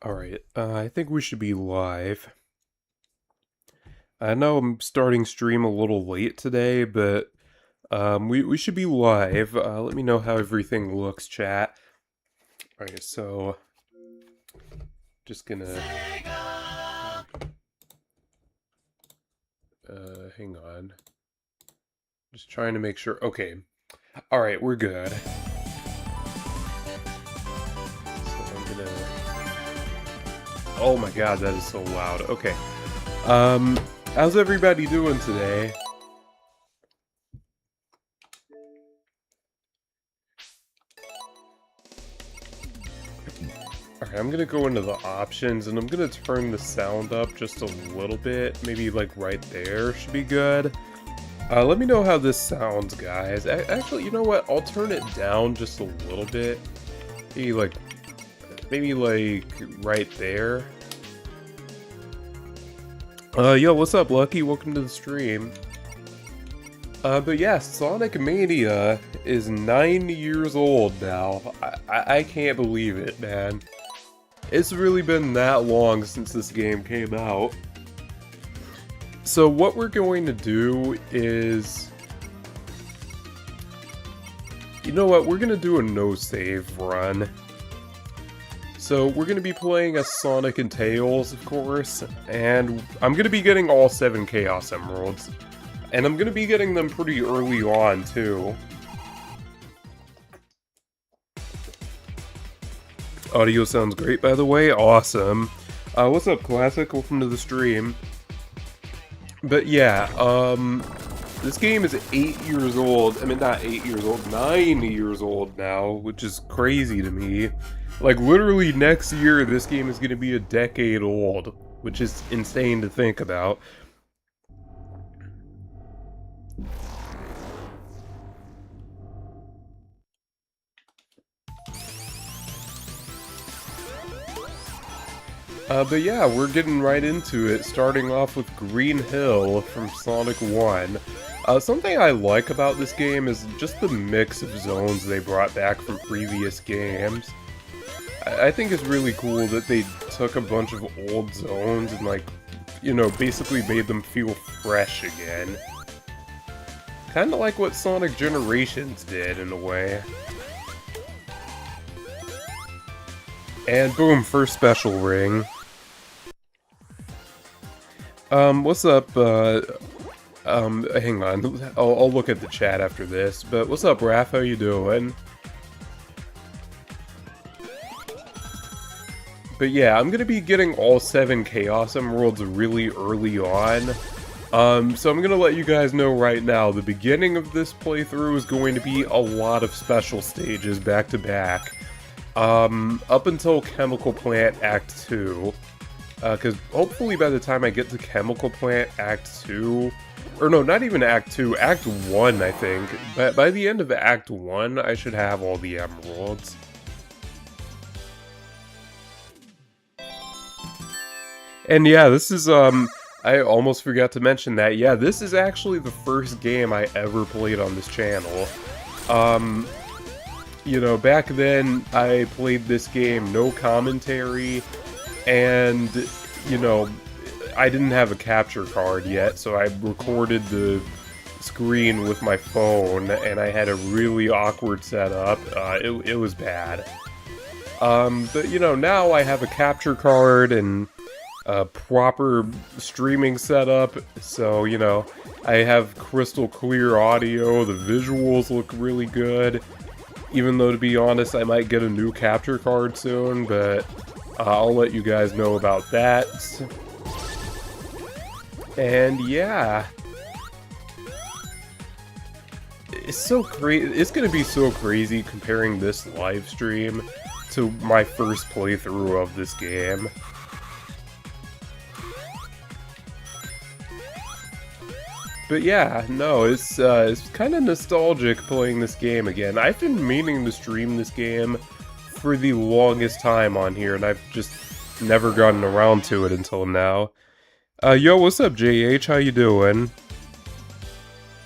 Alright, I think we should be live. I know I'm starting stream a little late today, but we should be live. Let me know how everything looks, chat. Alright, so just gonna hang on. Just trying to make sure. Okay. Alright, we're good. So I'm gonna. Oh my god, that is so loud. Okay. How's everybody doing today? Alright, I'm gonna go into the options and I'm gonna turn the sound up just a little bit. Maybe like right there should be good. Let me know how this sounds, guys. Actually, you know what? I'll turn it down just a little bit. Maybe like right there. Yo, what's up, Lucky? Welcome to the stream. But yeah, Sonic Mania is 9 years old now. I can't believe it, man. It's really been that long since this game came out. So what we're going to do is... You know what? We're going to do a no-save run. So we're going to be playing as Sonic and Tails, of course, and I'm going to be getting all 7 Chaos Emeralds. And I'm going to be getting them pretty early on, too. Audio sounds great, by the way. Awesome. What's up, Classic? Welcome to the stream. But yeah, this game is 8 years old. I mean, not 8 years old, 9 years old now, which is crazy to me. Like, literally next year, this game is going to be a decade old, which is insane to think about. But yeah, we're getting right into it, starting off with Green Hill from Sonic 1. Something I like about this game is just the mix of zones they brought back from previous games. I think it's really cool that they took a bunch of old zones and, like, you know, basically made them feel fresh again. Kinda like what Sonic Generations did, in a way. And boom, first special ring. What's up, hang on, I'll look at the chat after this, but what's up, Raph, how you doing? But yeah, I'm gonna be getting all 7 Chaos Emeralds really early on, so I'm gonna let you guys know right now, the beginning of this playthrough is going to be a lot of special stages back to back, up until Chemical Plant Act 2. Because hopefully by the time I get to Chemical Plant Act 2, or no, not even Act 2, Act 1, I think. But by the end of Act 1, I should have all the emeralds. And yeah, this is, I almost forgot to mention that. Yeah, this is actually the first game I ever played on this channel. You know, back then, I played this game, no commentary, and, you know, I didn't have a capture card yet, so I recorded the screen with my phone, and I had a really awkward setup. It was bad. But, you know, now I have a capture card and a proper streaming setup, so, you know, I have crystal clear audio, the visuals look really good, even though, to be honest, I might get a new capture card soon, but... I'll let you guys know about that. And yeah. It's so crazy. It's gonna be so crazy comparing this live stream to my first playthrough of this game. But yeah, no, it's kind of nostalgic playing this game again. I've been meaning to stream this game for the longest time on here, and I've just never gotten around to it until now. Yo, what's up, JH? How you doing?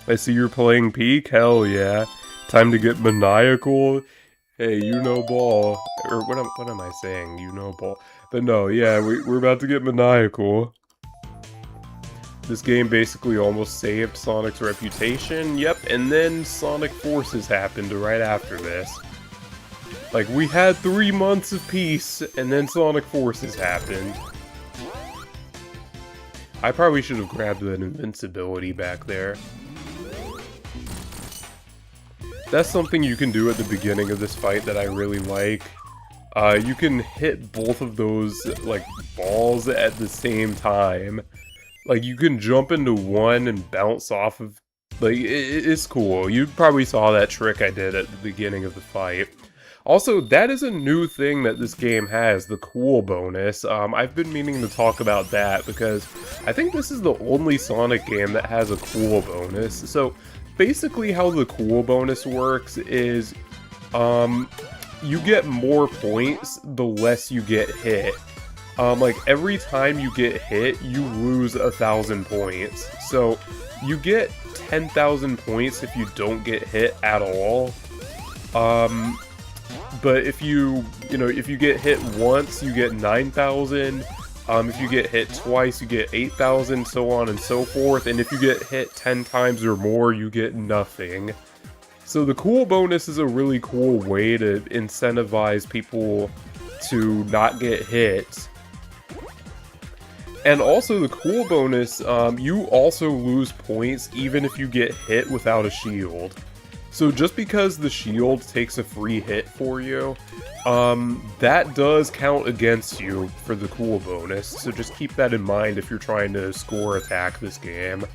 I see you're playing Peak? Hell yeah. Time to get maniacal. Hey, you know ball. Or what am I saying? You know ball. But no, yeah, we're about to get maniacal. This game basically almost saved Sonic's reputation, yep, and then Sonic Forces happened right after this. Like, we had 3 months of peace, and then Sonic Forces happened. I probably should have grabbed that invincibility back there. That's something you can do at the beginning of this fight that I really like. You can hit both of those, like, balls at the same time. Like, you can jump into one and bounce off of... Like, it's cool. You probably saw that trick I did at the beginning of the fight. Also, that is a new thing that this game has, the cool bonus. I've been meaning to talk about that because I think this is the only Sonic game that has a cool bonus. So, basically how the cool bonus works is, you get more points the less you get hit. Like, every time you get hit, you lose 1,000 points. So, you get 10,000 points if you don't get hit at all. But if you get hit once, you get 9,000. If you get hit twice, you get 8,000, so on and so forth. And if you get hit 10 times or more, you get nothing. So the cool bonus is a really cool way to incentivize people to not get hit. And also the cool bonus, you also lose points even if you get hit without a shield. So just because the shield takes a free hit for you, that does count against you for the cool bonus. So just keep that in mind if you're trying to score attack this game.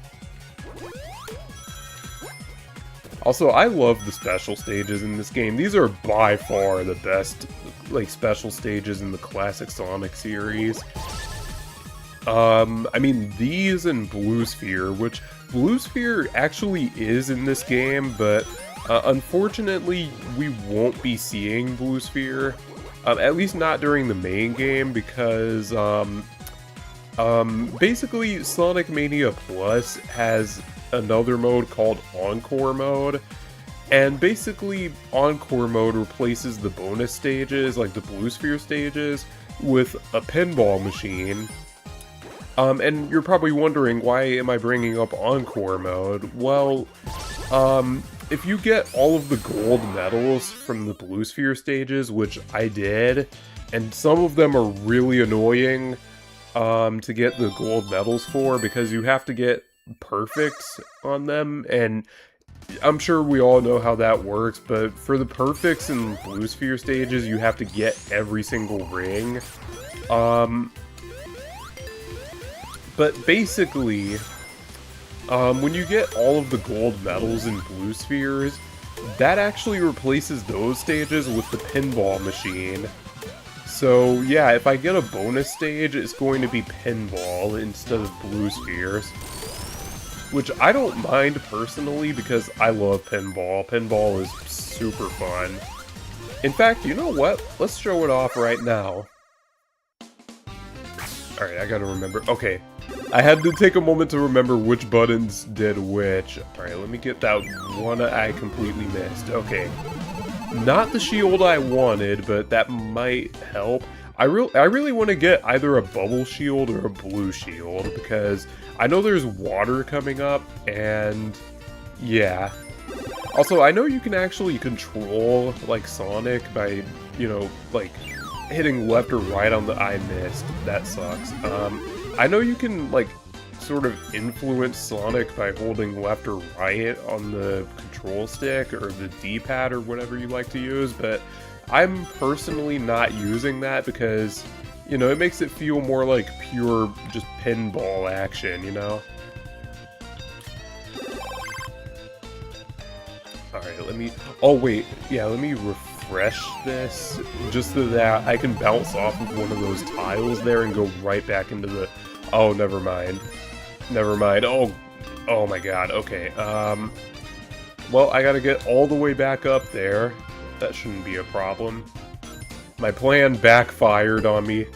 Also, I love the special stages in this game. These are by far the best, like, special stages in the classic Sonic series. I mean, these and Blue Sphere, which Blue Sphere actually is in this game, but unfortunately, we won't be seeing Blue Sphere, at least not during the main game, because basically Sonic Mania Plus has another mode called Encore Mode, and basically Encore Mode replaces the bonus stages, like the Blue Sphere stages, with a pinball machine. And you're probably wondering, why am I bringing up Encore Mode? Well, if you get all of the gold medals from the Blue Sphere stages, which I did, and some of them are really annoying to get the gold medals for, because you have to get perfects on them, and I'm sure we all know how that works, but for the perfects in Blue Sphere stages, you have to get every single ring. But basically, when you get all of the gold medals in Blue Spheres, that actually replaces those stages with the pinball machine. So yeah, if I get a bonus stage, it's going to be pinball instead of Blue Spheres. Which I don't mind personally, because I love pinball. Pinball is super fun. In fact, you know what? Let's show it off right now. Alright, I gotta remember. Okay, I had to take a moment to remember which buttons did which. Alright, let me get that one I completely missed. Okay. Not the shield I wanted, but that might help. I really want to get either a bubble shield or a blue shield, because I know there's water coming up, and yeah. Also, I know you can actually control, like, Sonic by, you know, like, hitting left or right on the... I missed. That sucks. I know you can, like, sort of influence Sonic by holding left or right on the control stick, or the D-pad, or whatever you like to use, but I'm personally not using that because, you know, it makes it feel more like pure, just pinball action, you know? Alright, let me... Oh, wait. Yeah, let me refresh this, just so that I can bounce off of one of those tiles there and go right back into the... Oh, never mind. Never mind. Oh my god. Okay, well, I gotta get all the way back up there. That shouldn't be a problem. My plan backfired on me.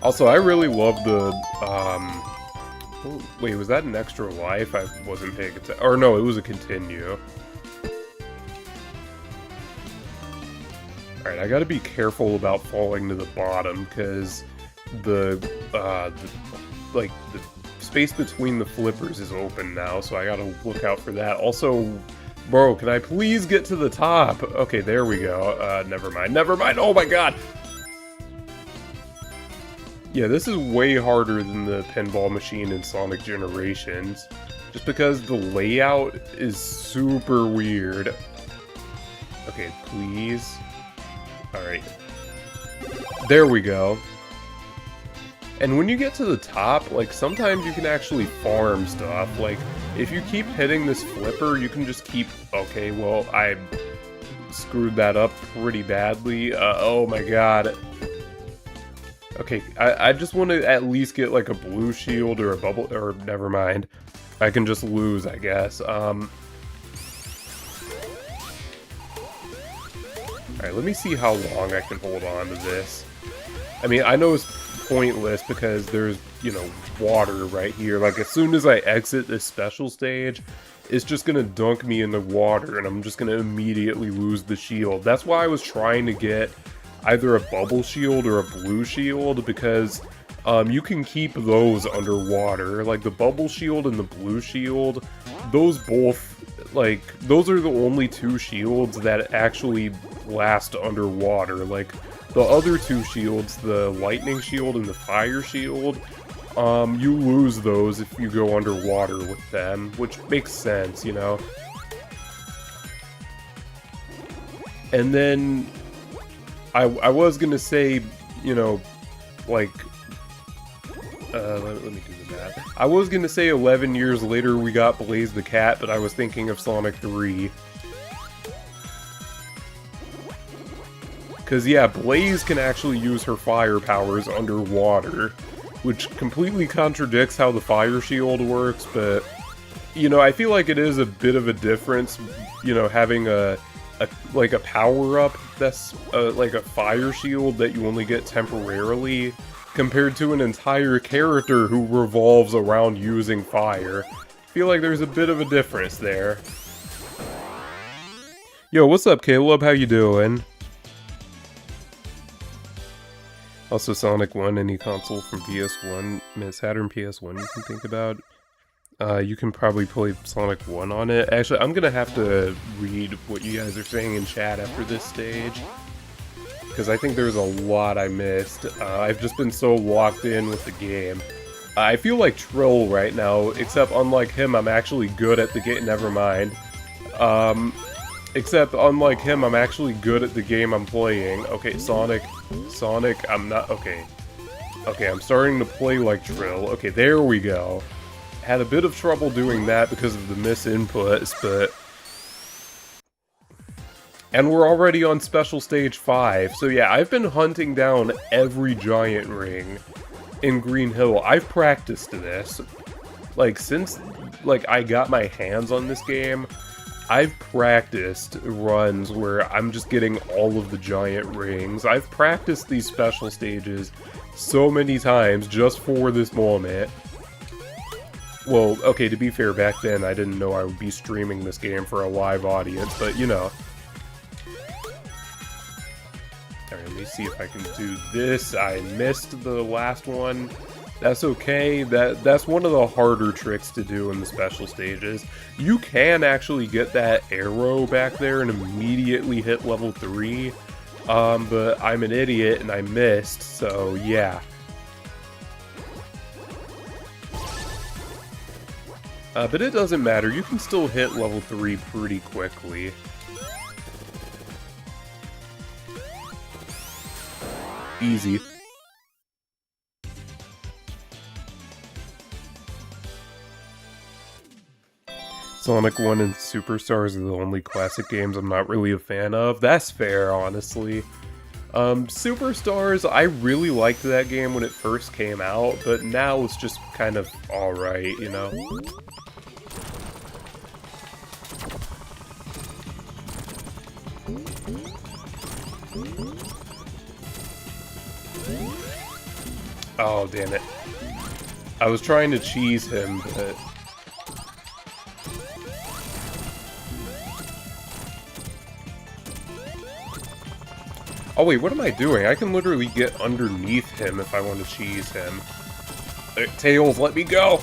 Also, I really love the, oh, wait, was that an extra life? I wasn't paying attention. Or no, it was a continue. Alright, I gotta be careful about falling to the bottom, because the space between the flippers is open now, so I gotta look out for that. Also, bro, can I please get to the top? Okay, there we go. Never mind, oh my god! Yeah, this is way harder than the pinball machine in Sonic Generations, just because the layout is super weird. Okay, please. Alright. There we go. And when you get to the top, like, sometimes you can actually farm stuff. Like, if you keep hitting this flipper, you can just keep... Okay, well, I screwed that up pretty badly. Oh my god. Okay, I just want to at least get, like, a blue shield or a bubble... Or, never mind. I can just lose, I guess. Alright, let me see how long I can hold on to this. I mean, I know it's pointless because there's, you know, water right here. Like, as soon as I exit this special stage, it's just gonna dunk me in the water, and I'm just gonna immediately lose the shield. That's why I was trying to get either a bubble shield or a blue shield, because you can keep those underwater. Like, the bubble shield and the blue shield, those both... Like, those are the only two shields that actually last underwater. Like, the other two shields, the lightning shield and the fire shield, you lose those if you go underwater with them, which makes sense, you know? And then, I was gonna say, you know, like... let me do the math. I was gonna say 11 years later we got Blaze the Cat, but I was thinking of Sonic 3. Because, yeah, Blaze can actually use her fire powers underwater, which completely contradicts how the fire shield works, but, you know, I feel like it is a bit of a difference, you know, having a power-up that's, like a fire shield that you only get temporarily, compared to an entire character who revolves around using fire. I feel like there's a bit of a difference there. Yo, what's up, Caleb? How you doing? Also, Sonic 1, any console from PS1, Saturn PS1 you can think about. You can probably play Sonic 1 on it. Actually, I'm gonna have to read what you guys are saying in chat after this stage, because I think there's a lot I missed. I've just been so locked in with the game. I feel like Trill right now, except unlike him, I'm actually good at the game. Never mind. Except unlike him, I'm actually good at the game I'm playing. Okay, Sonic, I'm not... Okay, I'm starting to play like Trill. Okay, there we go. Had a bit of trouble doing that because of the misinputs, but... And we're already on Special Stage 5, so yeah, I've been hunting down every giant ring in Green Hill. I've practiced this. Like, since, like, I got my hands on this game, I've practiced runs where I'm just getting all of the giant rings. I've practiced these special stages so many times just for this moment. Well, okay, to be fair, back then I didn't know I would be streaming this game for a live audience, but you know. Alright, let me see if I can do this. I missed the last one. That's okay. That's one of the harder tricks to do in the special stages. You can actually get that arrow back there and immediately hit level 3. But I'm an idiot and I missed, so yeah. But it doesn't matter. You can still hit level 3 pretty quickly. Easy. Sonic 1 and Superstars are the only classic games I'm not really a fan of. That's fair, honestly. Superstars, I really liked that game when it first came out, but now it's just kind of alright, you know? Oh, damn it. I was trying to cheese him, but... Oh wait, what am I doing? I can literally get underneath him if I want to cheese him. Tails, let me go!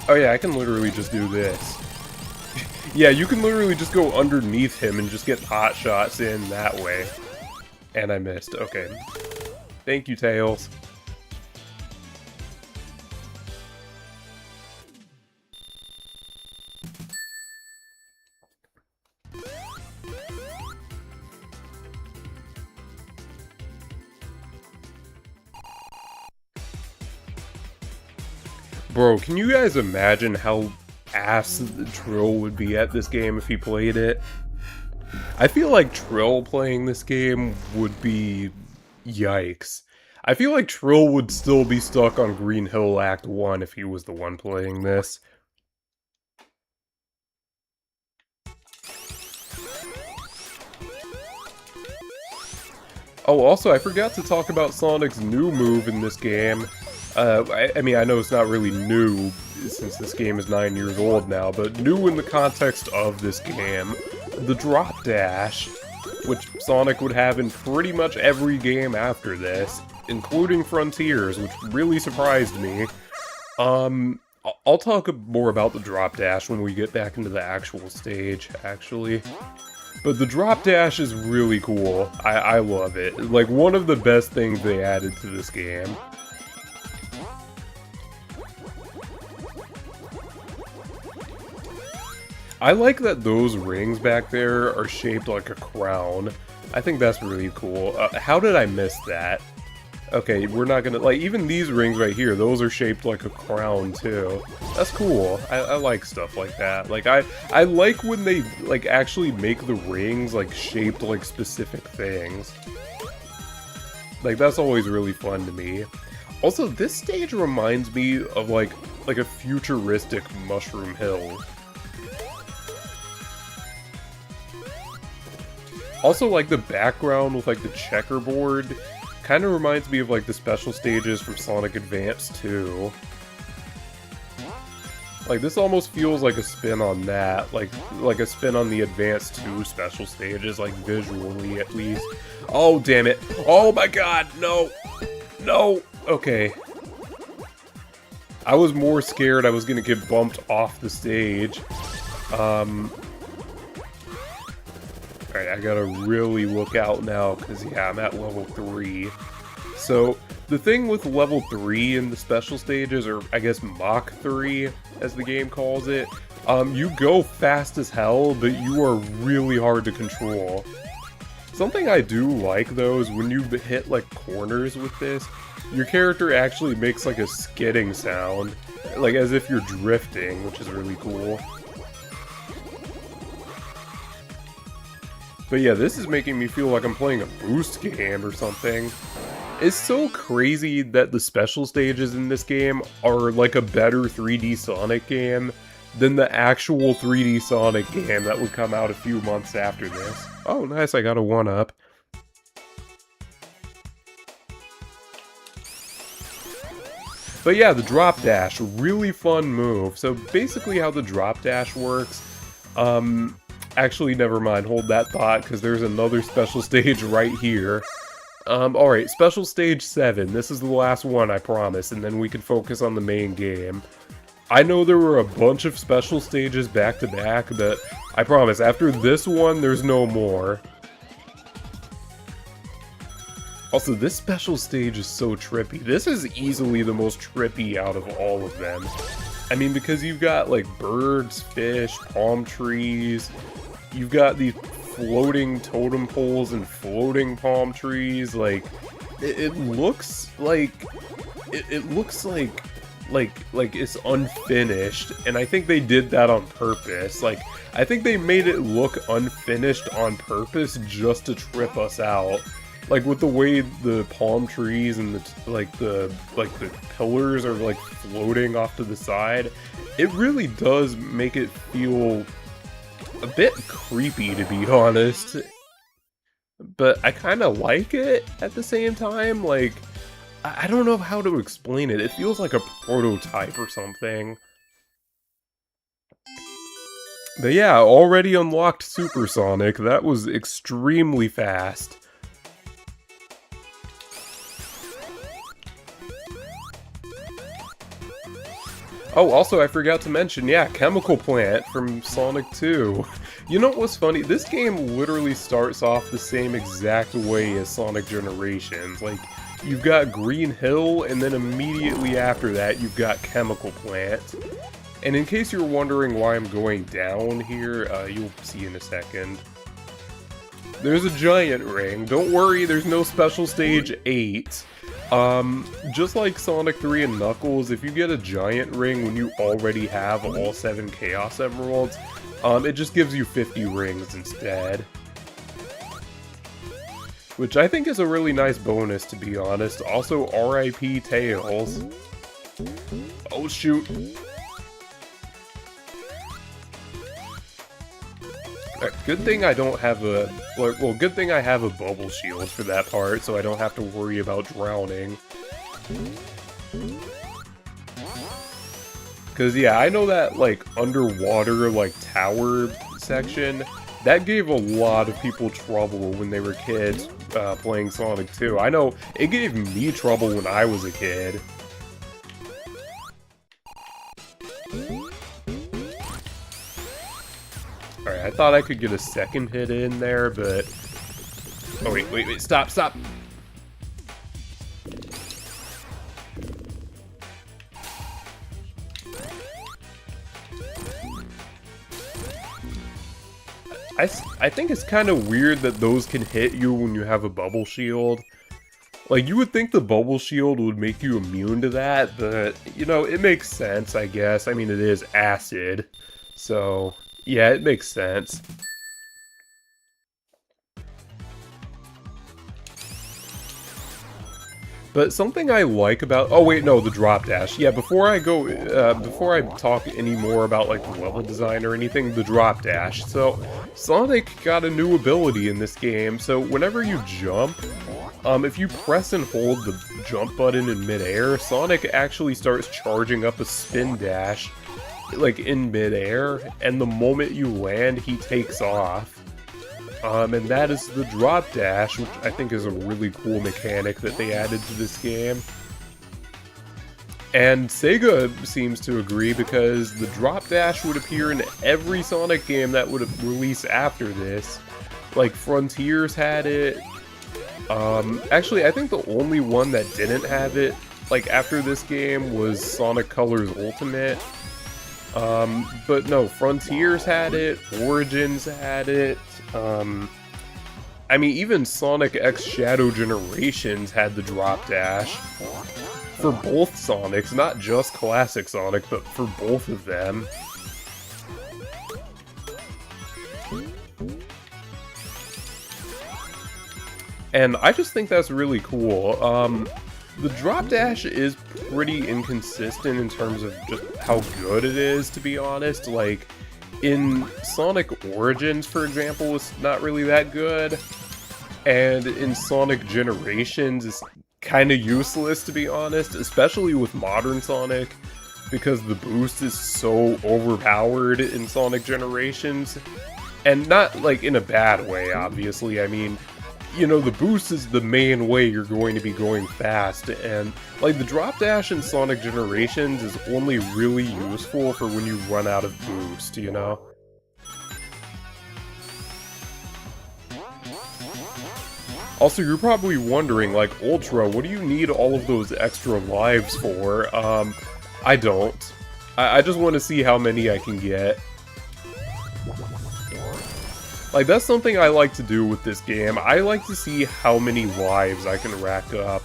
Oh yeah, I can literally just do this. Yeah, you can literally just go underneath him and just get pot shots in that way. And I missed. Okay. Thank you, Tails. Bro, can you guys imagine how ass Trill would be at this game if he played it? I feel like Trill playing this game would be... yikes. I feel like Trill would still be stuck on Green Hill Act 1 if he was the one playing this. Oh, also, I forgot to talk about Sonic's new move in this game. I mean, I know it's not really new, since this game is 9 years old now, but new in the context of this game. The drop dash, which Sonic would have in pretty much every game after this, including Frontiers, which really surprised me. I'll talk more about the drop dash when we get back into the actual stage, actually. But the drop dash is really cool. I love it. Like, one of the best things they added to this game. I like that those rings back there are shaped like a crown. I think that's really cool. How did I miss that? Okay, we're not gonna, like, even these rings right here, those are shaped like a crown, too. That's cool. I like stuff like that. Like, I like when they, like, actually make the rings, like, shaped like specific things. Like, that's always really fun to me. Also, this stage reminds me of, like a futuristic Mushroom Hill. Also, like, the background with, like, the checkerboard kind of reminds me of, like, the special stages from Sonic Advance 2. Like, this almost feels like a spin on that. Like a spin on the Advance 2 special stages, like, visually, at least. Oh, damn it. Oh, my God. No. No. Okay. I was more scared I was gonna get bumped off the stage. Alright, I gotta really look out now, because, yeah, I'm at level 3. So, the thing with level 3 in the special stages, or I guess Mach 3, as the game calls it, you go fast as hell, but you are really hard to control. Something I do like, though, is when you hit, like, corners with this, your character actually makes, like, a skidding sound. Like, as if you're drifting, which is really cool. But yeah, this is making me feel like I'm playing a boost game or something. It's so crazy that the special stages in this game are like a better 3D Sonic game than the actual 3D Sonic game that would come out a few months after this. Oh, nice, I got a 1-up. But yeah, the drop dash, really fun move. So basically how the drop dash works, actually, never mind, hold that thought, because there's another special stage right here. Alright, special stage 7, this is the last one, I promise, and then we can focus on the main game. I know there were a bunch of special stages back to back, but I promise, after this one, there's no more. Also, this special stage is so trippy. This is easily the most trippy out of all of them. I mean, because you've got, like, birds, fish, palm trees, you've got these floating totem poles and floating palm trees, like, it looks like, it looks like it's unfinished, and I think they did that on purpose. Like, I think they made it look unfinished on purpose just to trip us out. Like, with the way the palm trees and the pillars are, like, floating off to the side, it really does make it feel a bit creepy, to be honest. But I kind of like it at the same time. Like, I don't know how to explain it. It feels like a prototype or something. But yeah, already unlocked Supersonic. That was extremely fast. Oh, also, I forgot to mention, yeah, Chemical Plant from Sonic 2. You know what's funny? This game literally starts off the same exact way as Sonic Generations. Like, you've got Green Hill, and then immediately after that, you've got Chemical Plant. And in case you're wondering why I'm going down here, you'll see in a second. There's a giant ring. Don't worry, there's no special stage 8. Just like Sonic 3 and Knuckles, if you get a giant ring when you already have all 7 Chaos Emeralds, it just gives you 50 rings instead. Which I think is a really nice bonus, to be honest. Also, RIP Tails. Oh shoot. Good thing I don't have a... Well, good thing I have a bubble shield for that part, so I don't have to worry about drowning. Because, yeah, I know that, like, underwater, like, tower section, that gave a lot of people trouble when they were kids playing Sonic 2. I know it gave me trouble when I was a kid. Alright, I thought I could get a second hit in there, but... Oh, wait, stop! I think it's kind of weird that those can hit you when you have a bubble shield. Like, you would think the bubble shield would make you immune to that, but, you know, it makes sense, I guess. I mean, it is acid, so... Yeah, it makes sense. But something I like about... Oh wait, no, the drop dash. Yeah, before I talk any more about, like, the level design or anything, the drop dash. So, Sonic got a new ability in this game, so whenever you jump, if you press and hold the jump button in midair, Sonic actually starts charging up a spin dash, like, in midair, and the moment you land, he takes off. And that is the drop dash, which I think is a really cool mechanic that they added to this game. And Sega seems to agree, because the drop dash would appear in every Sonic game that would release after this. Like, Frontiers had it. Actually, I think the only one that didn't have it, like, after this game was Sonic Colors Ultimate. But no, Frontiers had it, Origins had it, I mean, even Sonic X Shadow Generations had the drop dash. For both Sonics, not just Classic Sonic, but for both of them. And I just think that's really cool. The drop dash is pretty inconsistent in terms of just how good it is, to be honest. Like, in Sonic Origins, for example, it's not really that good. And in Sonic Generations, it's kind of useless, to be honest. Especially with modern Sonic, because the boost is so overpowered in Sonic Generations. And not, like, in a bad way, obviously. I mean... You know, the boost is the main way you're going to be going fast, and, like, the drop dash in Sonic Generations is only really useful for when you run out of boost, you know? Also, you're probably wondering, like, Ultra, what do you need all of those extra lives for? I don't. I just want to see how many I can get. Like, that's something I like to do with this game. I like to see how many lives I can rack up.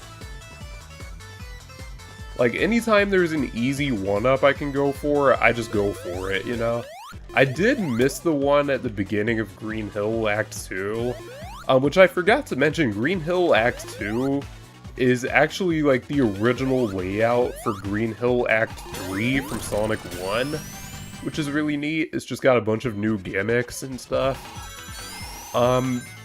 Like, anytime there's an easy 1-up I can go for, I just go for it, you know? I did miss the one at the beginning of Green Hill Act 2, which I forgot to mention. Green Hill Act 2 is actually, like, the original layout for Green Hill Act 3 from Sonic 1, which is really neat. It's just got a bunch of new gimmicks and stuff.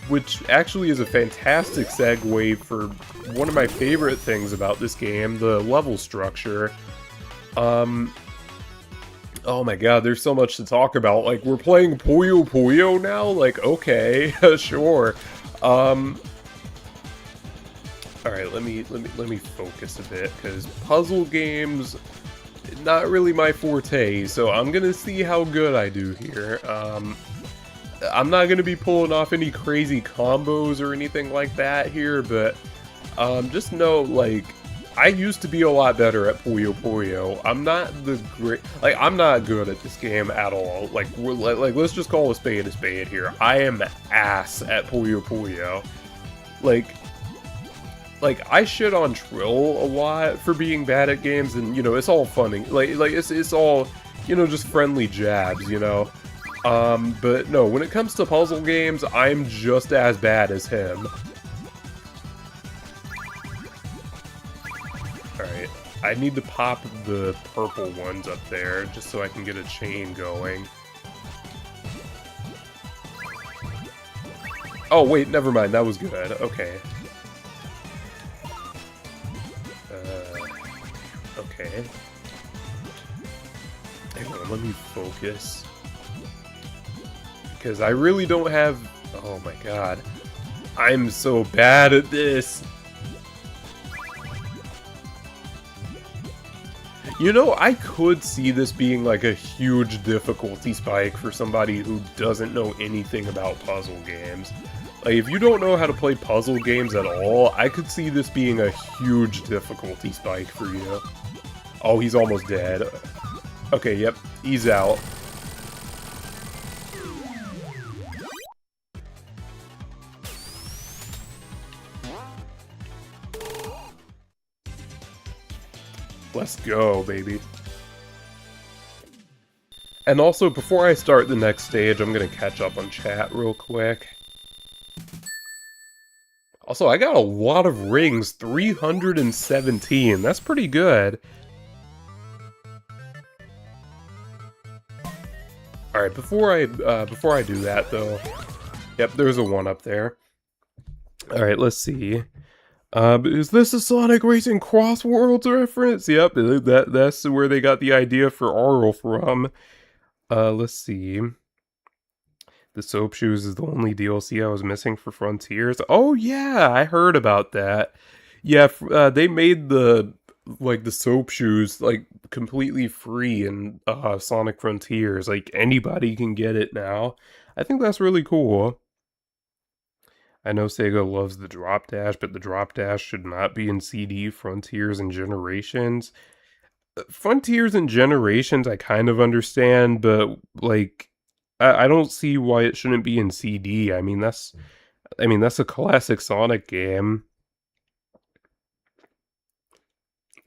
Which actually is a fantastic segue for one of my favorite things about this game, the level structure. Oh my god, there's so much to talk about. Like, we're playing Puyo Puyo now? Like, okay, sure. Alright, let me focus a bit, because puzzle games, not really my forte, so I'm gonna see how good I do here. I'm not gonna be pulling off any crazy combos or anything like that here, but, just know, like, I used to be a lot better at Puyo Puyo. I'm not the like, I'm not good at this game at all. Like, let's just call a spade here. I am ass at Puyo Puyo. Like, I shit on Trill a lot for being bad at games, and, you know, it's all funny. Like it's all, you know, just friendly jabs, you know? But no, when it comes to puzzle games, I'm just as bad as him. Alright, I need to pop the purple ones up there, just so I can get a chain going. Oh, wait, never mind, that was good. Okay. Okay. Hang on, let me focus. Because I really don't have... Oh my god. I'm so bad at this! You know, I could see this being like a huge difficulty spike for somebody who doesn't know anything about puzzle games. Like, if you don't know how to play puzzle games at all, I could see this being a huge difficulty spike for you. Oh, he's almost dead. Okay, yep, he's out. Let's go, baby. And also, before I start the next stage, I'm gonna catch up on chat real quick. Also, I got a lot of rings, 317. That's pretty good. Alright, before I do that, though... Yep, there's a 1 up there. Alright, let's see. Is this a Sonic Racing Cross Worlds reference? Yep, that's where they got the idea for Arl from. Let's see. The Soap Shoes is the only DLC I was missing for Frontiers. Oh yeah, I heard about that. Yeah, they made the Soap Shoes, like, completely free in Sonic Frontiers. Like, anybody can get it now. I think that's really cool. I know Sega loves the Drop Dash, but the Drop Dash should not be in CD, Frontiers, and Generations. Frontiers and Generations I kind of understand, but, like, I don't see why it shouldn't be in CD. I mean, that's a classic Sonic game.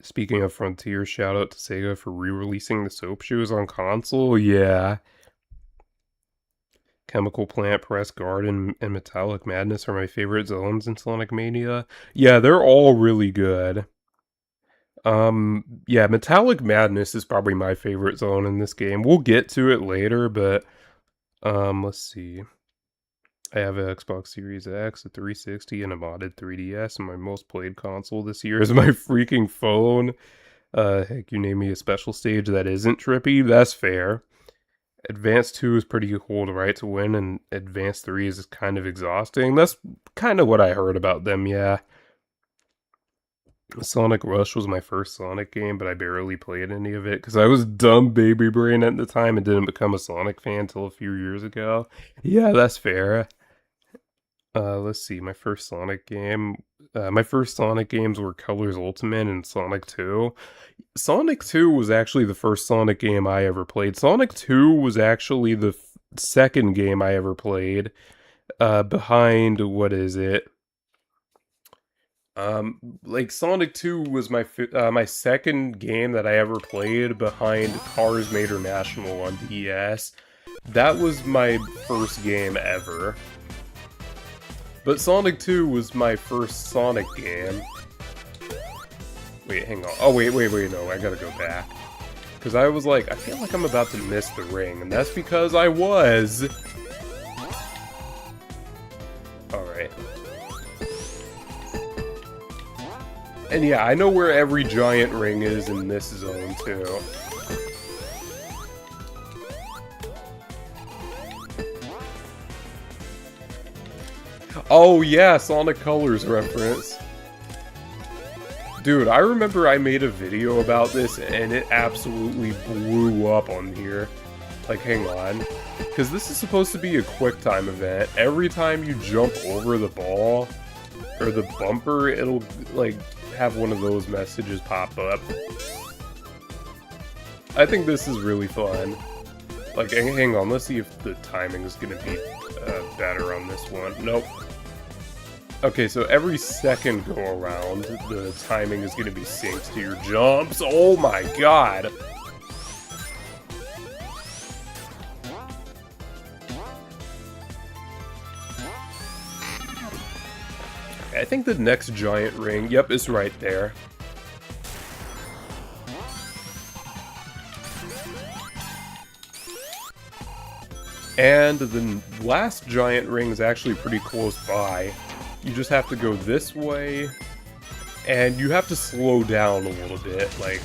Speaking of Frontier, shout out to Sega for re-releasing the Soap Shoes on console. Yeah. Chemical Plant, Press Garden, and Metallic Madness are my favorite zones in Sonic Mania. Yeah, they're all really good. Yeah, Metallic Madness is probably my favorite zone in this game. We'll get to it later, but, let's see. I have an Xbox Series X, a 360, and a modded 3DS, and my most played console this year is my freaking phone. Heck, you name me a special stage that isn't trippy, that's fair. Advance 2 is pretty cool to right to win, and Advance 3 is kind of exhausting. That's kind of what I heard about them, yeah. Sonic Rush was my first Sonic game, but I barely played any of it, because I was dumb baby brain at the time and didn't become a Sonic fan until a few years ago. Yeah, that's fair. Let's see, my first Sonic game... my first Sonic games were Colors Ultimate and Sonic 2. Sonic 2 was actually the first Sonic game I ever played. Sonic 2 was actually the second game I ever played, behind, what is it? Like, Sonic 2 was my second game that I ever played behind Cars Mater National on DS. That was my first game ever. But Sonic 2 was my first Sonic game. Wait, hang on. Oh, wait, no, I gotta go back. Because I was like, I feel like I'm about to miss the ring, and that's because I was! Alright. And yeah, I know where every giant ring is in this zone, too. Oh yeah, Sonic Colors reference. Dude, I remember I made a video about this and it absolutely blew up on here. Like, hang on. Because this is supposed to be a quick time event. Every time you jump over the ball, or the bumper, it'll, like, have one of those messages pop up. I think this is really fun. Like, hang on, let's see if the timing is gonna be better on this one. Nope. Okay, so every second go around, the timing is gonna be synced to your jumps. Oh my god! I think the next giant ring, yep, is right there. And the last giant ring is actually pretty close by. You just have to go this way, and you have to slow down a little bit, like...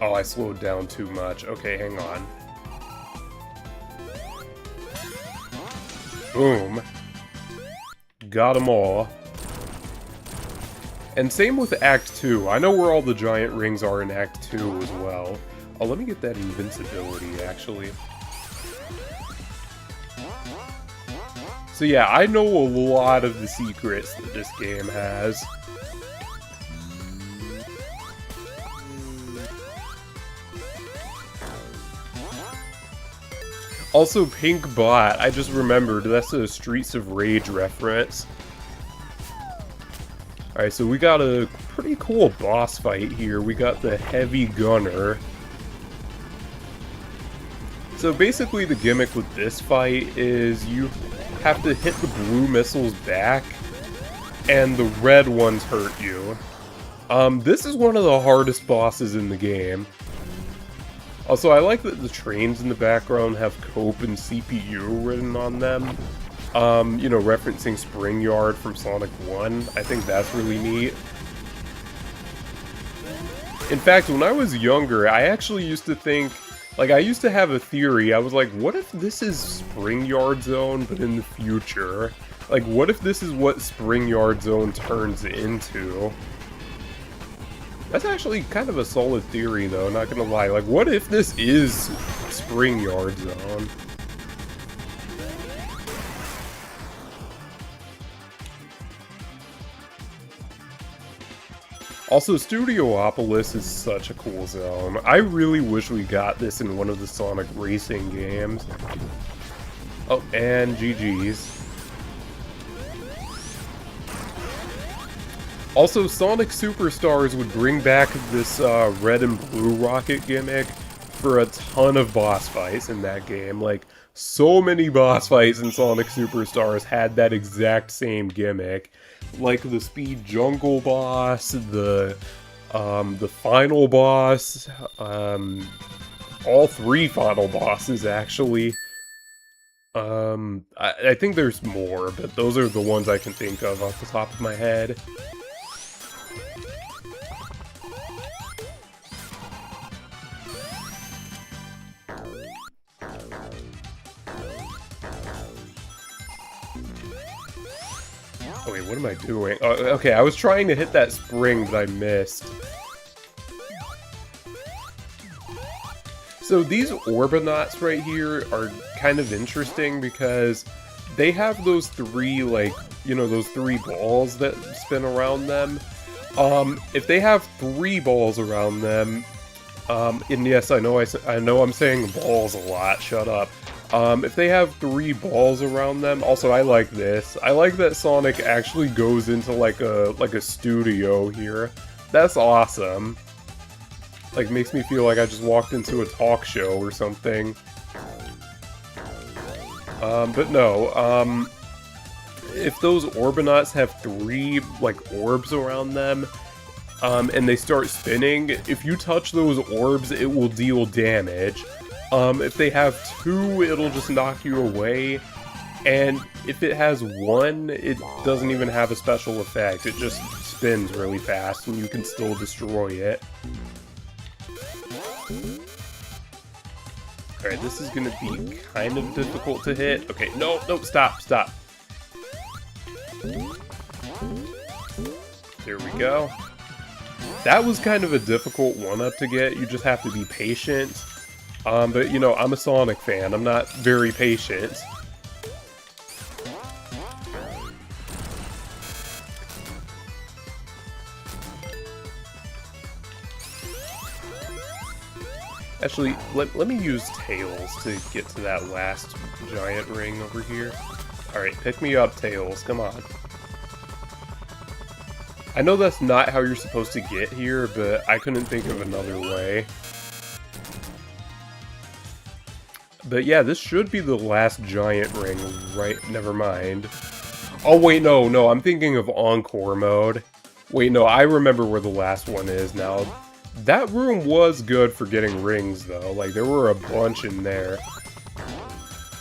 Oh, I slowed down too much. Okay, hang on. Boom. Got them all. And same with Act 2. I know where all the giant rings are in Act 2 as well. Oh, let me get that invincibility, actually. So yeah, I know a lot of the secrets that this game has. Also, Pink Bot, I just remembered, that's a Streets of Rage reference. Alright, so we got a pretty cool boss fight here. We got the Heavy Gunner. So basically the gimmick with this fight is you have to hit the blue missiles back, and the red ones hurt you. This is one of the hardest bosses in the game. Also, I like that the trains in the background have Cope and CPU written on them. You know, referencing Spring Yard from Sonic 1. I think that's really neat. In fact, when I was younger, I actually used to think... Like, I used to have a theory. I was like, what if this is Spring Yard Zone, but in the future? Like, what if this is what Spring Yard Zone turns into? That's actually kind of a solid theory, though, not gonna lie. Like, what if this is Spring Yard Zone? Also, Studiopolis is such a cool zone. I really wish we got this in one of the Sonic racing games. Oh, and GG's. Also, Sonic Superstars would bring back this red and blue rocket gimmick for a ton of boss fights in that game. Like, so many boss fights in Sonic Superstars had that exact same gimmick. Like the Speed Jungle boss, the final boss, all three final bosses, actually. I think there's more, but those are the ones I can think of off the top of my head. Oh wait, what am I doing? Oh, okay, I was trying to hit that spring, but I missed. So these Orbinauts right here are kind of interesting because they have those three, like, you know, those three balls that spin around them. If they have three balls around them, and yes, I know I'm saying balls a lot, shut up. If they have three balls around them, also I like this. I like that Sonic actually goes into like a studio here. That's awesome. Like, makes me feel like I just walked into a talk show or something. But no, if those Orbinauts have three, like, orbs around them, and they start spinning, if you touch those orbs, it will deal damage. If they have two, it'll just knock you away, and if it has one, it doesn't even have a special effect. It just spins really fast, and you can still destroy it. Alright, this is gonna be kind of difficult to hit. Okay, no, stop. There we go. That was kind of a difficult one-up to get. You just have to be patient. But, you know, I'm a Sonic fan. I'm not very patient. Actually, let me use Tails to get to that last giant ring over here. Alright, pick me up, Tails. Come on. I know that's not how you're supposed to get here, but I couldn't think of another way. But yeah, this should be the last giant ring, right? Never mind. Oh wait, no, I'm thinking of Encore mode. Wait, no, I remember where the last one is now. That room was good for getting rings, though. Like, there were a bunch in there.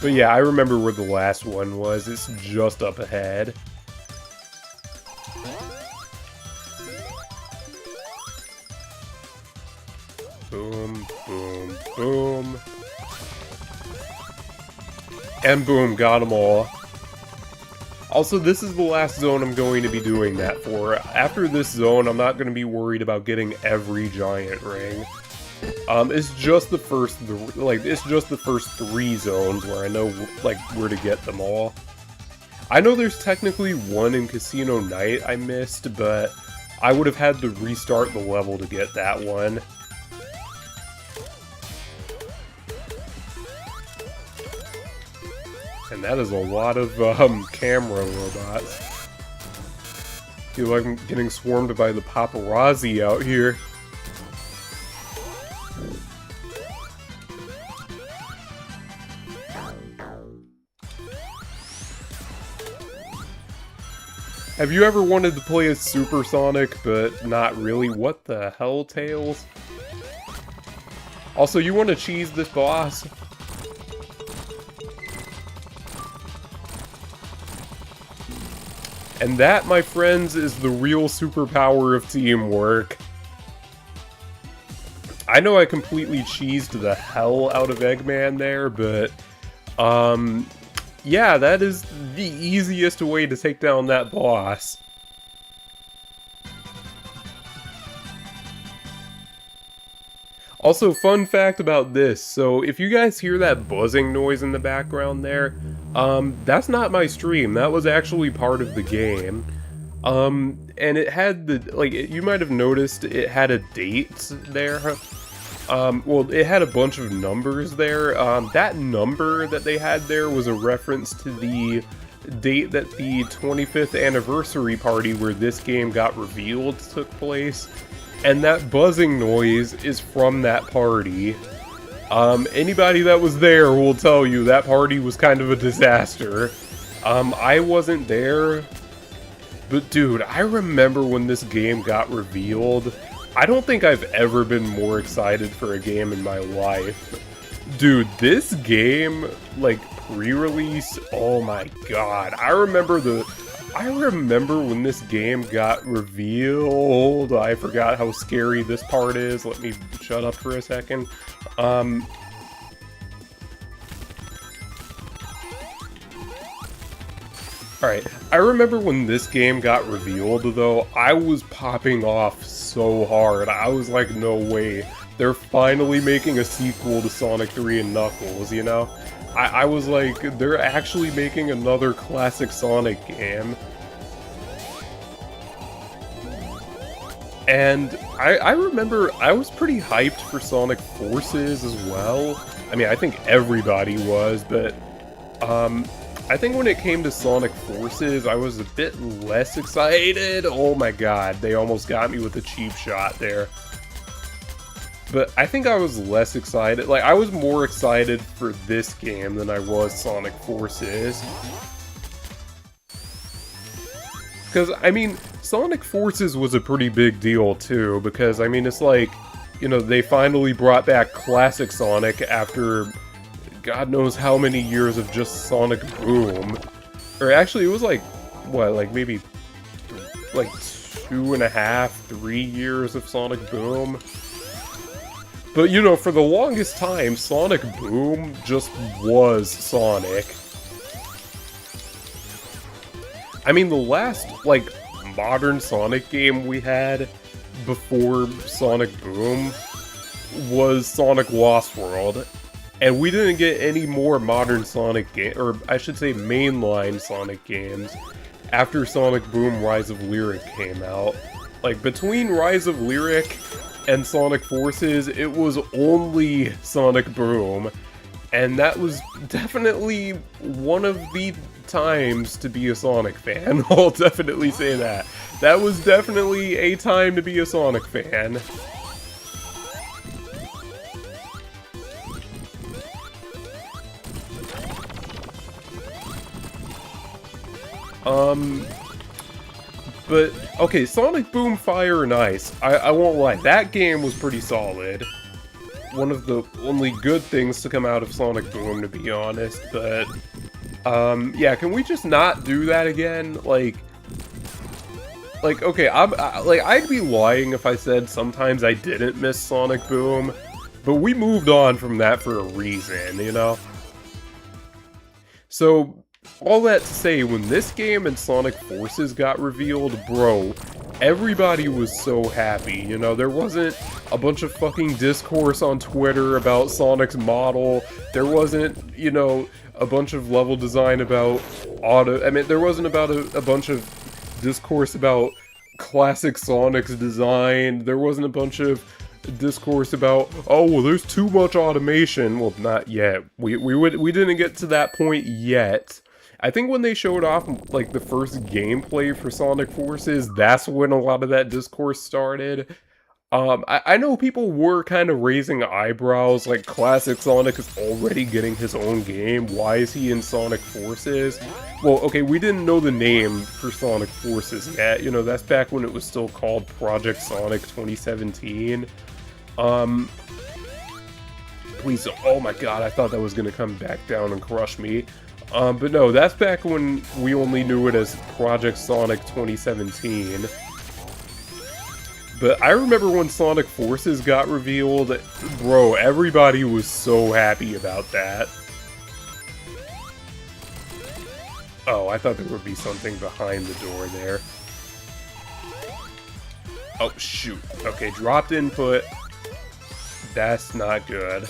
But yeah, I remember where the last one was. It's just up ahead. Boom, boom, boom. And boom, got them all. Also, this is the last zone I'm going to be doing that for. After this zone, I'm not going to be worried about getting every giant ring. It's just the first, it's just the first 3 zones where I know, like, where to get them all. I know there's technically one in Casino Night I missed, but I would have had to restart the level to get that one. And that is a lot of, camera robots. I feel like I'm getting swarmed by the paparazzi out here. Have you ever wanted to play as Super Sonic, but not really? What the hell, Tails? Also, you want to cheese this boss? And that, my friends, is the real superpower of teamwork. I know I completely cheesed the hell out of Eggman there, but, yeah, that is the easiest way to take down that boss. Also, fun fact about this, so if you guys hear that buzzing noise in the background there, that's not my stream, that was actually part of the game. And it had the, you might have noticed it had a date there. Well, it had a bunch of numbers there. That number that they had there was a reference to the date that the 25th anniversary party where this game got revealed took place. And that buzzing noise is from that party. Anybody that was there will tell you that party was kind of a disaster. I wasn't there, but dude, I remember when this game got revealed. I don't think I've ever been more excited for a game in my life. Dude, this game, like, pre-release, oh my god. I remember when this game got revealed. I forgot how scary this part is. Let me shut up for a second. Alright, I remember when this game got revealed, though, I was popping off so hard. I was like, no way. They're finally making a sequel to Sonic 3 and Knuckles, you know? I was like, they're actually making another classic Sonic game. And I remember I was pretty hyped for Sonic Forces as well. I mean, I think everybody was, but I think when it came to Sonic Forces, I was a bit less excited. Oh my god, they almost got me with a cheap shot there. But I think I was less excited. Like, I was more excited for this game than I was Sonic Forces. Because, I mean, Sonic Forces was a pretty big deal, too, because, I mean, it's like, you know, they finally brought back classic Sonic after God knows how many years of just Sonic Boom. Or actually, it was like, what, like maybe, like 2.5, 3 years of Sonic Boom? But, you know, for the longest time, Sonic Boom just was Sonic. I mean, the last, like, modern Sonic game we had before Sonic Boom was Sonic Lost World. And we didn't get any more modern Sonic game, or I should say mainline Sonic games, after Sonic Boom Rise of Lyric came out. Like, between Rise of Lyric and Sonic Forces, it was only Sonic Boom. And that was definitely one of the times to be a Sonic fan. I'll definitely say that. That was definitely a time to be a Sonic fan. But, okay, Sonic Boom Fire and Ice, I won't lie, that game was pretty solid. One of the only good things to come out of Sonic Boom, to be honest, but, yeah, can we just not do that again? Like, okay, I'd be lying if I said sometimes I didn't miss Sonic Boom, but we moved on from that for a reason, you know? So, all that to say, when this game and Sonic Forces got revealed, bro, everybody was so happy, you know? There wasn't a bunch of fucking discourse on Twitter about Sonic's model, there wasn't, you know, a bunch of level design about there wasn't about a bunch of discourse about classic Sonic's design, there wasn't a bunch of discourse about, oh, well, there's too much automation. Well, not yet. We didn't get to that point yet. I think when they showed off, like, the first gameplay for Sonic Forces, that's when a lot of that discourse started. I know people were kind of raising eyebrows, like, classic Sonic is already getting his own game, why is he in Sonic Forces? Well, okay, we didn't know the name for Sonic Forces yet, you know, that's back when it was still called Project Sonic 2017. Please, oh my god, I thought that was gonna come back down and crush me. But no, that's back when we only knew it as Project Sonic 2017. But I remember when Sonic Forces got revealed, bro, everybody was so happy about that. Oh, I thought there would be something behind the door there. Oh, shoot. Okay, dropped input. That's not good.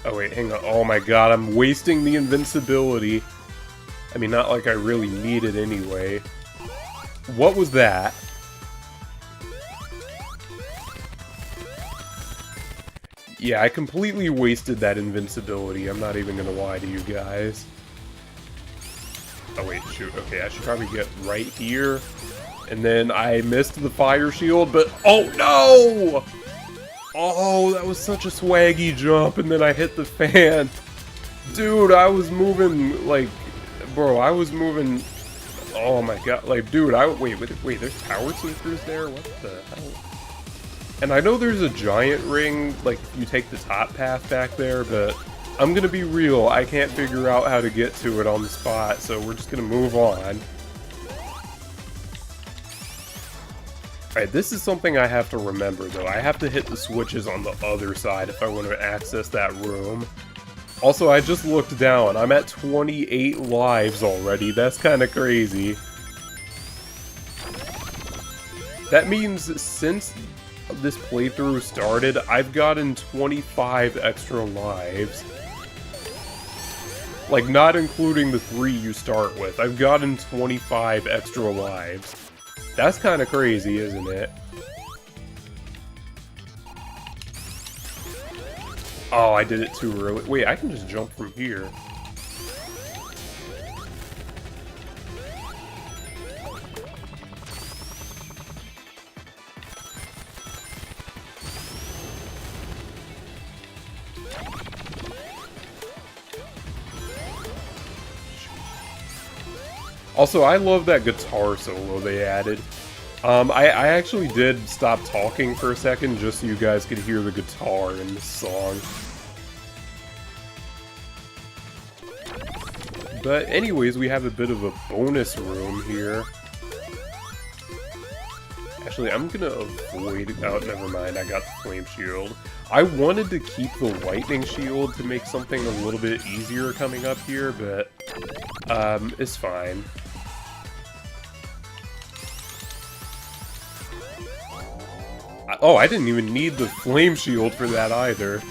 Oh wait, hang on. Oh my god, I'm wasting the invincibility. I mean, not like I really need it anyway. What was that? Yeah, I completely wasted that invincibility. I'm not even gonna lie to you guys. Oh wait, shoot. Okay, I should probably get right here. And then I missed the fire shield, but oh no! Oh, that was such a swaggy jump, and then I hit the fan. Dude, I was moving, like, bro, I was moving, oh my god, like, dude, wait, there's power sweepers there? What the hell? And I know there's a giant ring, like, you take the top path back there, but I'm gonna be real, I can't figure out how to get to it on the spot, so we're just gonna move on. Alright, this is something I have to remember, though. I have to hit the switches on the other side if I want to access that room. Also, I just looked down. I'm at 28 lives already. That's kind of crazy. That means since this playthrough started, I've gotten 25 extra lives. Like, not including the 3 you start with. I've gotten 25 extra lives. That's kind of crazy, isn't it? Oh, I did it too early. Wait, I can just jump from here. Also, I love that guitar solo they added. I actually did stop talking for a second just so you guys could hear the guitar in this song. But anyways, we have a bit of a bonus room here. Actually, I'm gonna avoid... Oh, never mind, I got the flame shield. I wanted to keep the lightning shield to make something a little bit easier coming up here, but... it's fine. Oh, I didn't even need the flame shield for that either.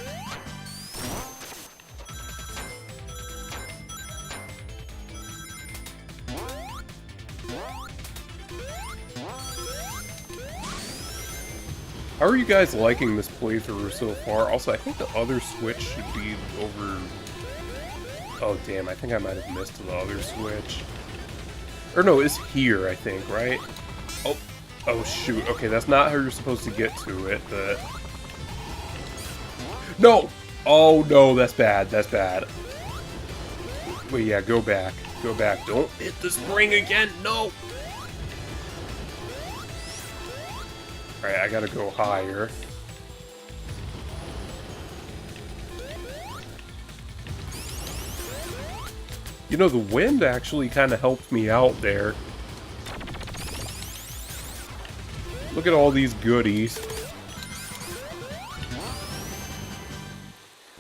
How are you guys liking this playthrough so far? Also, I think the other switch should be over... Oh, damn, I think I might have missed the other switch. Or no, it's here, I think, right? Oh, oh shoot. Okay, that's not how you're supposed to get to it, but... No! Oh, no, that's bad, that's bad. Wait, yeah, go back. Go back. Don't hit the spring again, no! Alright, I gotta go higher. You know, the wind actually kind of helped me out there. Look at all these goodies.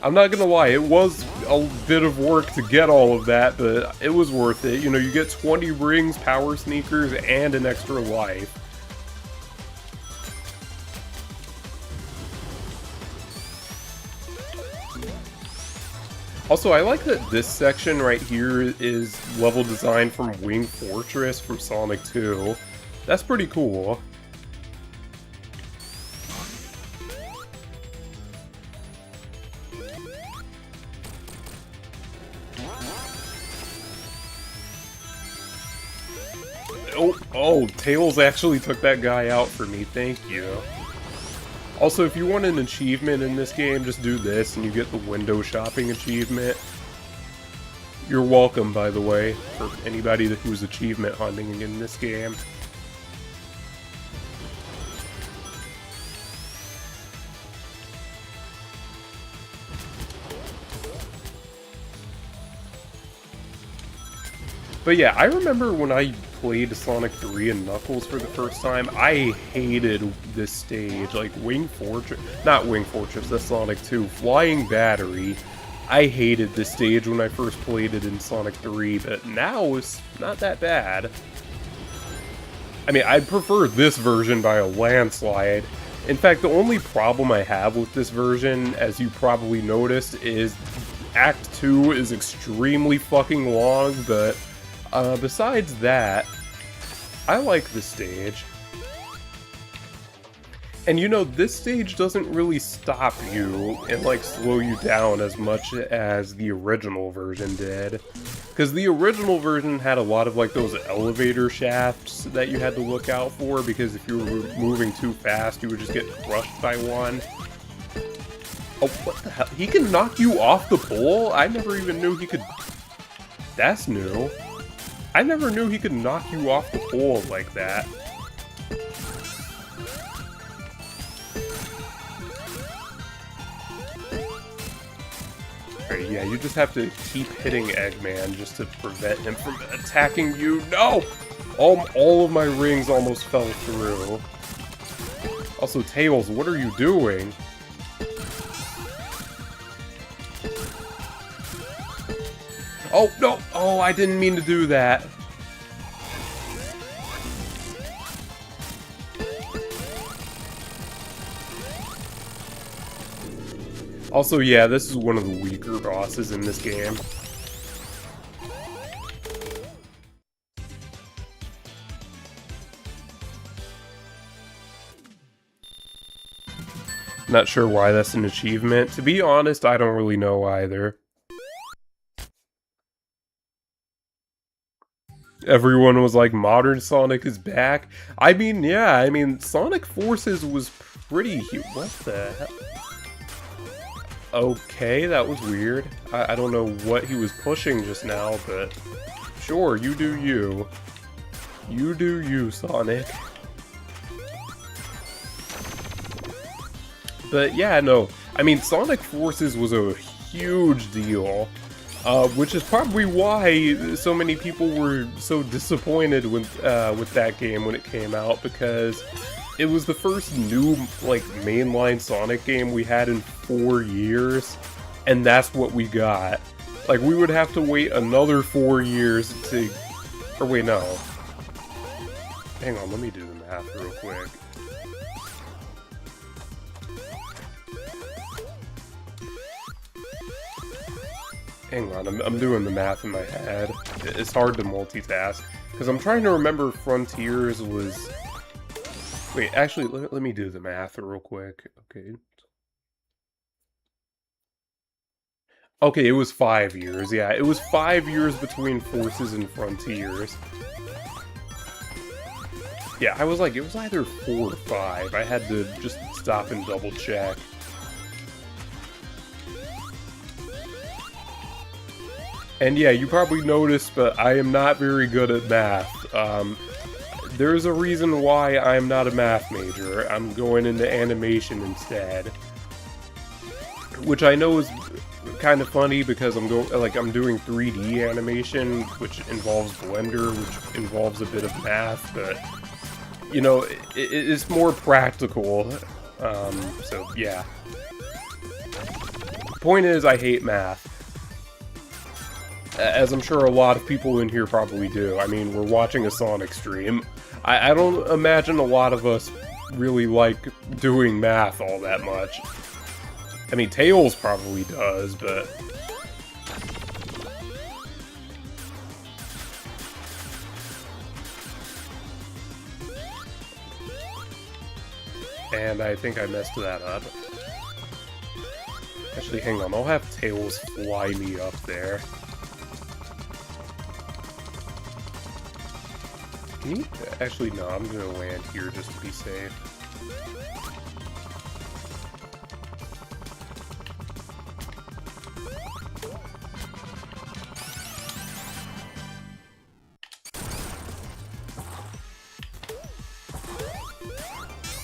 I'm not gonna lie, it was a bit of work to get all of that, but it was worth it. You know, you get 20 rings, power sneakers, and an extra life. Also, I like that this section right here is level design from Wing Fortress from Sonic 2. That's pretty cool. Oh, Tails actually took that guy out for me, thank you. Also, if you want an achievement in this game, just do this and you get the window shopping achievement. You're welcome, by the way, for anybody who's achievement hunting in this game. But yeah, I remember when I played Sonic 3 and Knuckles for the first time, I hated this stage. Like, Wing Fortress... Not Wing Fortress, that's Sonic 2. Flying Battery. I hated this stage when I first played it in Sonic 3, but now it's not that bad. I mean, I'd prefer this version by a landslide. In fact, the only problem I have with this version, as you probably noticed, is Act 2 is extremely fucking long, but... besides that, I like this stage. And you know, this stage doesn't really stop you and like slow you down as much as the original version did. Because the original version had a lot of like those elevator shafts that you had to look out for, because if you were moving too fast, you would just get crushed by one. Oh, what the hell? He can knock you off the pole? I never even knew he could... That's new. I never knew he could knock you off the pole like that. Alright, yeah, you just have to keep hitting Eggman just to prevent him from attacking you. No! All of my rings almost fell through. Also, Tails, what are you doing? Oh, no! Oh, I didn't mean to do that. Also, yeah, this is one of the weaker bosses in this game. Not sure why that's an achievement. To be honest, I don't really know either. Everyone was like, Modern Sonic is back. I mean, yeah, I mean, Sonic Forces was pretty huge. What the hell? Okay, that was weird. I don't know what he was pushing just now, but sure, you do you. You do you, Sonic. But yeah, no, I mean, Sonic Forces was a huge deal. Which is probably why so many people were so disappointed with that game when it came out, because it was the first new, like, mainline Sonic game we had in 4 years, and that's what we got. Like, we would have to wait another 4 years to... Or wait, no. Hang on, let me do the math real quick. Hang on, I'm doing the math in my head. It's hard to multitask. Because I'm trying to remember Frontiers was... Wait, actually, let me do the math real quick. Okay. Okay, it was 5 years. Yeah, it was 5 years between Forces and Frontiers. Yeah, I was like, it was either 4 or 5. I had to just stop and double check. And yeah, you probably noticed, but I am not very good at math. There's a reason why I'm not a math major. I'm going into animation instead. Which I know is kind of funny because I'm doing 3D animation, which involves Blender, which involves a bit of math, but you know, it's more practical. So yeah. Point is, I hate math. As I'm sure a lot of people in here probably do. I mean, we're watching a Sonic stream. I don't imagine a lot of us really like doing math all that much. I mean, Tails probably does, but... And I think I messed that up. Actually, hang on, I'll have Tails fly me up there. Actually, no, I'm gonna land here just to be safe.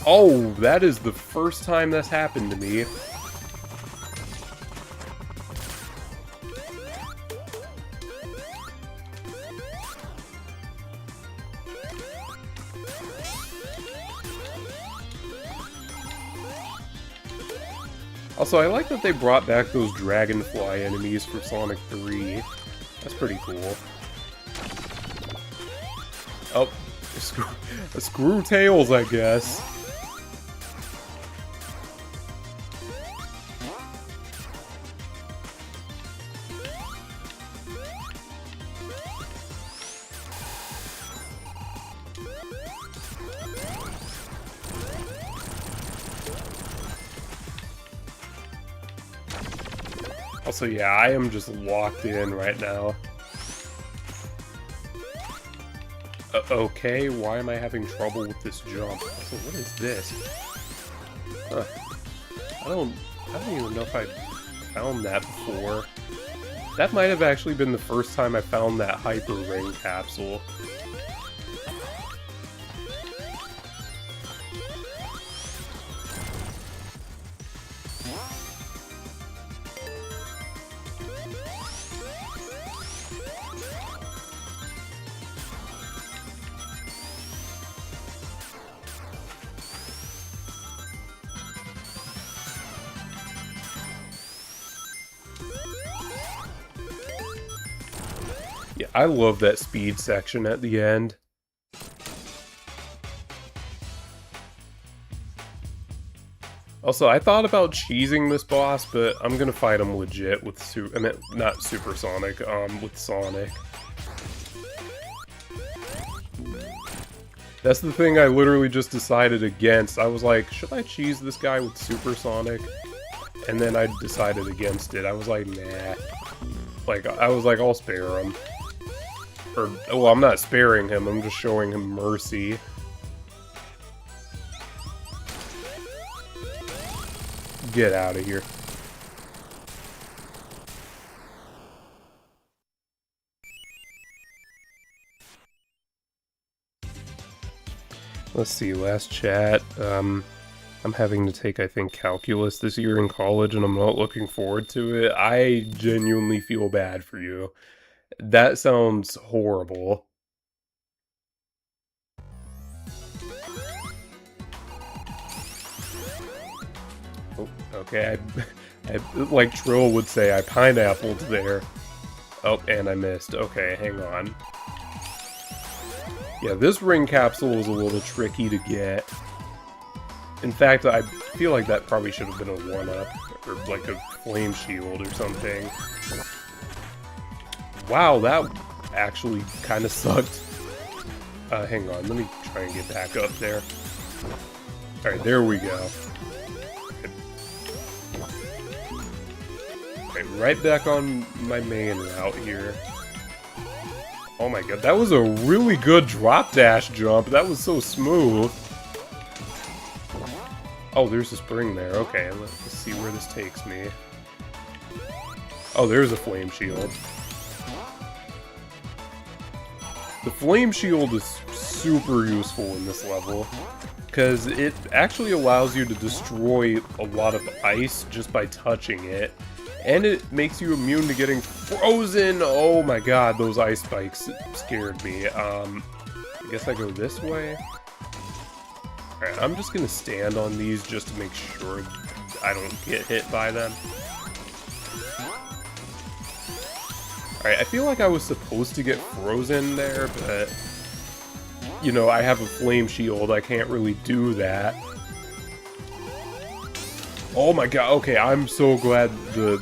Oh, that is the first time that's happened to me. Also, I like that they brought back those dragonfly enemies from Sonic 3. That's pretty cool. Oh, screw Tails, I guess. Also, yeah, I am just locked in right now. Okay, why am I having trouble with this jump? Also, what is this? Huh. I don't even know if I found that before. That might have actually been the first time I found that Hyper Ring capsule. Yeah, I love that speed section at the end. Also, I thought about cheesing this boss, but I'm gonna fight him legit with not Super Sonic, with Sonic. That's the thing I literally just decided against. I was like, should I cheese this guy with Super Sonic? And then I decided against it. I was like, nah. Like, I was like, I'll spare him. Or, well, I'm not sparing him, I'm just showing him mercy. Get out of here. Let's see, last chat. I'm having to take, I think, calculus this year in college, and I'm not looking forward to it. I genuinely feel bad for you. That sounds horrible. Okay, like Trill would say, I pineappled there. Oh, and I missed. Okay, hang on. Yeah, this ring capsule is a little tricky to get. In fact, I feel like that probably should have been a 1-up, or like a flame shield or something. Wow, that actually kind of sucked. Hang on, let me try and get back up there. Alright, there we go. Okay, right back on my main route here. Oh my god, that was a really good drop dash jump. That was so smooth. Oh, there's a spring there. Okay, let's see where this takes me. Oh, there's a flame shield. The flame shield is super useful in this level, because it actually allows you to destroy a lot of ice just by touching it, and it makes you immune to getting frozen. Oh my god, those ice spikes scared me. I guess I go this way. Alright, I'm just gonna stand on these just to make sure I don't get hit by them. Alright, I feel like I was supposed to get frozen there, but... You know, I have a flame shield, I can't really do that. Oh my god, okay, I'm so glad the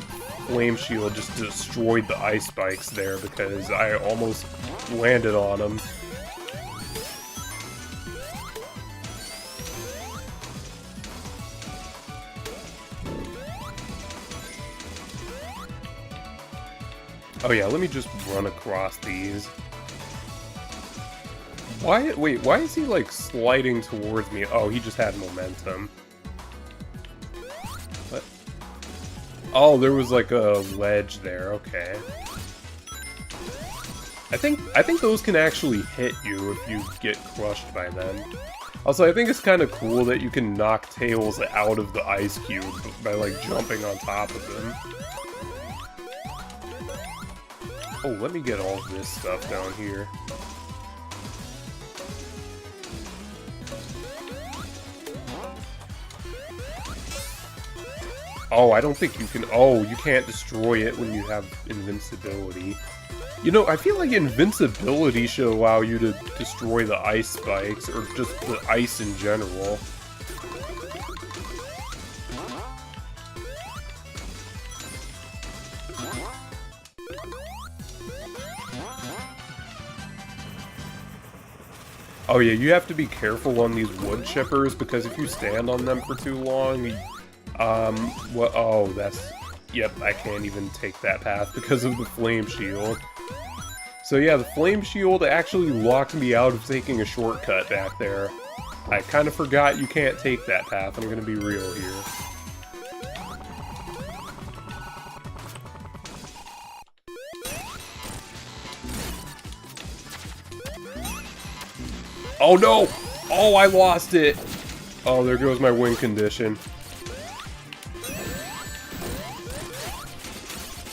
flame shield just destroyed the ice spikes there, because I almost landed on them. Oh yeah, let me just run across these. Why is he like sliding towards me? Oh, he just had momentum. What? Oh, there was like a ledge there, okay. I think those can actually hit you if you get crushed by them. Also, I think it's kind of cool that you can knock Tails out of the ice cube by like jumping on top of them. Oh, let me get all this stuff down here. Oh, I don't think you can... Oh, you can't destroy it when you have invincibility. You know, I feel like invincibility should allow you to destroy the ice spikes, or just the ice in general. Oh yeah, you have to be careful on these wood chippers, because if you stand on them for too long, what? Oh, that's... Yep, I can't even take that path because of the flame shield. So yeah, the flame shield actually locked me out of taking a shortcut back there. I kind of forgot you can't take that path, I'm gonna be real here. Oh no! Oh, I lost it! Oh, there goes my win condition.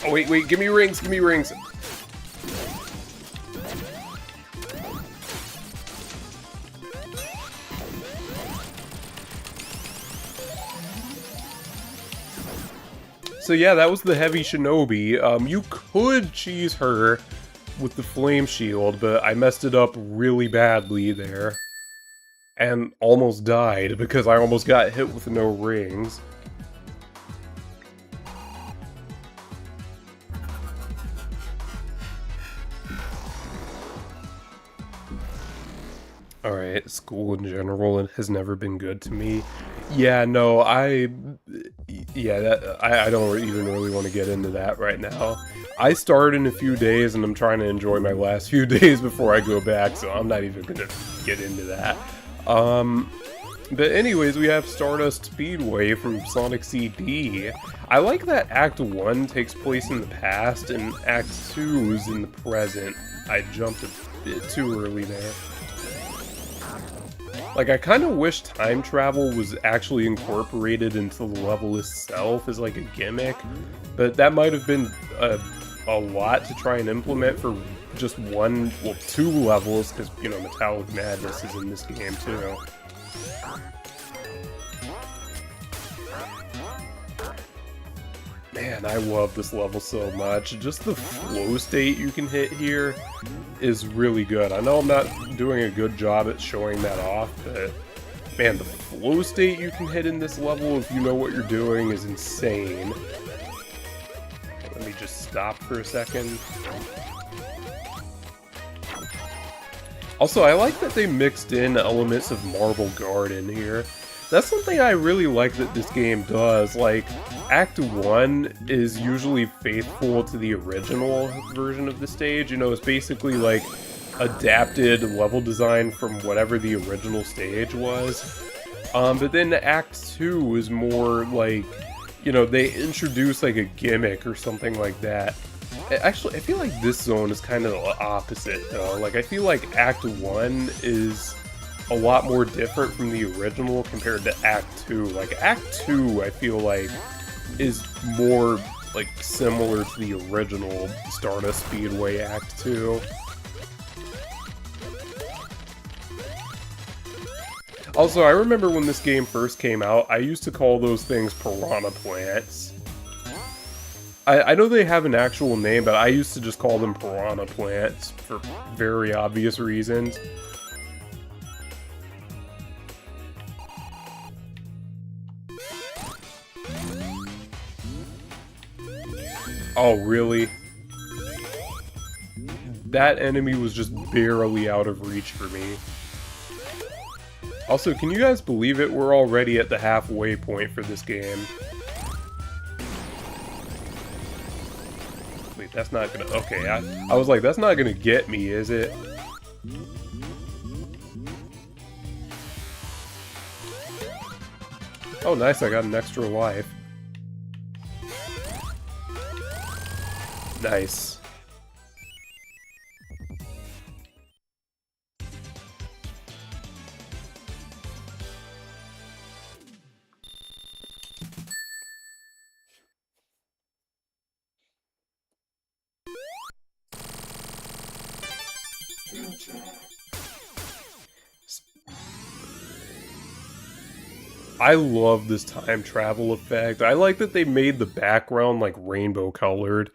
Oh, wait, give me rings, give me rings! So yeah, that was the heavy shinobi. You could cheese her with the flame shield, but I messed it up really badly there. And almost died, because I almost got hit with no rings. Alright, school in general has never been good to me. Yeah, no, I don't even really want to get into that right now. I start in a few days, and I'm trying to enjoy my last few days before I go back, so I'm not even gonna get into that. But anyways, we have Stardust Speedway from Sonic CD. I like that Act 1 takes place in the past, and Act 2 is in the present. I jumped a bit too early there. Like, I kind of wish time travel was actually incorporated into the level itself as like a gimmick, but that might have been a lot to try and implement for just two levels, because, you know, Metallic Madness is in this game too. Man, I love this level so much. Just the flow state you can hit here is really good. I know I'm not doing a good job at showing that off, but man, the flow state you can hit in this level if you know what you're doing is insane. Let me just stop for a second. Also, I like that they mixed in elements of Marble Garden here. That's something I really like that this game does. Like, Act 1 is usually faithful to the original version of the stage. You know, it's basically like adapted level design from whatever the original stage was. But then Act 2 is more like, you know, they introduce like a gimmick or something like that. Actually, I feel like this zone is kind of the opposite, though. Like, I feel like Act 1 is a lot more different from the original compared to Act 2. Like, Act 2, I feel like, is more, like, similar to the original Stardust Speedway Act 2. Also, I remember when this game first came out, I used to call those things piranha plants. I know they have an actual name, but I used to just call them piranha plants for very obvious reasons. Oh, really? That enemy was just barely out of reach for me. Also, can you guys believe it? We're already at the halfway point for this game. Wait, that's not gonna... Okay, I was like, that's not gonna get me, is it? Oh, nice, I got an extra life. Nice. I love this time travel effect. I like that they made the background like rainbow colored.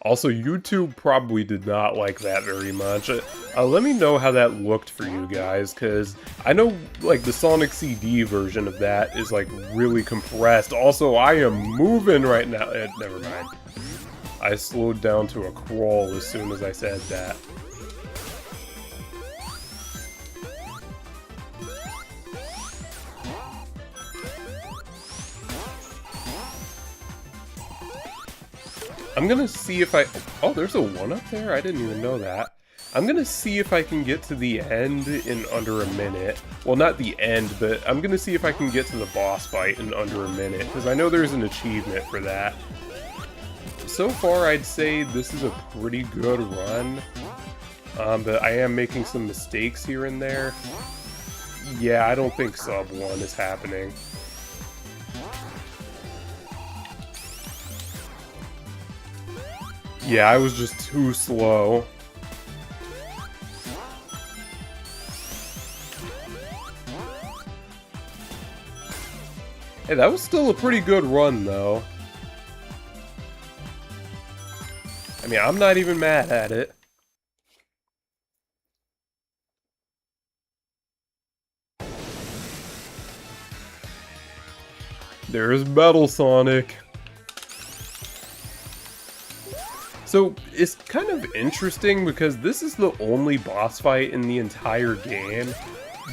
Also, YouTube probably did not like that very much. Let me know how that looked for you guys, because I know like the Sonic CD version of that is like really compressed. Also, I am moving right now. Never mind. I slowed down to a crawl as soon as I said that. I'm gonna see if I... Oh, there's a 1 up there? I didn't even know that. I'm gonna see if I can get to the end in under a minute. Well, not the end, but I'm gonna see if I can get to the boss fight in under a minute, because I know there's an achievement for that. So far, I'd say this is a pretty good run, but I am making some mistakes here and there. Yeah, I don't think sub 1 is happening. Yeah, I was just too slow. Hey, that was still a pretty good run, though. I mean, I'm not even mad at it. There's Metal Sonic. So, it's kind of interesting because this is the only boss fight in the entire game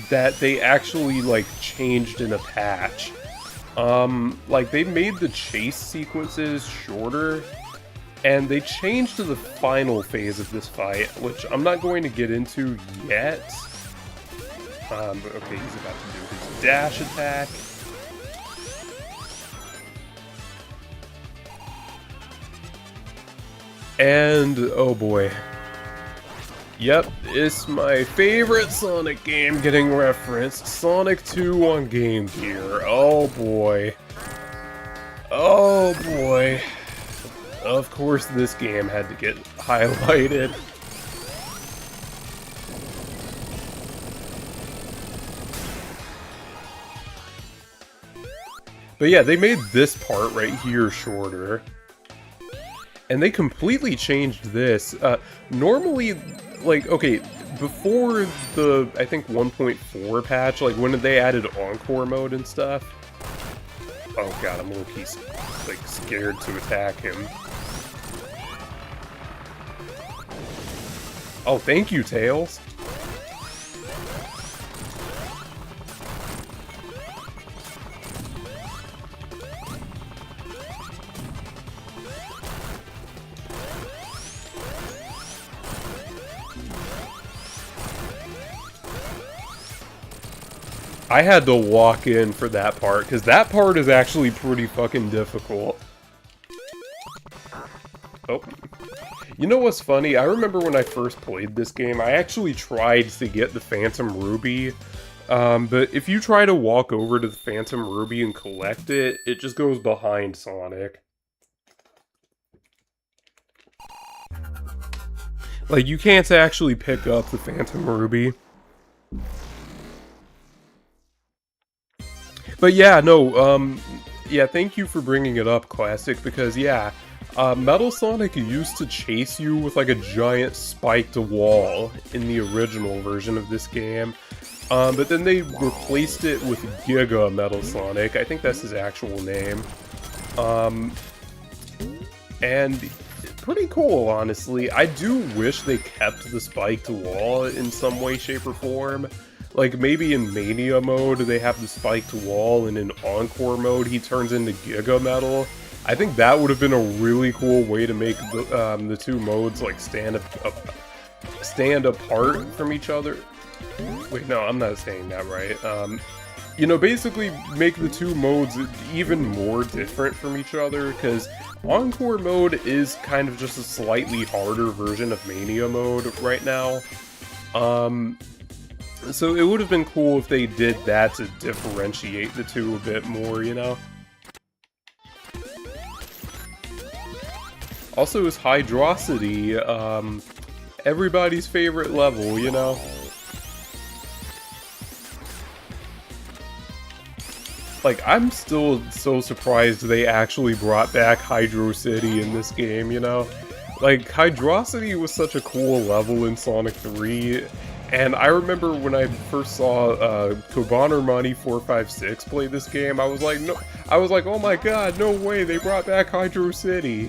that they actually, like, changed in a patch. Like, they made the chase sequences shorter, and they changed to the final phase of this fight, which I'm not going to get into yet. But okay, he's about to do his dash attack. And, oh boy. Yep, it's my favorite Sonic game getting referenced. Sonic 2 on Game Gear. Oh boy. Oh boy. Of course this game had to get highlighted. But yeah, they made this part right here shorter. And they completely changed this. Normally, like, okay, before the, I think, 1.4 patch, like, when they added Encore mode and stuff... Oh god, I'm low-key, like, scared to attack him. Oh, thank you, Tails! I had to walk in for that part, because that part is actually pretty fucking difficult. Oh. You know what's funny? I remember when I first played this game, I actually tried to get the Phantom Ruby, but if you try to walk over to the Phantom Ruby and collect it, it just goes behind Sonic. Like, you can't actually pick up the Phantom Ruby. But yeah, no, yeah, thank you for bringing it up, Classic, because yeah, Metal Sonic used to chase you with like a giant spiked wall in the original version of this game, but then they replaced it with Giga Metal Sonic. I think that's his actual name. And pretty cool, honestly. I do wish they kept the spiked wall in some way, shape, or form. Like, maybe in Mania mode, they have the spiked wall, and in Encore mode, he turns into Giga Metal. I think that would have been a really cool way to make the two modes, like, stand apart from each other. Wait, no, I'm not saying that right. You know, basically make the two modes even more different from each other, because Encore mode is kind of just a slightly harder version of Mania mode right now. So it would have been cool if they did that to differentiate the two a bit more, you know? Also, his Hydrosity, everybody's favorite level, you know? Like, I'm still so surprised they actually brought back Hydro City in this game, you know? Like, Hydrosity was such a cool level in Sonic 3, and I remember when I first saw Koban Mani 456 play this game, I was like, no, oh my god, no way, they brought back Hydro City.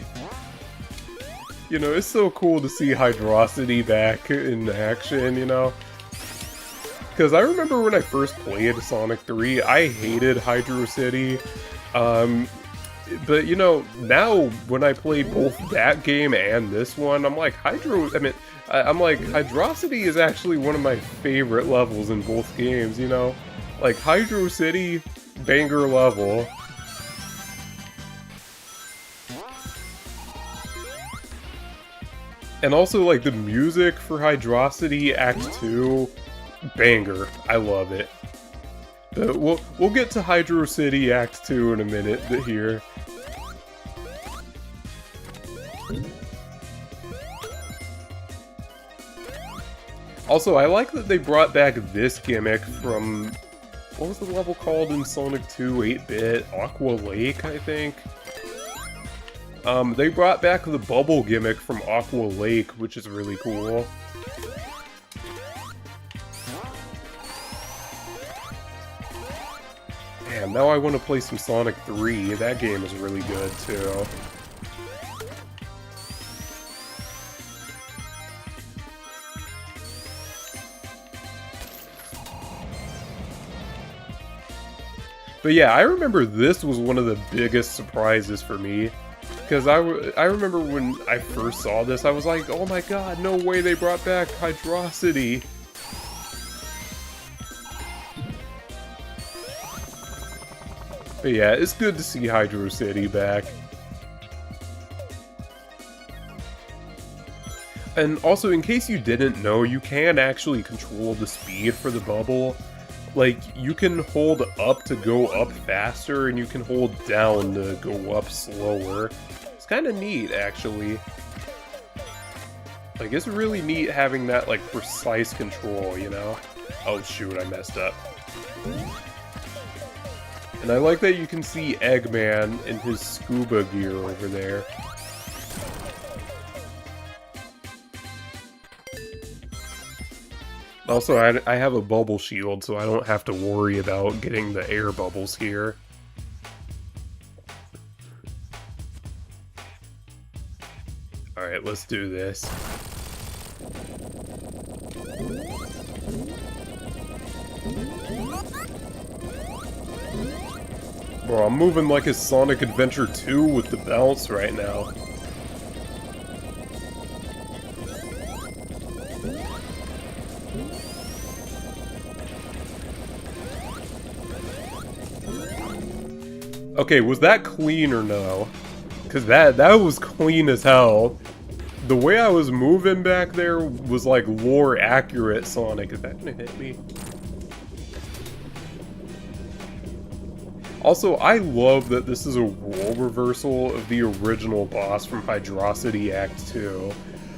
You know, it's so cool to see Hydrosity back in action, you know? Because I remember when I first played Sonic 3, I hated Hydro City. But, you know, now when I play both that game and this one, I'm like, Hydrosity is actually one of my favorite levels in both games, you know? Like, Hydro City, banger level. And also, like, the music for Hydrosity Act 2, banger. I love it. But we'll get to Hydro City Act 2 in a minute here. Also, I like that they brought back this gimmick from... What was the level called in Sonic 2 8-bit? Aqua Lake, I think? They brought back the bubble gimmick from Aqua Lake, which is really cool. Damn, now I want to play some Sonic 3. That game is really good, too. But yeah, I remember this was one of the biggest surprises for me. Because I remember when I first saw this, I was like, oh my god, no way they brought back Hydrosity. But yeah, it's good to see Hydro City back. And also, in case you didn't know, you can actually control the speed for the bubble. Like, you can hold up to go up faster, and you can hold down to go up slower. It's kind of neat, actually. Like, it's really neat having that, like, precise control, you know? Oh shoot, I messed up. And I like that you can see Eggman in his scuba gear over there. Also, I have a bubble shield, so I don't have to worry about getting the air bubbles here. Alright, let's do this. Bro, I'm moving like a Sonic Adventure 2 with the bounce right now. Okay, was that clean or no? Because that was clean as hell. The way I was moving back there was like lore accurate Sonic. Is that gonna hit me? Also, I love that this is a role reversal of the original boss from Hydrocity Act 2.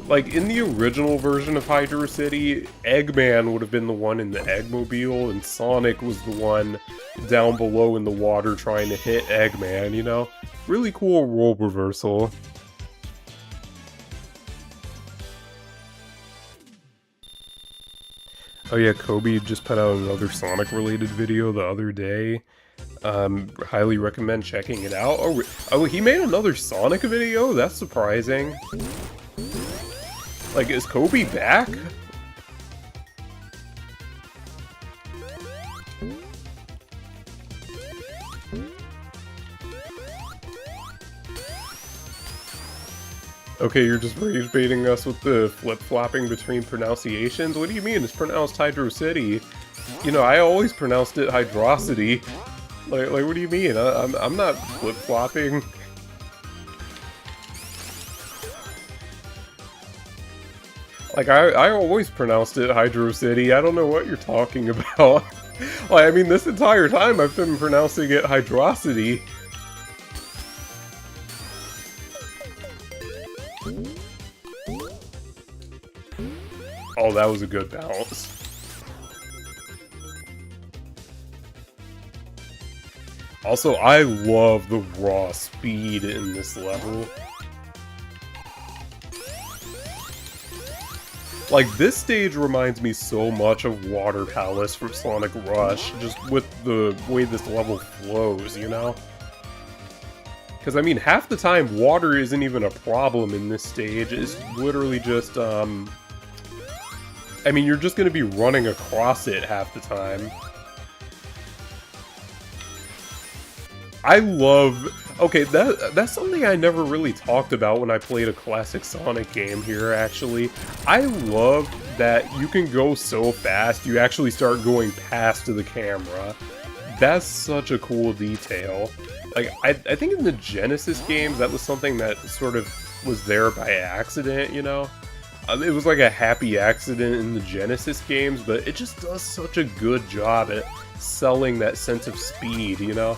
Like, in the original version of Hydro City, Eggman would have been the one in the Eggmobile, and Sonic was the one down below in the water trying to hit Eggman, you know? Really cool role reversal. Oh yeah, Kobe just put out another Sonic-related video the other day. Highly recommend checking it out. Oh, he made another Sonic video? That's surprising. Like, is Kobe back? Okay, you're just rage baiting us with the flip-flopping between pronunciations? What do you mean? It's pronounced Hydro City. You know, I always pronounced it Hydrocity. Like, what do you mean? I'm not flip-flopping. Like, I always pronounced it Hydro City. I don't know what you're talking about. Like, I mean, this entire time I've been pronouncing it Hydrocity. Oh, that was a good bounce. Also, I love the raw speed in this level. Like, this stage reminds me so much of Water Palace from Sonic Rush, just with the way this level flows, you know? Because, I mean, half the time, water isn't even a problem in this stage. It's literally just, I mean, you're just gonna be running across it half the time. I love... Okay, that's something I never really talked about when I played a classic Sonic game here, actually. I love that you can go so fast, you actually start going past the camera. That's such a cool detail. Like, I think in the Genesis games, that was something that sort of was there by accident, you know? It was like a happy accident in the Genesis games, but it just does such a good job at selling that sense of speed, you know?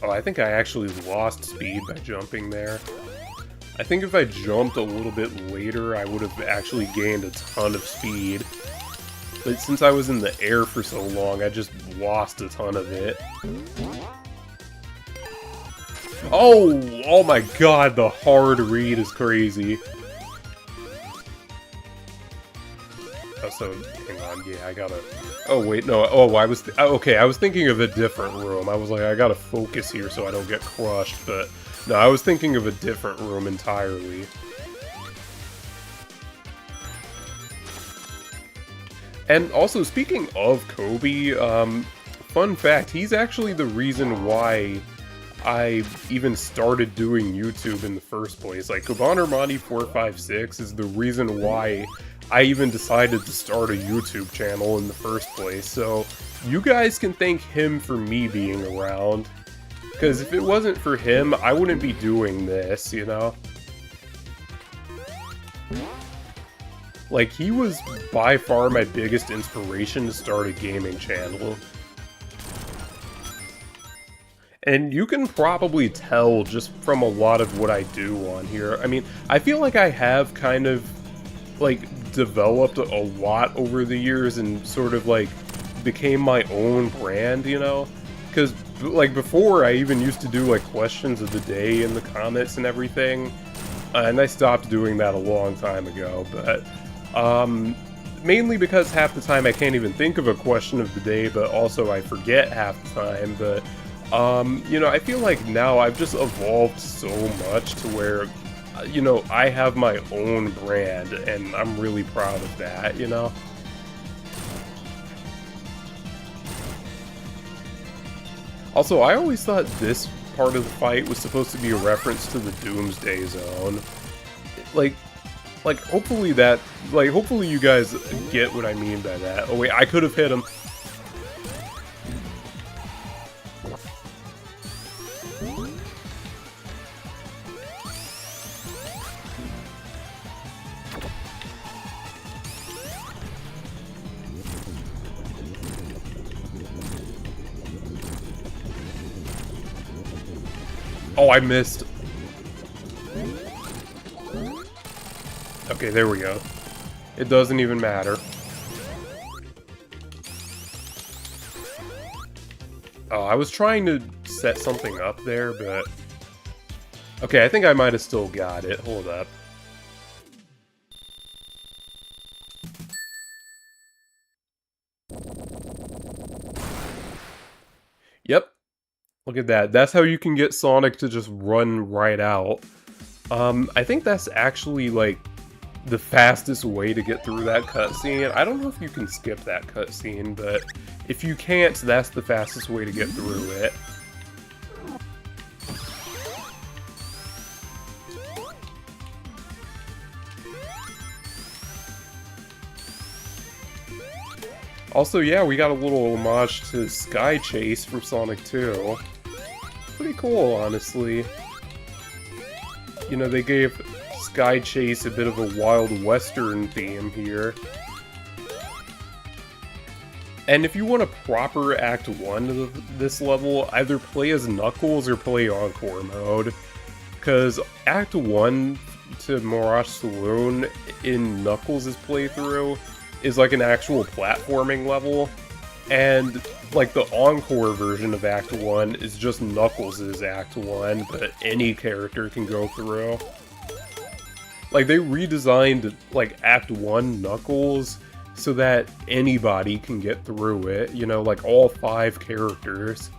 Oh, I think I actually lost speed by jumping there. I think if I jumped a little bit later, I would have actually gained a ton of speed. But since I was in the air for so long, I just lost a ton of it. Oh! Oh my god, the hard read is crazy. Oh, so, hang on, yeah, I gotta... Oh, wait, no, oh, okay, I was thinking of a different room. I was like, I gotta focus here so I don't get crushed, but... No, I was thinking of a different room entirely. And also, speaking of Kobe, fun fact, he's actually the reason why I even started doing YouTube in the first place. Like, Kobanermani456 is the reason why I even decided to start a YouTube channel in the first place. So, you guys can thank him for me being around. Because if it wasn't for him, I wouldn't be doing this, you know? Like, he was by far my biggest inspiration to start a gaming channel. And you can probably tell just from a lot of what I do on here. I mean, I feel like I have kind of, like, developed a lot over the years and sort of, like, became my own brand, you know? Because, like, before I even used to do, like, questions of the day in the comments and everything. And I stopped doing that a long time ago, but, mainly because half the time I can't even think of a question of the day, but also I forget half the time, but, you know, I feel like now I've just evolved so much to where, you know, I have my own brand, and I'm really proud of that, you know? Also, I always thought this part of the fight was supposed to be a reference to the Doomsday Zone. Like, hopefully that, like, hopefully you guys get what I mean by that. Oh wait, I could have hit him. Oh, I missed. Okay, there we go. It doesn't even matter. Oh, I was trying to set something up there, but... Okay, I think I might have still got it. Hold up. Yep. Look at that. That's how you can get Sonic to just run right out. I think that's actually, like, the fastest way to get through that cutscene. I don't know if you can skip that cutscene, but if you can't, that's the fastest way to get through it. Also, yeah, we got a little homage to Sky Chase from Sonic 2. Pretty cool, honestly. You know, they gave Sky Chase a bit of a Wild Western theme here. And if you want a proper Act 1 of this level, either play as Knuckles or play Encore mode. Because Act 1 to Mirage Saloon in Knuckles' playthrough is like an actual platforming level, and like the Encore version of Act 1 is just Knuckles' Act 1, but any character can go through. Like, they redesigned, like, Act 1 Knuckles so that anybody can get through it, you know, like all 5 characters.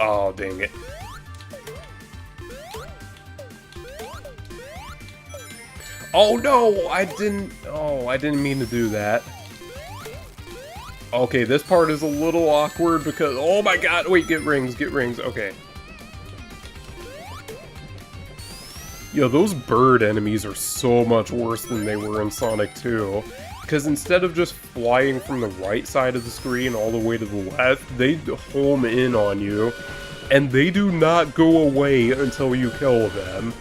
Oh, dang it. Oh no, I didn't mean to do that. Okay, this part is a little awkward because, oh my god, wait, get rings, okay. Yo, those bird enemies are so much worse than they were in Sonic 2. Because instead of just flying from the right side of the screen all the way to the left, they home in on you, and they do not go away until you kill them.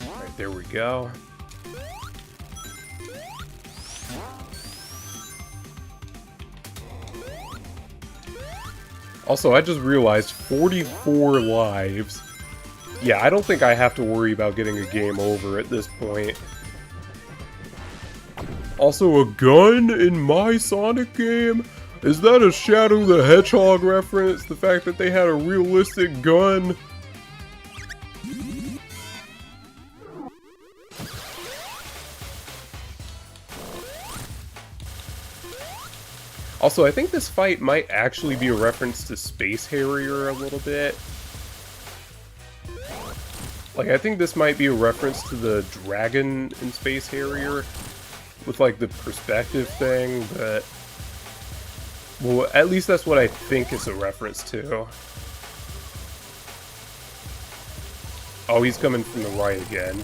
Alright, there we go. Also, I just realized 44 lives. Yeah, I don't think I have to worry about getting a game over at this point. Also, a gun in my Sonic game? Is that a Shadow the Hedgehog reference? The fact that they had a realistic gun? Also, I think this fight might actually be a reference to Space Harrier a little bit. Like, I think this might be a reference to the dragon in Space Harrier, with, like, the perspective thing, but... Well, at least that's what I think it's a reference to. Oh, he's coming from the right again.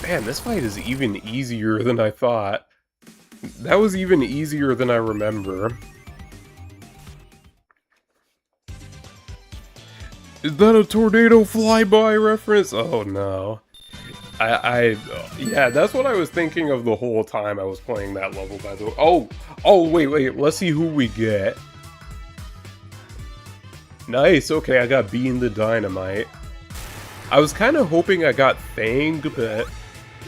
Man, this fight is even easier than I thought. That was even easier than I remember. Is that a tornado flyby reference? Oh no. Yeah, that's what I was thinking of the whole time I was playing that level, by the way. Oh, wait, let's see who we get. Nice, okay, I got Bean the Dynamite. I was kind of hoping I got Fang, but,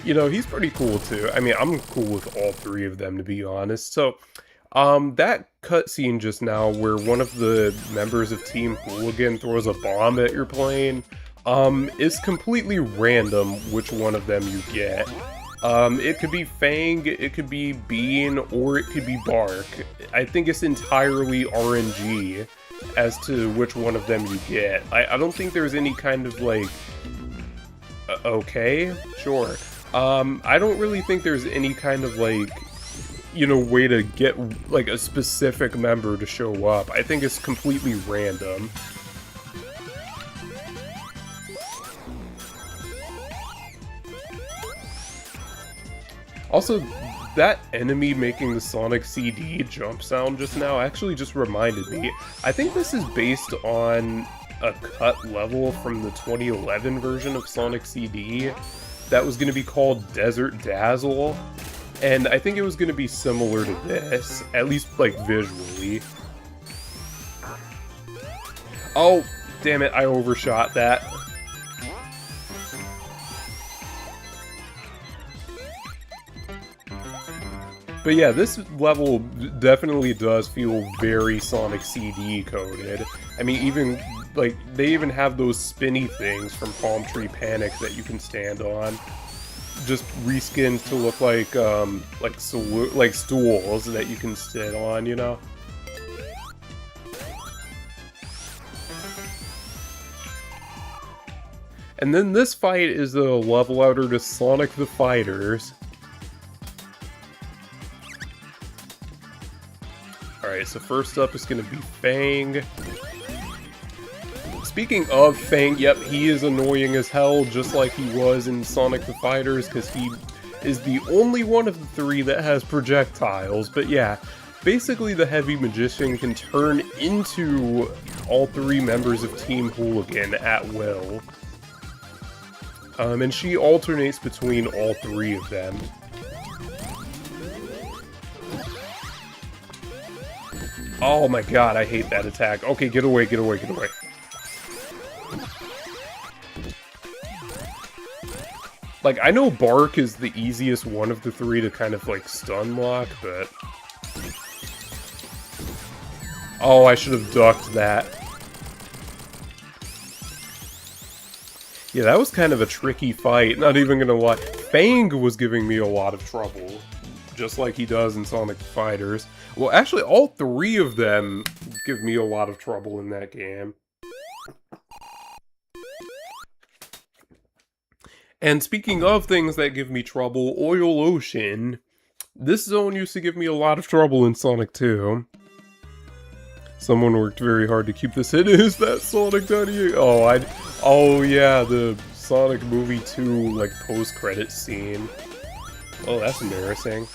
you know, he's pretty cool too. I mean, I'm cool with all three of them, to be honest. So, that cutscene just now where one of the members of Team Hooligan throws a bomb at your plane, is completely random which one of them you get. It could be Fang, it could be Bean, or it could be Bark. I think it's entirely RNG as to which one of them you get. I don't think there's any kind of, like... okay, sure. I don't really think there's any kind of, like, you know, way to get, like, a specific member to show up. I think it's completely random. Also, that enemy making the Sonic CD jump sound just now actually just reminded me. I think this is based on a cut level from the 2011 version of Sonic CD that was going to be called Desert Dazzle. And I think it was going to be similar to this, at least, like, visually. Oh, damn it, I overshot that. But yeah, this level definitely does feel very Sonic CD coded. I mean, even, like, they even have those spinny things from Palm Tree Panic that you can stand on. Just reskinned to look like stools that you can sit on, you know? And then this fight is the level outer to Sonic the Fighters. Alright, so first up is going to be Fang. Speaking of Fang, yep, he is annoying as hell, just like he was in Sonic the Fighters, because he is the only one of the three that has projectiles. But yeah, basically the Heavy Magician can turn into all three members of Team Hooligan at will. And she alternates between all three of them. Oh my god, I hate that attack. Okay, get away, get away, get away. Like, I know Bark is the easiest one of the three to kind of, like, stun lock, but... oh, I should have ducked that. Yeah, that was kind of a tricky fight, not even gonna lie. Fang was giving me a lot of trouble, just like he does in Sonic the Fighters. Well, actually, all three of them give me a lot of trouble in that game. And speaking of things that give me trouble, Oil Ocean. This zone used to give me a lot of trouble in Sonic 2. Someone worked very hard to keep this hidden. Is that Sonic 98? Oh yeah, the Sonic Movie 2, like, post-credits scene. Oh, that's embarrassing.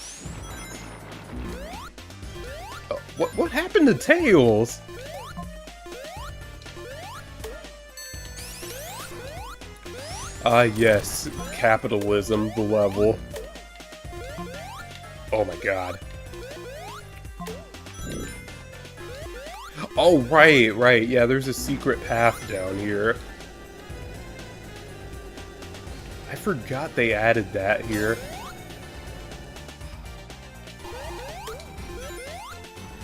Oh, what happened to Tails? Ah, yes, capitalism, the level. Oh my god. Oh, right, yeah, there's a secret path down here. I forgot they added that here.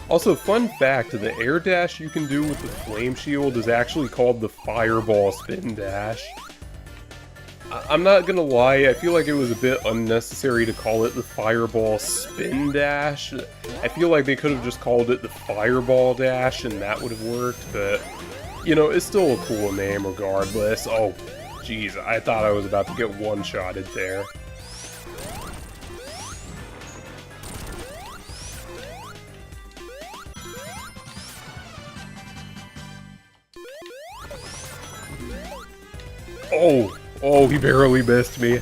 Also, fun fact, the air dash you can do with the flame shield is actually called the Fireball Spin Dash. I'm not gonna lie, I feel like it was a bit unnecessary to call it the Fireball Spin Dash. I feel like they could have just called it the Fireball Dash and that would have worked, but, you know, it's still a cool name regardless. Oh, jeez, I thought I was about to get one-shotted there. Oh, he barely missed me.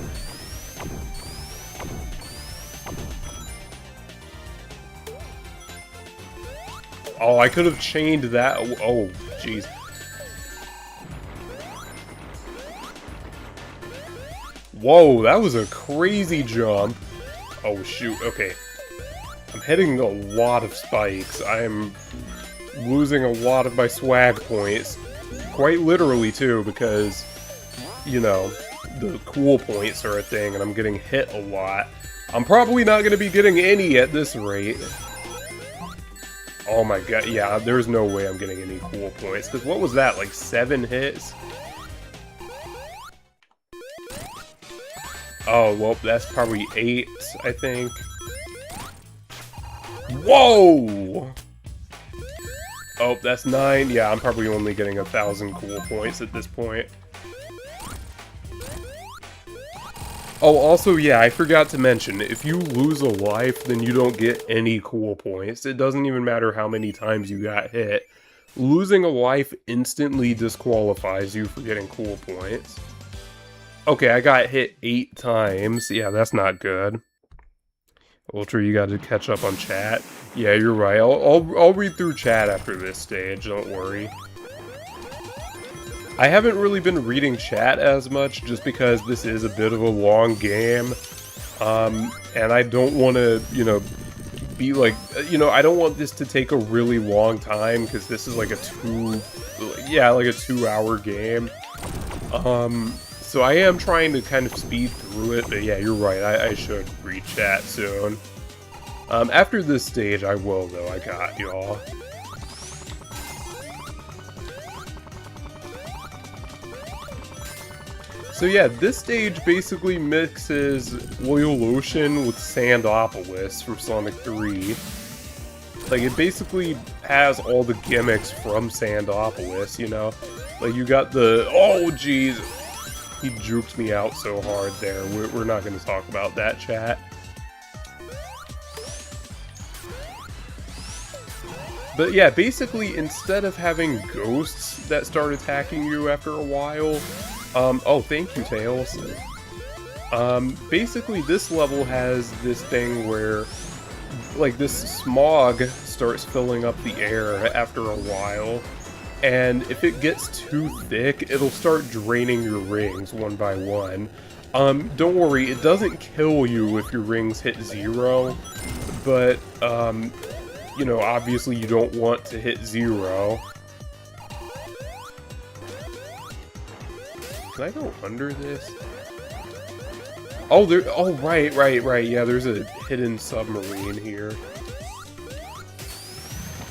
Oh, I could have chained that. Oh, jeez. Whoa, that was a crazy jump. Oh, shoot. Okay. I'm hitting a lot of spikes. I'm losing a lot of my swag points. Quite literally, too, because, you know, the cool points are a thing, and I'm getting hit a lot. I'm probably not going to be getting any at this rate. Oh my god, yeah, there's no way I'm getting any cool points. Because what was that, like 7 hits? Oh, well, that's probably 8, I think. Whoa! Oh, that's 9. Yeah, I'm probably only getting 1,000 cool points at this point. Oh, also, yeah, I forgot to mention, if you lose a life, then you don't get any cool points. It doesn't even matter how many times you got hit. Losing a life instantly disqualifies you for getting cool points. Okay, I got hit 8 times. Yeah, that's not good. Ultra, you got to catch up on chat. Yeah, you're right. I'll read through chat after this stage, don't worry. I haven't really been reading chat as much, just because this is a bit of a long game. And I don't want to, you know, be like, you know, I don't want this to take a really long time, because this is like a 2-hour game. So I am trying to kind of speed through it, but yeah, you're right, I should read chat soon. After this stage, I will, though, I got y'all. So yeah, this stage basically mixes Oil Ocean with Sandopolis from Sonic 3. Like, it basically has all the gimmicks from Sandopolis, you know? Like, you got the... Oh, jeez! He juked me out so hard there. We're not going to talk about that, chat. But yeah, basically, instead of having ghosts that start attacking you after a while... oh, thank you, Tails. Basically, this level has this thing where, like, this smog starts filling up the air after a while, and if it gets too thick, it'll start draining your rings one by one. Don't worry, it doesn't kill you if your rings hit 0, but, you know, obviously you don't want to hit 0. Can I go under this? Oh, there. Oh, right. Yeah, there's a hidden submarine here.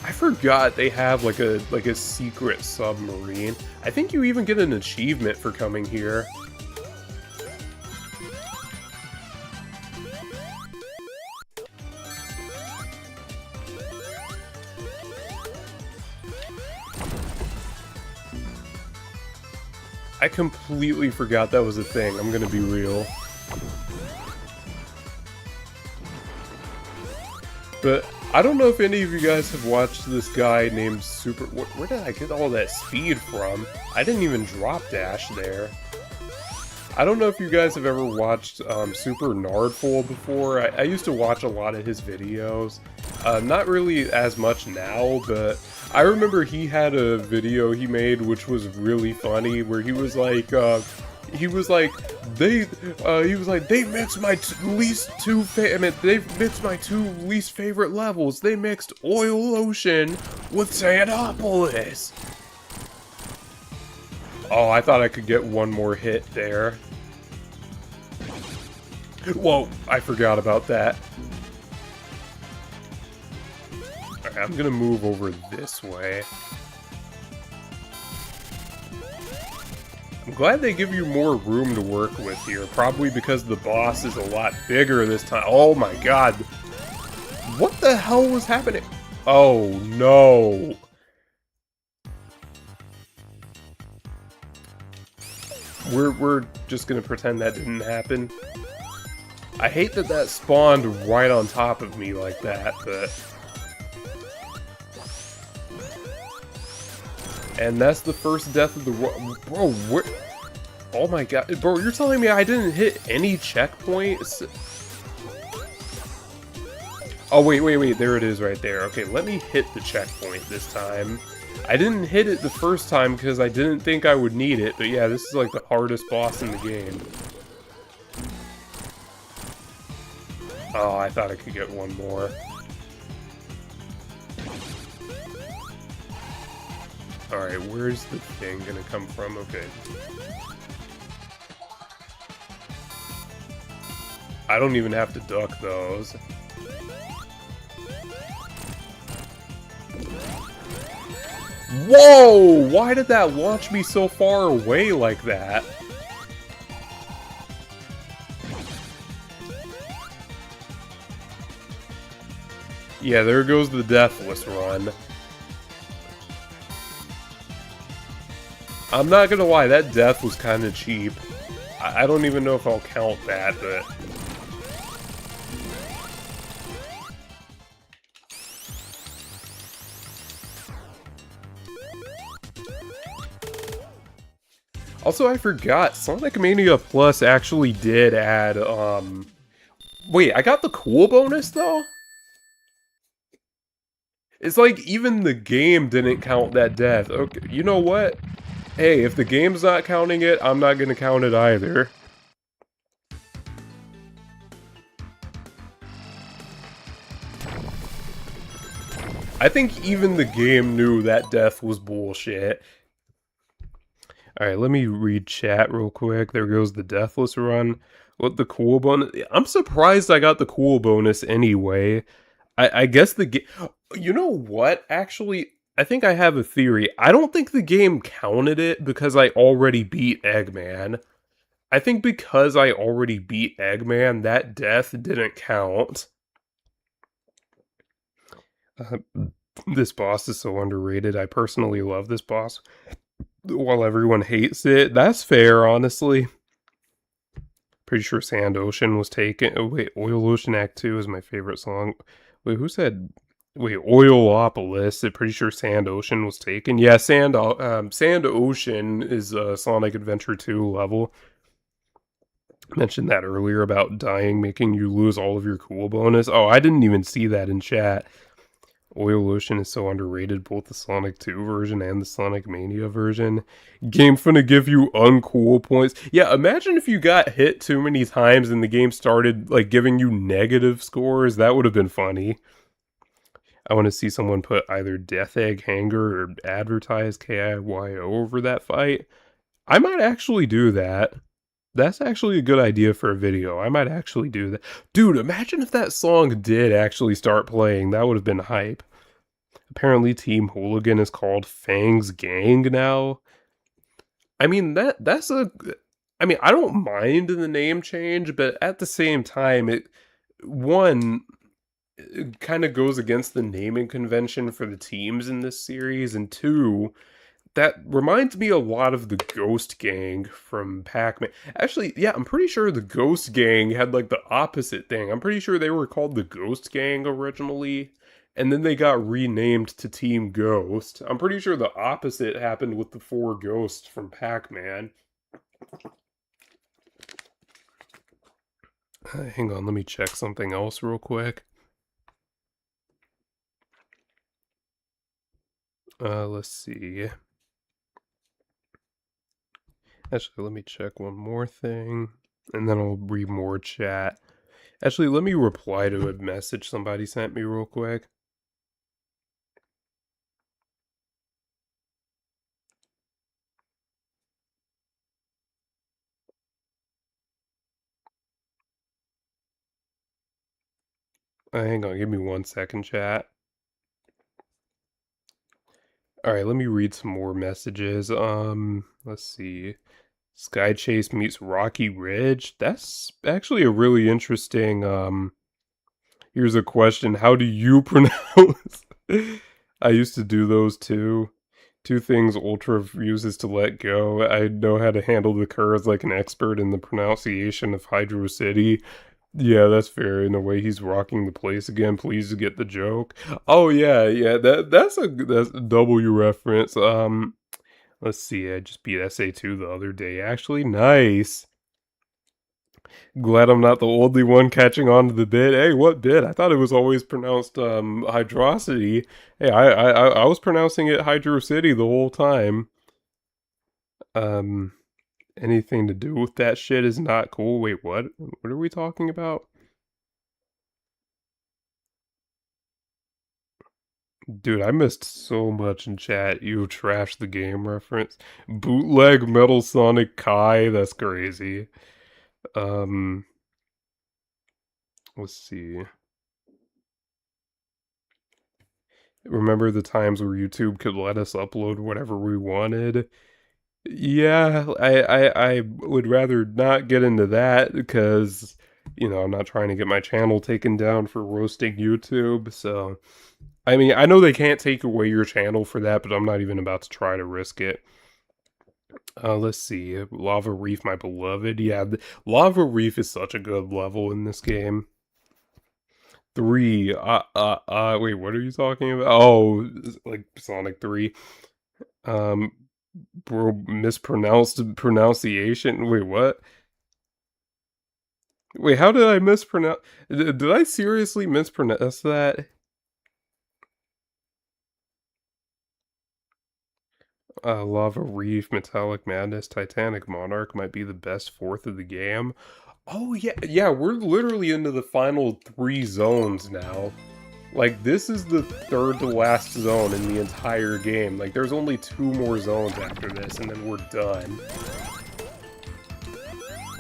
I forgot they have like a secret submarine. I think you even get an achievement for coming here. I completely forgot that was a thing, I'm gonna be real. But I don't know if any of you guys have watched this guy named Super... Where did I get all that speed from? I didn't even drop dash there. I don't know if you guys have ever watched Super Nardful before. I used to watch a lot of his videos. Not really as much now, but I remember he had a video he made which was really funny, where he was like, they mixed my they mixed my 2 least favorite levels. They mixed Oil Ocean with Sandopolis. Oh, I thought I could get one more hit there. Whoa, I forgot about that. Alright, I'm gonna move over this way. I'm glad they give you more room to work with here, probably because the boss is a lot bigger this time. Oh my god. What the hell was happening? Oh no. We're just gonna pretend that didn't happen. I hate that that spawned right on top of me like that, but... And that's the first death of the... Bro, what? Oh my god. Bro, you're telling me I didn't hit any checkpoints? Oh, wait, there it is right there. Okay, let me hit the checkpoint this time. I didn't hit it the first time because I didn't think I would need it, but yeah, this is like the hardest boss in the game. Oh, I thought I could get one more. Alright, where's the thing gonna come from? Okay. I don't even have to duck those. Whoa! Why did that launch me so far away like that? Yeah, there goes the Deathless run. I'm not gonna lie, that death was kind of cheap. I don't even know if I'll count that, but... Also, I forgot, Sonic Mania Plus actually did add, Wait, I got the cool bonus, though? It's like, even the game didn't count that death. Okay, you know what? Hey, if the game's not counting it, I'm not gonna count it either. I think even the game knew that death was bullshit. Alright, let me read chat real quick. There goes the Deathless run. What the cool bonus? I'm surprised I got the cool bonus anyway. I guess the game... You know what? Actually, I think I have a theory. I don't think the game counted it because I already beat Eggman. I think because I already beat Eggman, that death didn't count. This boss is so underrated. I personally love this boss, while everyone hates it. That's fair, honestly. Pretty sure Sand Ocean was taken. Oh, wait, Oil Ocean Act 2 is my favorite song. Wait, who said... Wait, Oilopolis. I'm pretty sure Sand Ocean was taken. Yeah, Sand Ocean is Sonic Adventure 2 level. I mentioned that earlier about dying making you lose all of your cool bonus. Oh, I didn't even see that in chat. Oil Ocean is so underrated, both the Sonic 2 version and the Sonic Mania version. Game finna give you uncool points. Yeah, imagine if you got hit too many times and the game started, like, giving you negative scores. That would have been funny. I want to see someone put either Death Egg Hanger or advertise KIYO over that fight. I might actually do that. That's actually a good idea for a video. I might actually do that. Dude, imagine if that song did actually start playing. That would have been hype. Apparently Team Hooligan is called Fang's Gang now. I mean, that's a... I mean, I don't mind the name change, but at the same time, it... One, it kind of goes against the naming convention for the teams in this series, and two, that reminds me a lot of the Ghost Gang from Pac-Man. Actually, yeah, I'm pretty sure the Ghost Gang had like the opposite thing. I'm pretty sure they were called the Ghost Gang originally, and then they got renamed to Team Ghost. I'm pretty sure the opposite happened with the four ghosts from Pac-Man. Hang on, let me check something else real quick. Let's see. Actually, let me check one more thing, and then I'll read more chat. Actually, let me reply to a message somebody sent me real quick. Hang on, give me 1 second, chat. Alright, let me read some more messages. Let's see. Sky Chase meets Rocky Ridge. That's actually a really interesting, here's a question. How do you pronounce? I used to do those too. Two things Ultra refuses to let go. I know how to handle the curves like an expert in the pronunciation of Hydro City. Yeah, that's fair. In a way, he's rocking the place again. Please get the joke. Oh yeah. That's a W reference. Let's see. I just beat SA2 the other day. Actually, nice. Glad I'm not the only one catching on to the bit. Hey, what bit? I thought it was always pronounced Hydrocity. Hey, I was pronouncing it Hydro City the whole time. Um, anything to do with that shit is not cool. Wait, what? What are we talking about? Dude, I missed so much in chat. You trashed the game reference. Bootleg Metal Sonic Kai, that's crazy. Um, let's see. Remember the times where YouTube could let us upload whatever we wanted? Yeah, I would rather not get into that because, you know, I'm not trying to get my channel taken down for roasting YouTube, so... I mean, I know they can't take away your channel for that, but I'm not even about to try to risk it. Let's see. Lava Reef, my beloved. Yeah, Lava Reef is such a good level in this game. 3. Wait, what are you talking about? Oh, like Sonic 3. Um, bro, mispronounced pronunciation. Wait, what? Wait, how did I mispronounce? Did I seriously mispronounce that? Lava Reef, Metallic Madness, Titanic Monarch might be the best fourth of the game. Oh yeah, we're literally into the final 3 zones now. Like, this is the third to last zone in the entire game. Like, there's only 2 more zones after this, and then we're done.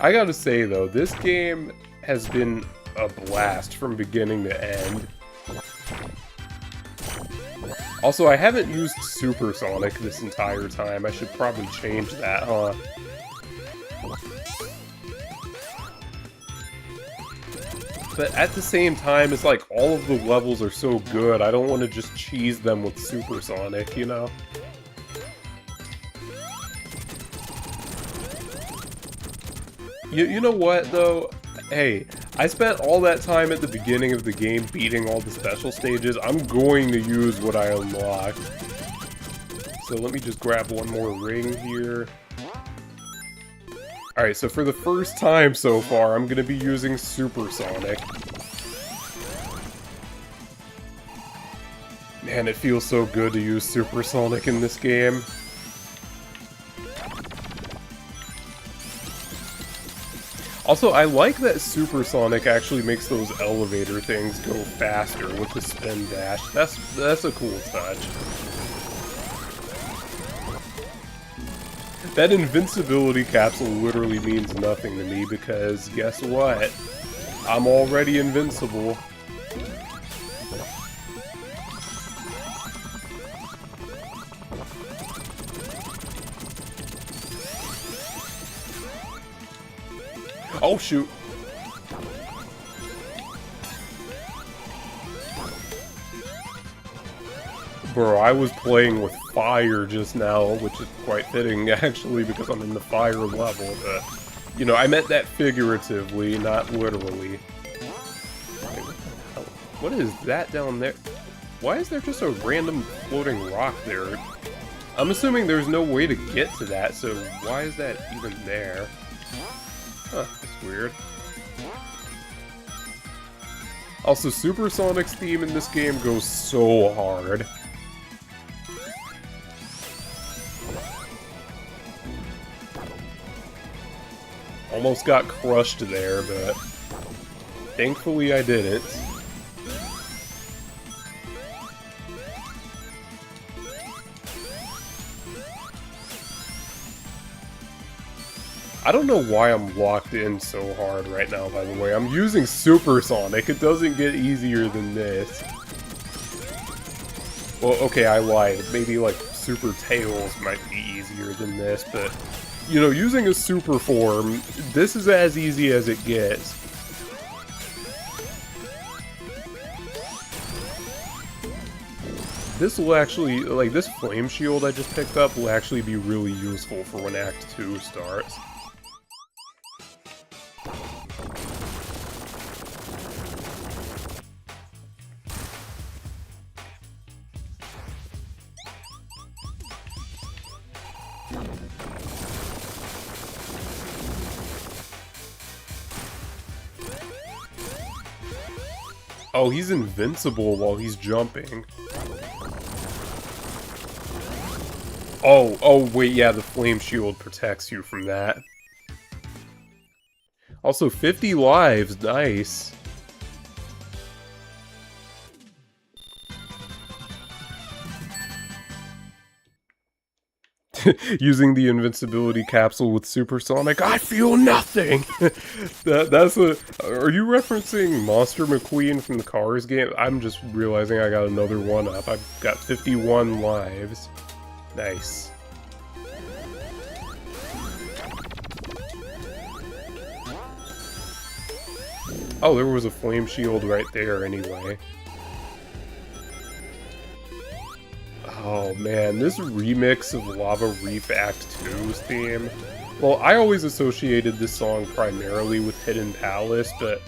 I gotta say, though, this game has been a blast from beginning to end. Also, I haven't used Supersonic this entire time. I should probably change that, huh? But at the same time, it's like all of the levels are so good, I don't want to just cheese them with Supersonic, you know? You know what, though? Hey, I spent all that time at the beginning of the game beating all the special stages. I'm going to use what I unlocked. So let me just grab one more ring here. Alright, so for the first time so far, I'm going to be using Supersonic. Man, it feels so good to use Supersonic in this game. Also, I like that Supersonic actually makes those elevator things go faster with the spin dash. That's a cool touch. That invincibility capsule literally means nothing to me because guess what? I'm already invincible. Oh shoot. Bro, I was playing with fire just now, which is quite fitting actually because I'm in the fire level, but you know, I meant that figuratively, not literally. What is that down there? Why is there just a random floating rock there? I'm assuming there's no way to get to that, so why is that even there? Huh, that's weird. Also, Supersonic's theme in this game goes so hard. Almost got crushed there, but thankfully I didn't. I don't know why I'm locked in so hard right now, by the way. I'm using Supersonic. It doesn't get easier than this. Well, okay, I lied. Maybe, like, Super Tails might be easier than this, but... You know, using a super form, this is as easy as it gets. This will actually, like, this flame shield I just picked up will actually be really useful for when Act 2 starts. Oh, he's invincible while he's jumping. Oh, wait, yeah, the flame shield protects you from that. Also, 50 lives, nice. Using the invincibility capsule with Supersonic, I feel nothing! That's a... Are you referencing Monster McQueen from the Cars game? I'm just realizing I got another one up. I've got 51 lives. Nice. Oh, there was a flame shield right there anyway. Oh man, this remix of Lava Reef Act 2's theme. Well, I always associated this song primarily with Hidden Palace, but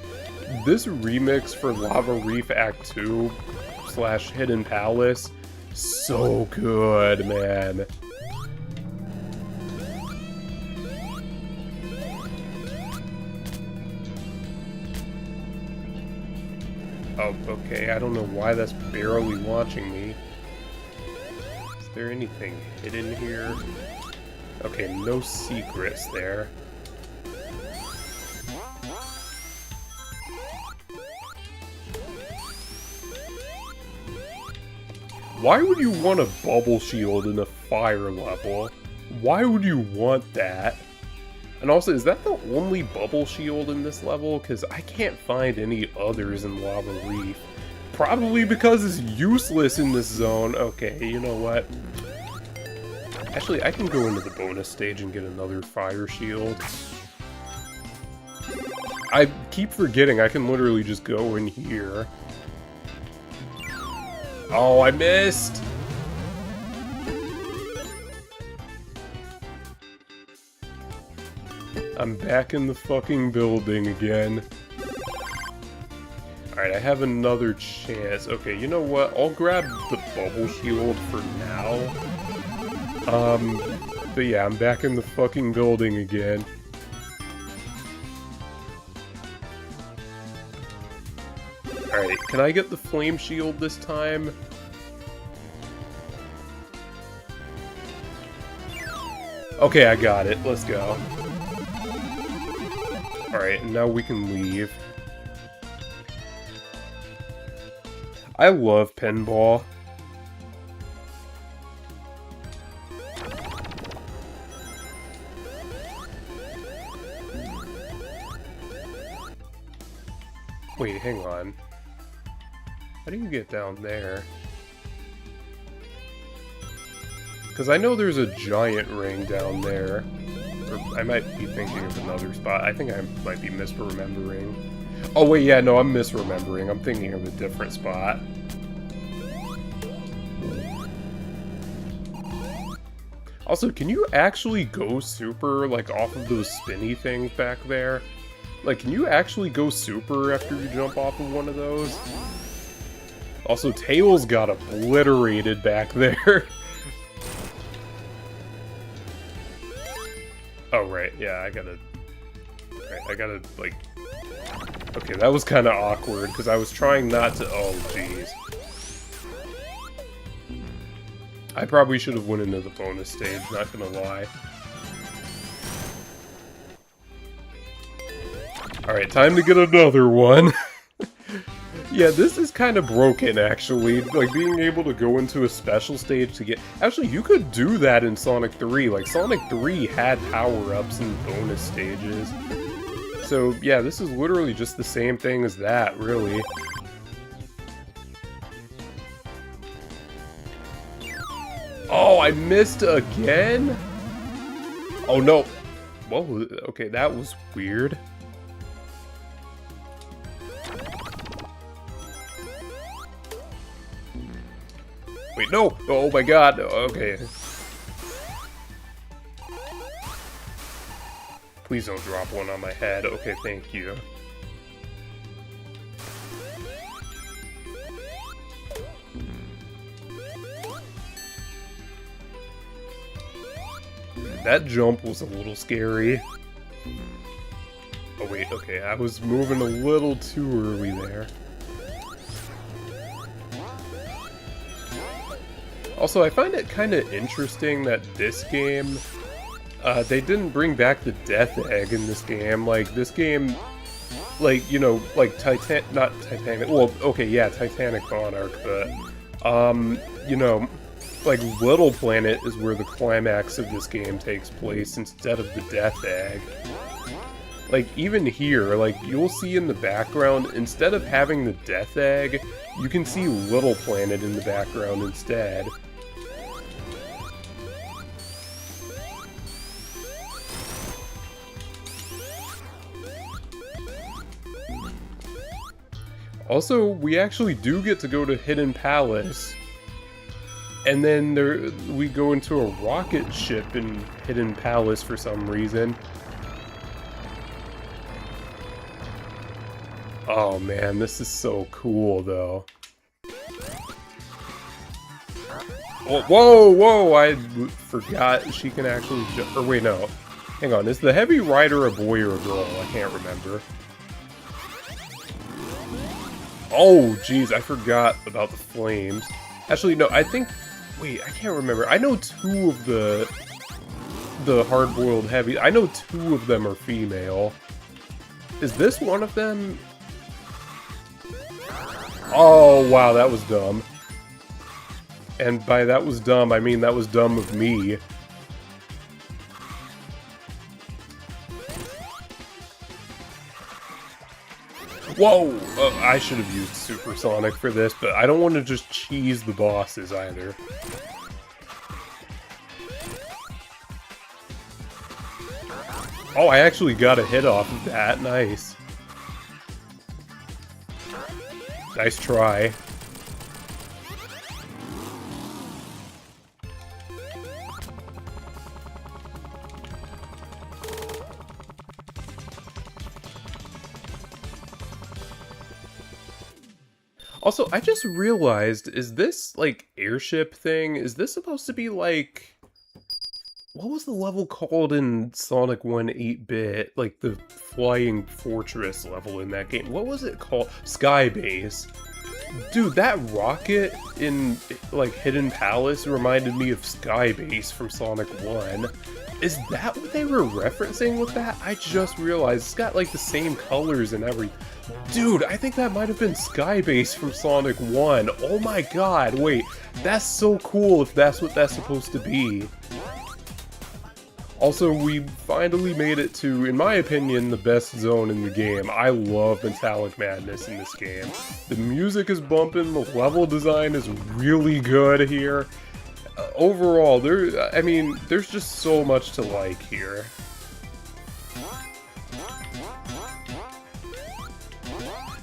this remix for Lava Reef Act 2 / Hidden Palace, so good, man. Oh, okay, I don't know why that's barely launching me. Is there anything hidden here? Okay, no secrets there. Why would you want a bubble shield in a fire level? Why would you want that? And also, is that the only bubble shield in this level? Because I can't find any others in Lava Reef. Probably because it's useless in this zone. Okay, you know what? Actually, I can go into the bonus stage and get another fire shield. I keep forgetting I can literally just go in here. Oh, I missed! I'm back in the fucking building again. Alright, I have another chance. Okay, you know what? I'll grab the bubble shield for now. But yeah, I'm back in the fucking building again. Alright, can I get the flame shield this time? Okay, I got it. Let's go. Alright, now we can leave. I love pinball. Wait, hang on. How do you get down there? Because I know there's a giant ring down there. Or I might be thinking of another spot. I think I might be misremembering. Oh wait, yeah, no, I'm misremembering. I'm thinking of a different spot. Also, can you actually go super, like, off of those spinny things back there? Like, can you actually go super after you jump off of one of those? Also, Tails got obliterated back there. Oh, right, yeah, I gotta, like... Okay, that was kinda awkward, because I was trying not to... Oh, jeez. I probably should have went into the bonus stage, not gonna lie. Alright, time to get another one. Yeah, this is kind of broken, actually. Like, being able to go into a special stage to get... Actually, you could do that in Sonic 3. Like, Sonic 3 had power-ups and bonus stages. So, yeah, this is literally just the same thing as that, really. Oh, I missed again? Oh, no. Whoa, okay, that was weird. Wait, no! Oh my god, okay. Please don't drop one on my head. Okay, thank you. That jump was a little scary. Oh wait, okay, I was moving a little too early there. Also, I find it kind of interesting that this game, they didn't bring back the Death Egg in this game. Like, this game, like, you know, like not Titanic, well, okay, yeah, Titanic Monarch, but, you know, like, Little Planet is where the climax of this game takes place instead of the Death Egg. Like, even here, like, you'll see in the background, instead of having the Death Egg, you can see Little Planet in the background instead. Also, we actually do get to go to Hidden Palace. And then we go into a rocket ship in Hidden Palace for some reason. Oh man, this is so cool though. Whoa, whoa, I forgot she can actually jump. Or wait, no. Hang on, is the Heavy Rider a boy or a girl? I can't remember. Oh, jeez, I forgot about the flames. Actually, no, I think... Wait, I can't remember. I know two of the hard-boiled heavy... I know two of them are female. Is this one of them? Oh, wow, that was dumb. And by that was dumb, I mean that was dumb of me. Whoa! I should have used Supersonic for this, but I don't want to just cheese the bosses either. Oh, I actually got a hit off of that. Nice. Nice try. Also, I just realized, is this, like, airship thing, is this supposed to be, like... What was the level called in Sonic 1 8-bit? Like, the Flying Fortress level in that game. What was it called? Skybase. Dude, that rocket in, like, Hidden Palace reminded me of Skybase from Sonic 1. Is that what they were referencing with that? I just realized it's got, like, the same colors and everything. Dude, I think that might have been Skybase from Sonic 1. Oh my god, wait. That's so cool if that's what that's supposed to be. Also, we finally made it to, in my opinion, the best zone in the game. I love Metallic Madness in this game. The music is bumping, the level design is really good here. Overall, there's just so much to like here.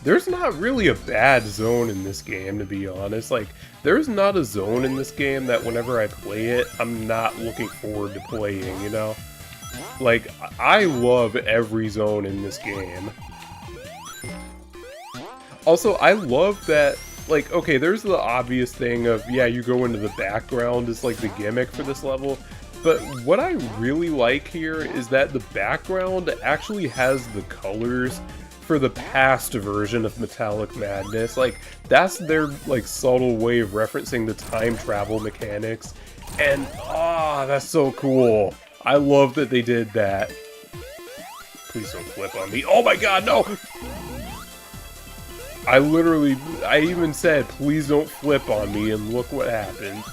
There's not really a bad zone in this game, to be honest. Like, there's not a zone in this game that whenever I play it, I'm not looking forward to playing, you know? Like, I love every zone in this game. Also, I love that, like, okay, there's the obvious thing of, yeah, you go into the background is, like, the gimmick for this level. But what I really like here is that the background actually has the colors for the past version of Metallic Madness. Like, that's their, like, subtle way of referencing the time travel mechanics. And, that's so cool. I love that they did that. Please don't flip on me. Oh my god, no! I even said, please don't flip on me, and look what happened.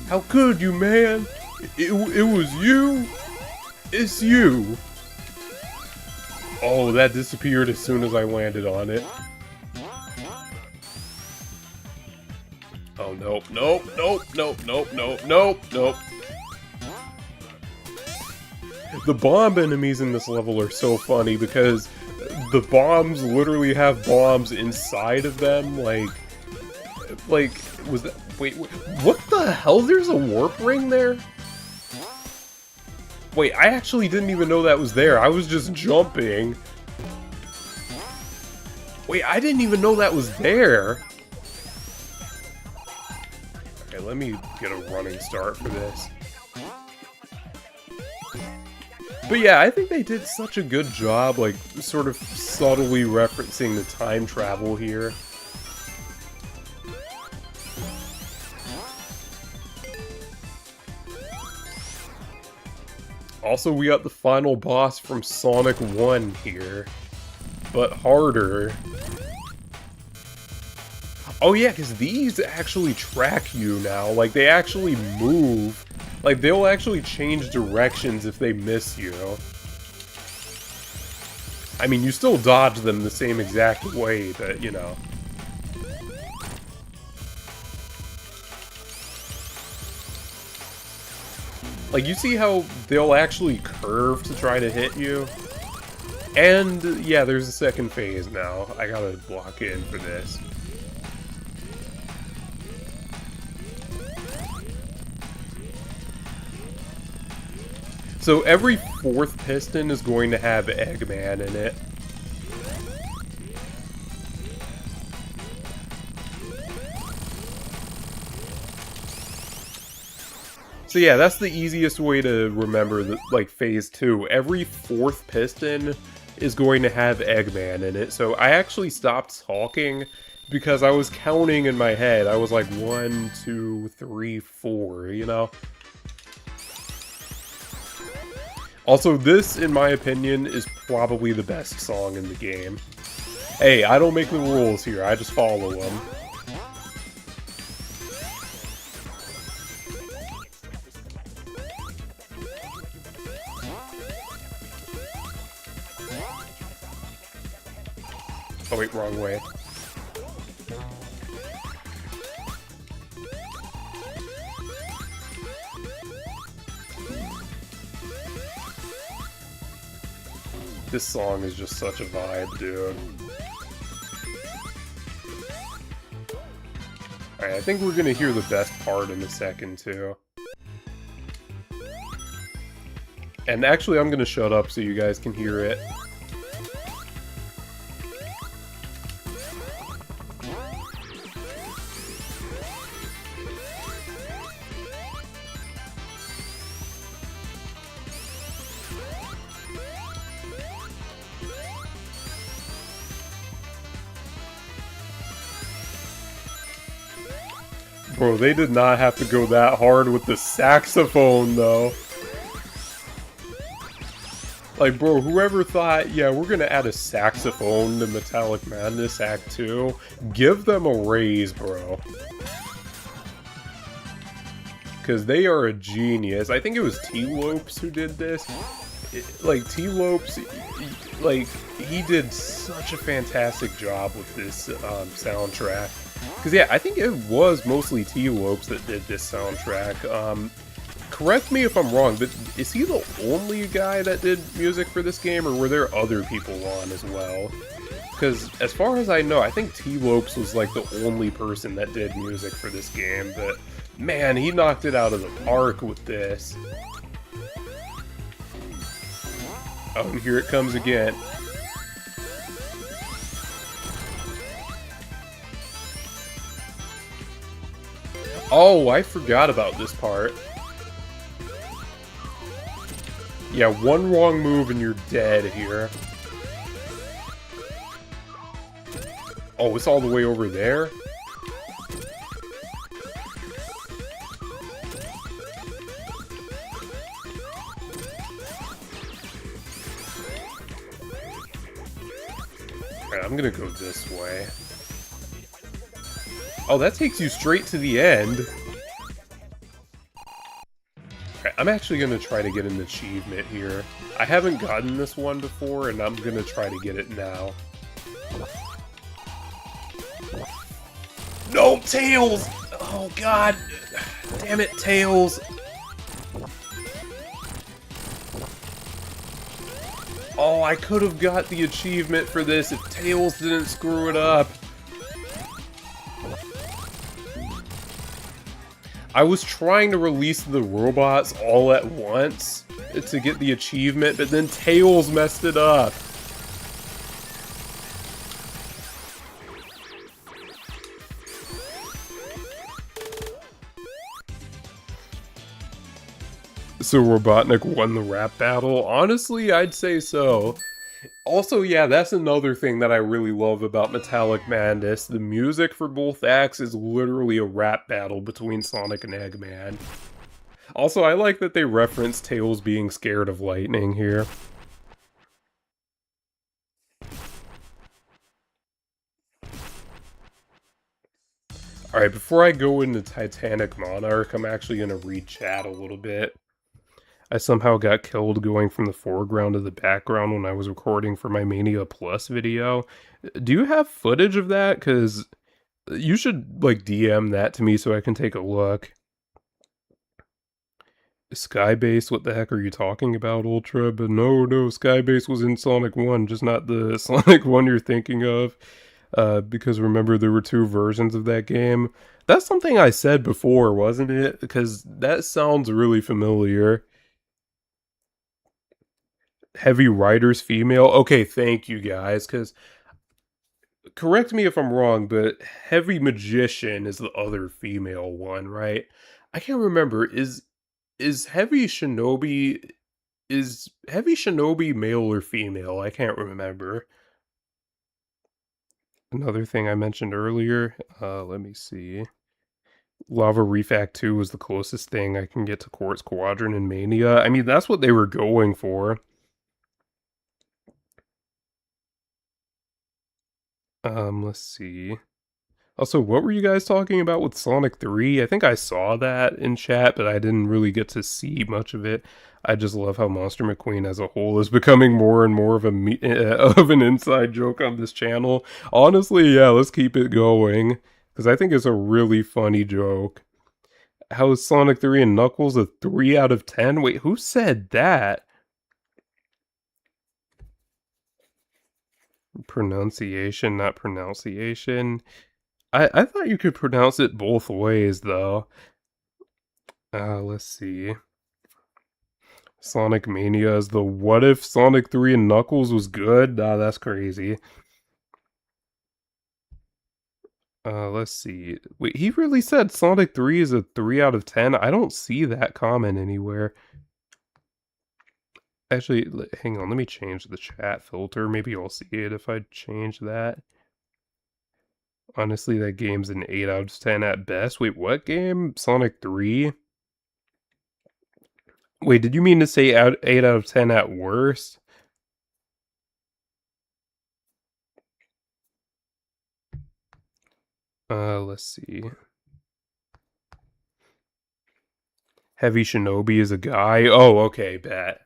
How could you, man? It was you? It's you. Oh, that disappeared as soon as I landed on it. Oh, nope, nope, nope, nope, nope, nope, nope, nope. The bomb enemies in this level are so funny because the bombs literally have bombs inside of them, like, was that, wait, what the hell? There's a warp ring there? Wait, I actually didn't even know that was there. I was just jumping. Wait, I didn't even know that was there. Okay, let me get a running start for this. But yeah, I think they did such a good job, like, sort of subtly referencing the time travel here. Also, we got the final boss from Sonic 1 here, but harder. Oh yeah, because these actually track you now. Like, they actually move. Like, they'll actually change directions if they miss you. I mean, you still dodge them the same exact way, but, you know. Like, you see how they'll actually curve to try to hit you? And, yeah, there's a second phase now. I gotta block in for this. So every fourth piston is going to have Eggman in it. So yeah, that's the easiest way to remember, like, Phase 2. Every fourth piston is going to have Eggman in it. So I actually stopped talking because I was counting in my head. I was like, 1, 2, 3, 4, you know? Also, this, in my opinion, is probably the best song in the game. Hey, I don't make the rules here, I just follow them. Oh wait, wrong way. This song is just such a vibe, dude. Alright, I think we're gonna hear the best part in a second, too. And actually, I'm gonna shut up so you guys can hear it. Bro, they did not have to go that hard with the saxophone, though. Like, bro, whoever thought, yeah, we're gonna add a saxophone to Metallic Madness Act 2, give them a raise, bro. Because they are a genius. I think it was T-Lopes who did this. Like, T-Lopes, like, he did such a fantastic job with this soundtrack. Because, yeah, I think it was mostly T-Lopes that did this soundtrack. Correct me if I'm wrong, but is he the only guy that did music for this game, or were there other people on as well? Because, as far as I know, I think T-Lopes was, like, the only person that did music for this game, but, man, he knocked it out of the park with this. Oh, and here it comes again. Oh, I forgot about this part. Yeah, one wrong move and you're dead here. Oh, it's all the way over there? Alright, I'm gonna go this way. Oh, that takes you straight to the end. Alright, I'm actually gonna try to get an achievement here. I haven't gotten this one before, and I'm gonna try to get it now. No, Tails! Oh, God! Damn it, Tails! Oh, I could have got the achievement for this if Tails didn't screw it up. I was trying to release the robots all at once to get the achievement, but then Tails messed it up. So Robotnik won the rap battle? Honestly, I'd say so. Also, yeah, that's another thing that I really love about Metallic Madness. The music for both acts is literally a rap battle between Sonic and Eggman. Also, I like that they reference Tails being scared of lightning here. Alright, before I go into Titanic Monarch, I'm actually going to read chat a little bit. I somehow got killed going from the foreground to the background when I was recording for my Mania Plus video. Do you have footage of that? Because you should, like, DM that to me so I can take a look. Skybase, what the heck are you talking about, Ultra? But no, Skybase was in Sonic 1, just not the Sonic 1 you're thinking of. Because remember, there were 2 versions of that game. That's something I said before, wasn't it? Because that sounds really familiar. Heavy Riders female? Okay, thank you guys, because correct me if I'm wrong, but Heavy Magician is the other female one, right? I can't remember. Is Heavy Shinobi male or female? I can't remember. Another thing I mentioned earlier, let me see. Lava Reef Act 2 was the closest thing I can get to Quartz Quadrant in Mania. I mean, that's what they were going for. Let's see. Also, what were you guys talking about with Sonic 3? I think I saw that in chat, but I didn't really get to see much of it. I just love how Monster McQueen as a whole is becoming more and more of of an inside joke on this channel. Honestly, yeah, let's keep it going, because I think it's a really funny joke. How is Sonic 3 and Knuckles a 3 out of 10? Wait, who said that? Pronunciation, not pronunciation. I thought you could pronounce it both ways, though. Let's see. Sonic Mania is the what if Sonic 3 and Knuckles was good? Nah, that's crazy. Let's see. Wait, he really said Sonic 3 is a 3 out of 10? I don't see that comment anywhere. Actually, hang on, let me change the chat filter. Maybe I'll see it if I change that. Honestly, that game's an 8 out of 10 at best. Wait, what game? Sonic 3? Wait, did you mean to say 8 out of 10 at worst? Let's see. Heavy Shinobi is a guy? Oh, okay, bet.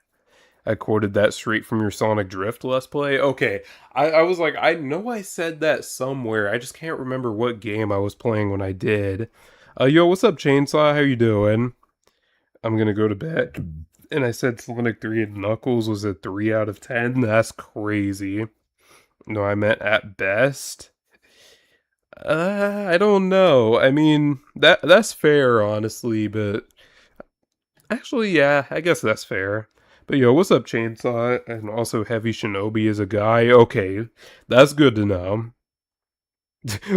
I quoted that straight from your Sonic Drift Let's Play. Okay, I was like, I know I said that somewhere. I just can't remember what game I was playing when I did. Yo, what's up, Chainsaw? How you doing? I'm gonna go to bed. And I said Sonic 3 and Knuckles was a 3 out of 10? That's crazy. No, I meant at best. I don't know. I mean, that's fair, honestly, but actually, yeah, I guess that's fair. But yo, what's up, Chainsaw? And also, Heavy Shinobi is a guy. Okay, that's good to know.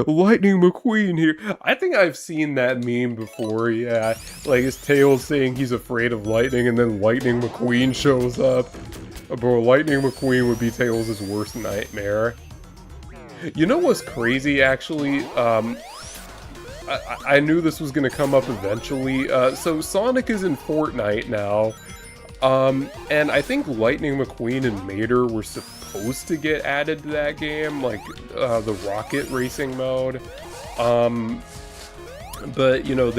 Lightning McQueen here. I think I've seen that meme before, yeah. Like, it's Tails saying he's afraid of lightning, and then Lightning McQueen shows up. Bro, Lightning McQueen would be Tails' worst nightmare. You know what's crazy, actually? I knew this was going to come up eventually. So Sonic is in Fortnite now. And I think Lightning McQueen and Mater were supposed to get added to that game, like, the rocket racing mode. But, you know,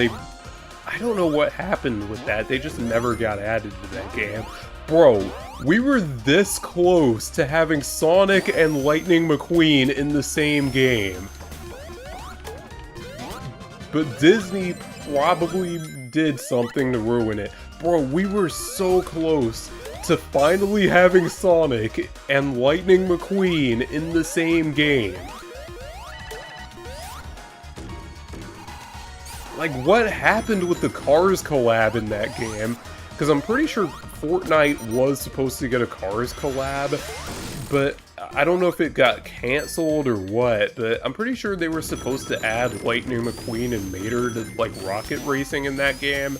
I don't know what happened with that. They just never got added to that game. Bro, we were this close to having Sonic and Lightning McQueen in the same game. But Disney probably did something to ruin it. Bro, we were so close to finally having Sonic and Lightning McQueen in the same game. Like, what happened with the Cars collab in that game? Because I'm pretty sure Fortnite was supposed to get a Cars collab, but I don't know if it got canceled or what, but I'm pretty sure they were supposed to add Lightning McQueen and Mater to, like, rocket racing in that game.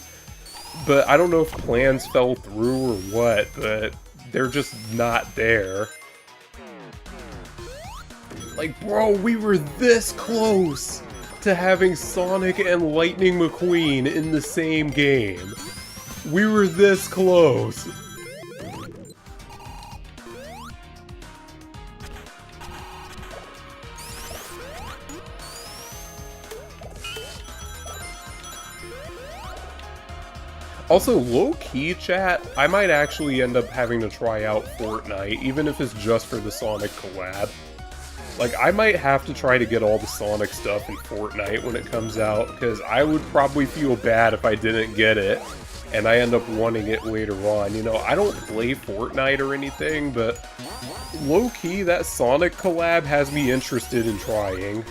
But I don't know if plans fell through or what, but they're just not there. Like, bro, we were this close to having Sonic and Lightning McQueen in the same game. We were this close. Also, low-key, chat, I might actually end up having to try out Fortnite, even if it's just for the Sonic collab. Like, I might have to try to get all the Sonic stuff in Fortnite when it comes out, because I would probably feel bad if I didn't get it, and I end up wanting it later on. You know, I don't play Fortnite or anything, but low-key, that Sonic collab has me interested in trying.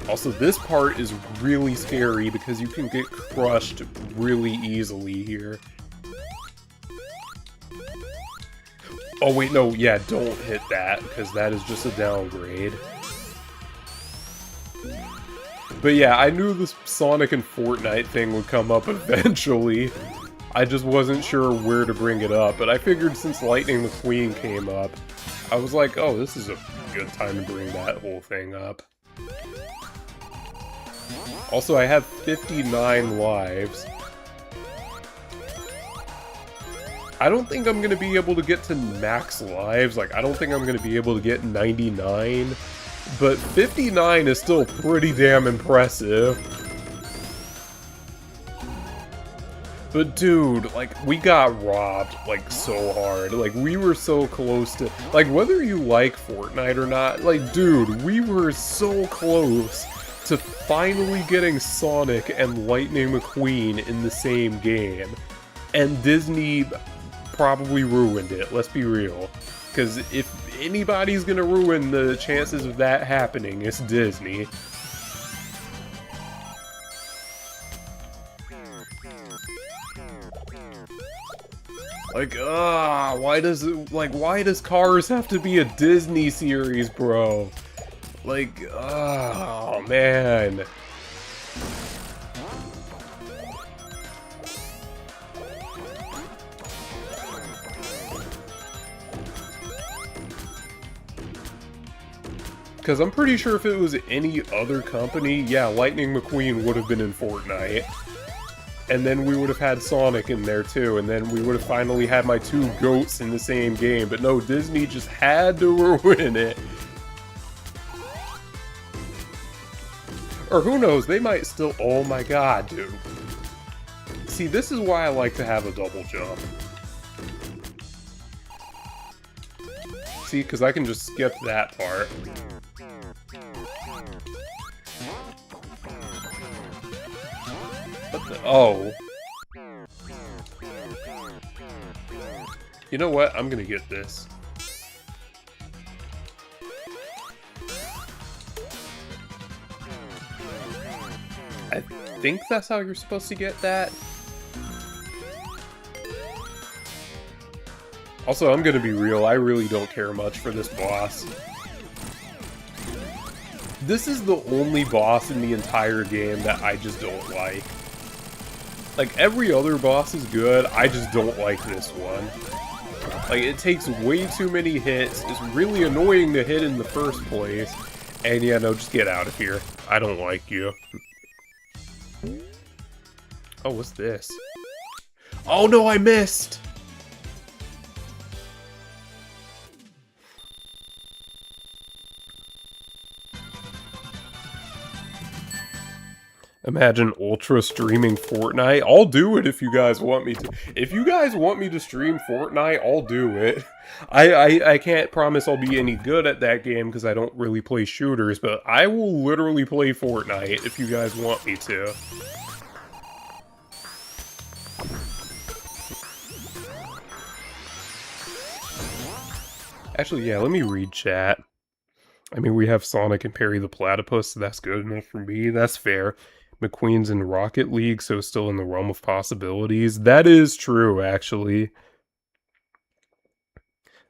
Also, this part is really scary because you can get crushed really easily here. Oh wait, no, yeah, don't hit that, because that is just a downgrade. But yeah, I knew this Sonic and Fortnite thing would come up eventually. I just wasn't sure where to bring it up, but I figured since Lightning McQueen came up, I was like, oh, this is a good time to bring that whole thing up. Also, I have 59 lives. I don't think I'm going to be able to get to max lives. Like, I don't think I'm going to be able to get 99. But 59 is still pretty damn impressive. But dude, like, we got robbed, like, so hard. Like, we were so close to... Like, whether you like Fortnite or not, like, dude, we were so close to finally getting Sonic and Lightning McQueen in the same game. And Disney probably ruined it, let's be real. Because if anybody's gonna ruin the chances of that happening, it's Disney. Like, why does Cars have to be a Disney series, bro? Like, oh, man. Because I'm pretty sure if it was any other company, yeah, Lightning McQueen would have been in Fortnite. And then we would have had Sonic in there too, and then we would have finally had my two goats in the same game. But no, Disney just had to ruin it. Or who knows, they might still... Oh my god, dude. See, this is why I like to have a double jump. See, because I can just skip that part. What the... Oh. You know what? I'm gonna get this. I think that's how you're supposed to get that. Also, I'm gonna be real, I really don't care much for this boss. This is the only boss in the entire game that I just don't like. Like, every other boss is good, I just don't like this one. Like, it takes way too many hits, it's really annoying to hit in the first place. And yeah, no, just get out of here. I don't like you. Oh, what's this? Oh no, I missed! Imagine Ultra streaming Fortnite. I'll do it if you guys want me to. If you guys want me to stream Fortnite, I'll do it. I can't promise I'll be any good at that game because I don't really play shooters, but I will literally play Fortnite if you guys want me to. Actually, yeah, let me read chat. I mean, we have Sonic and Perry the Platypus, so that's good enough for me. That's fair. McQueen's in Rocket League, so still in the realm of possibilities. That is true, actually.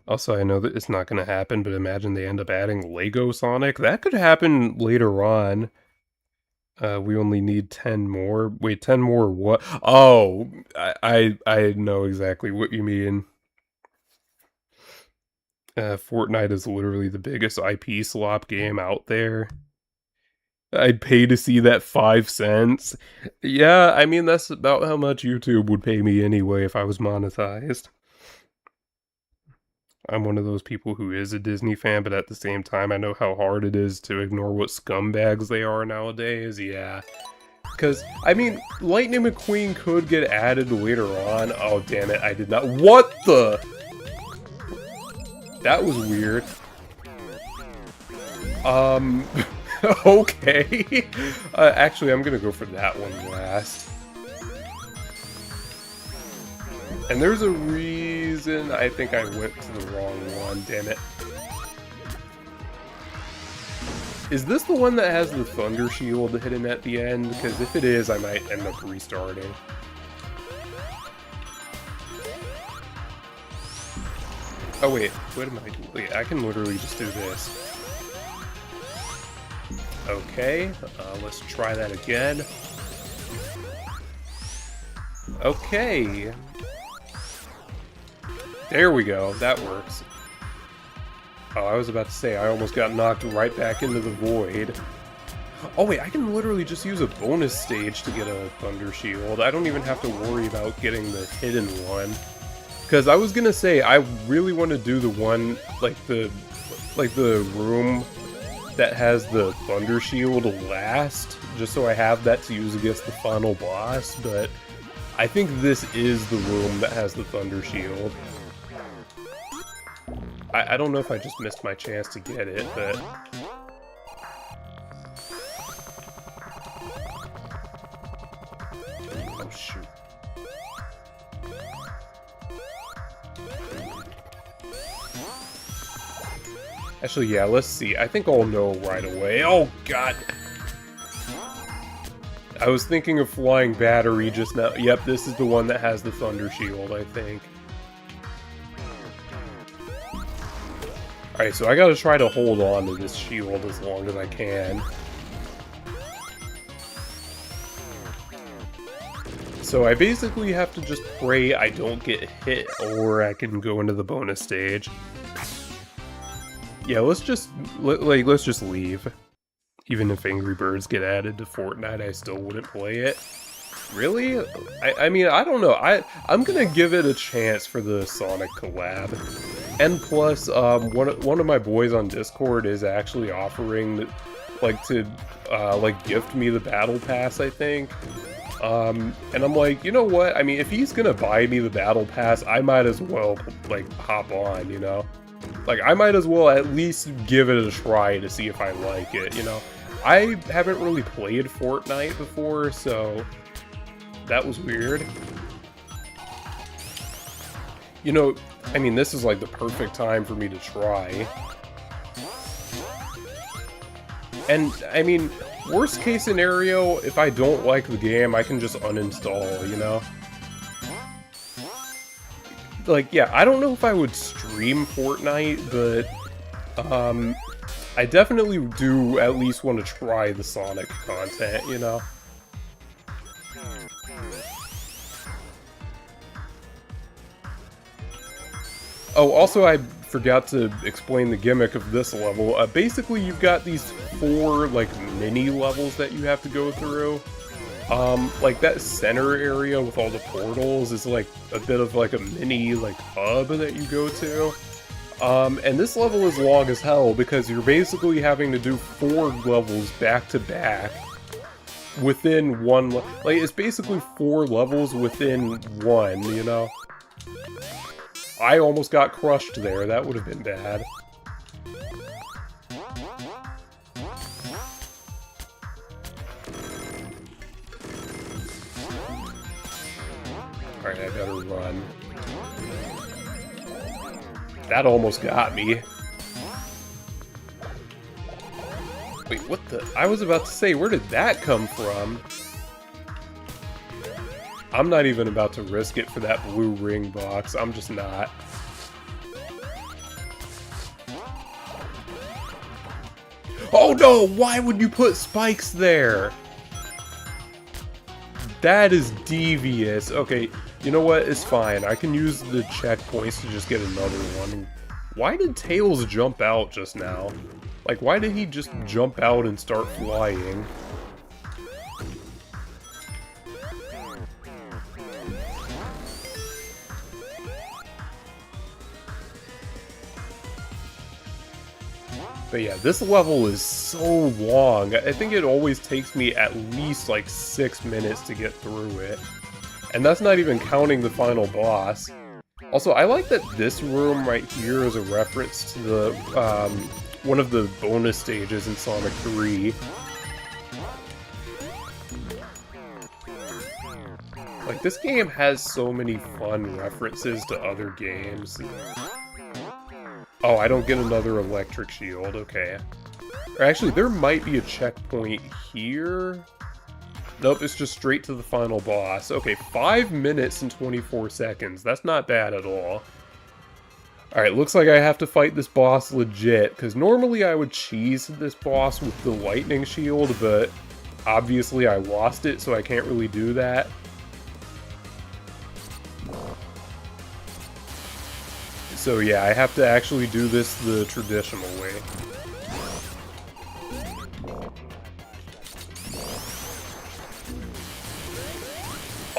Also, I know that it's not going to happen, but imagine they end up adding Lego Sonic. That could happen later on. We only need 10 more. Wait, 10 more what? Oh, I know exactly what you mean. Fortnite is literally the biggest IP slop game out there. I'd pay to see that 5 cents. Yeah, I mean, that's about how much YouTube would pay me anyway if I was monetized. I'm one of those people who is a Disney fan, but at the same time, I know how hard it is to ignore what scumbags they are nowadays. Yeah. Because, I mean, Lightning McQueen could get added later on. Oh, damn it, I did not. What the? That was weird. Okay. Actually, I'm gonna go for that one last. And there's a reason I think I went to the wrong one, damn it. Is this the one that has the Thunder Shield hidden at the end? Because if it is, I might end up restarting. Oh wait, what am I doing? Wait, I can literally just do this. Okay, let's try that again. Okay. There we go, that works. Oh, I was about to say, I almost got knocked right back into the void. Oh wait, I can literally just use a bonus stage to get a Thunder Shield. I don't even have to worry about getting the hidden one. Because I was gonna say, I really want to do the one, like the room that has the Thunder Shield last, just so I have that to use against the final boss, but I think this is the room that has the Thunder Shield. I don't know if I just missed my chance to get it, but... Oh, shoot. Actually, yeah, let's see. I think I'll know right away. Oh, God! I was thinking of Flying Battery just now. Yep, this is the one that has the Thunder Shield, I think. Alright, so I gotta try to hold on to this shield as long as I can. So I basically have to just pray I don't get hit, or I can go into the bonus stage. Yeah, let's just leave. Even if Angry Birds get added to Fortnite, I still wouldn't play it. Really? I mean, I don't know. I'm gonna give it a chance for the Sonic collab. And plus, one of my boys on Discord is actually offering, to gift me the Battle Pass, I think. And I'm like, you know what? I mean, if he's gonna buy me the Battle Pass, I might as well, hop on, you know? Like, I might as well at least give it a try to see if I like it, you know? I haven't really played Fortnite before, so that was weird. You know, I mean, this is like the perfect time for me to try. And, I mean, worst case scenario, if I don't like the game, I can just uninstall, you know? Like, yeah, I don't know if I would stream Fortnite, but, I definitely do at least want to try the Sonic content, you know? Oh, also I forgot to explain the gimmick of this level. Basically, you've got these 4, mini levels that you have to go through. That center area with all the portals is, a bit of, a mini, hub that you go to. And this level is long as hell because you're basically having to do 4 levels back to back within one, it's basically 4 levels within one, you know? I almost got crushed there, that would have been bad. Alright, I better run. That almost got me. Wait, what the? I was about to say, where did that come from? I'm not even about to risk it for that blue ring box. I'm just not. Oh no! Why would you put spikes there? That is devious. Okay, you know what? It's fine. I can use the checkpoints to just get another one. Why did Tails jump out just now? Like, why did he just jump out and start flying? But yeah, this level is so long. I think it always takes me at least like 6 minutes to get through it. And that's not even counting the final boss. Also, I like that this room right here is a reference to the, one of the bonus stages in Sonic 3. Like, this game has so many fun references to other games. Oh, I don't get another electric shield, okay. Or actually, there might be a checkpoint here. Nope, it's just straight to the final boss. Okay, 5 minutes and 24 seconds. That's not bad at all. Alright, looks like I have to fight this boss legit, because normally I would cheese this boss with the lightning shield, but obviously I lost it, so I can't really do that. So yeah, I have to actually do this the traditional way.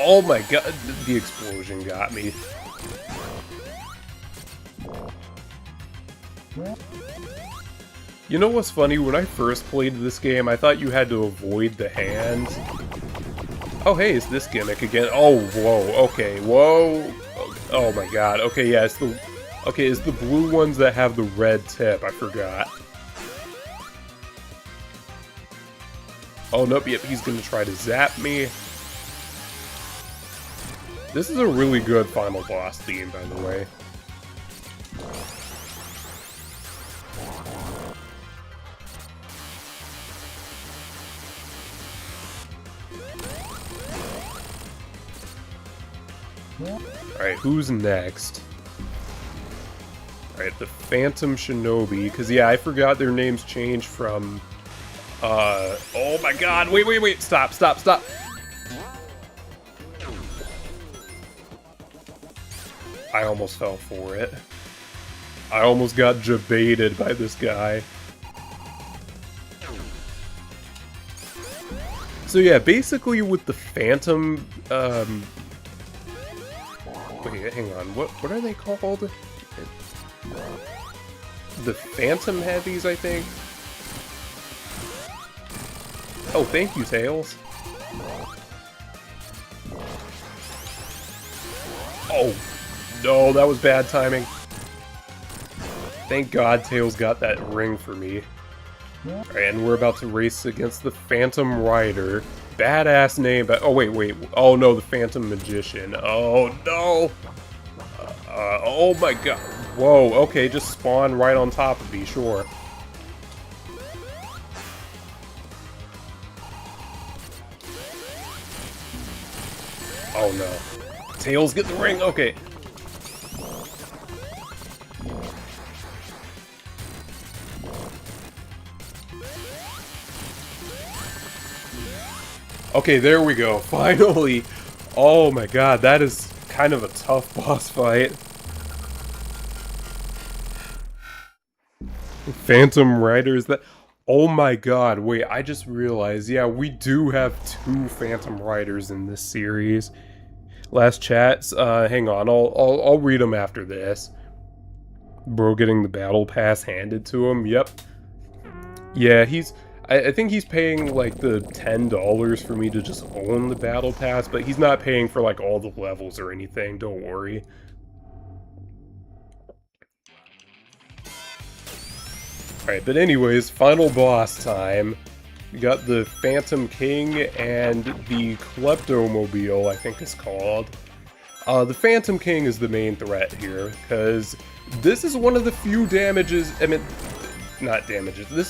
Oh my god, the explosion got me. You know what's funny? When I first played this game, I thought you had to avoid the hands. Oh hey, it's this gimmick again. Oh, whoa, okay, whoa. Oh my god, okay, yeah, it's the... Okay, it's the blue ones that have the red tip, I forgot. Oh, nope, yep, he's gonna try to zap me. This is a really good final boss theme, by the way. Alright, who's next? Alright, the Phantom Shinobi, because yeah, I forgot their names changed from, oh my god, wait, stop. I almost fell for it. I almost got jebaited by this guy. So yeah, basically with the Phantom, wait, hang on, what are they called? The Phantom Heavies, I think? Oh, thank you, Tails. Oh, no, that was bad timing. Thank God Tails got that ring for me. Alright, and we're about to race against the Phantom Rider. Badass name, but... Oh, wait. Oh, no, the Phantom Magician. Oh, no! Oh my god. Whoa, okay, just spawn right on top of me, sure. Oh no. Tails, get the ring, okay. Okay, there we go, finally! Oh my god, that is kind of a tough boss fight. Phantom Riders, that... Oh my god, wait, I just realized, yeah, we do have 2 Phantom Riders in this series. Last chats, hang on, I'll read them after this. Bro getting the battle pass handed to him, yep. Yeah, I think he's paying like the $10 for me to just own the battle pass, but he's not paying for like all the levels or anything, don't worry. Alright, but anyways, final boss time. We got the Phantom King and the Kleptomobile, I think it's called. The Phantom King is the main threat here, because this is one of the few this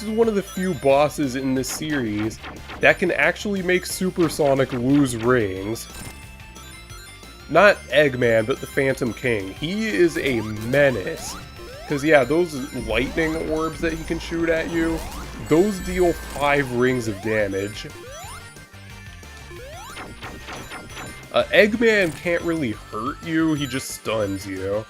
is one of the few bosses in this series that can actually make Super Sonic lose rings. Not Eggman, but the Phantom King. He is a menace. Because, yeah, those lightning orbs that he can shoot at you, those deal 5 rings of damage. Eggman can't really hurt you, he just stuns you.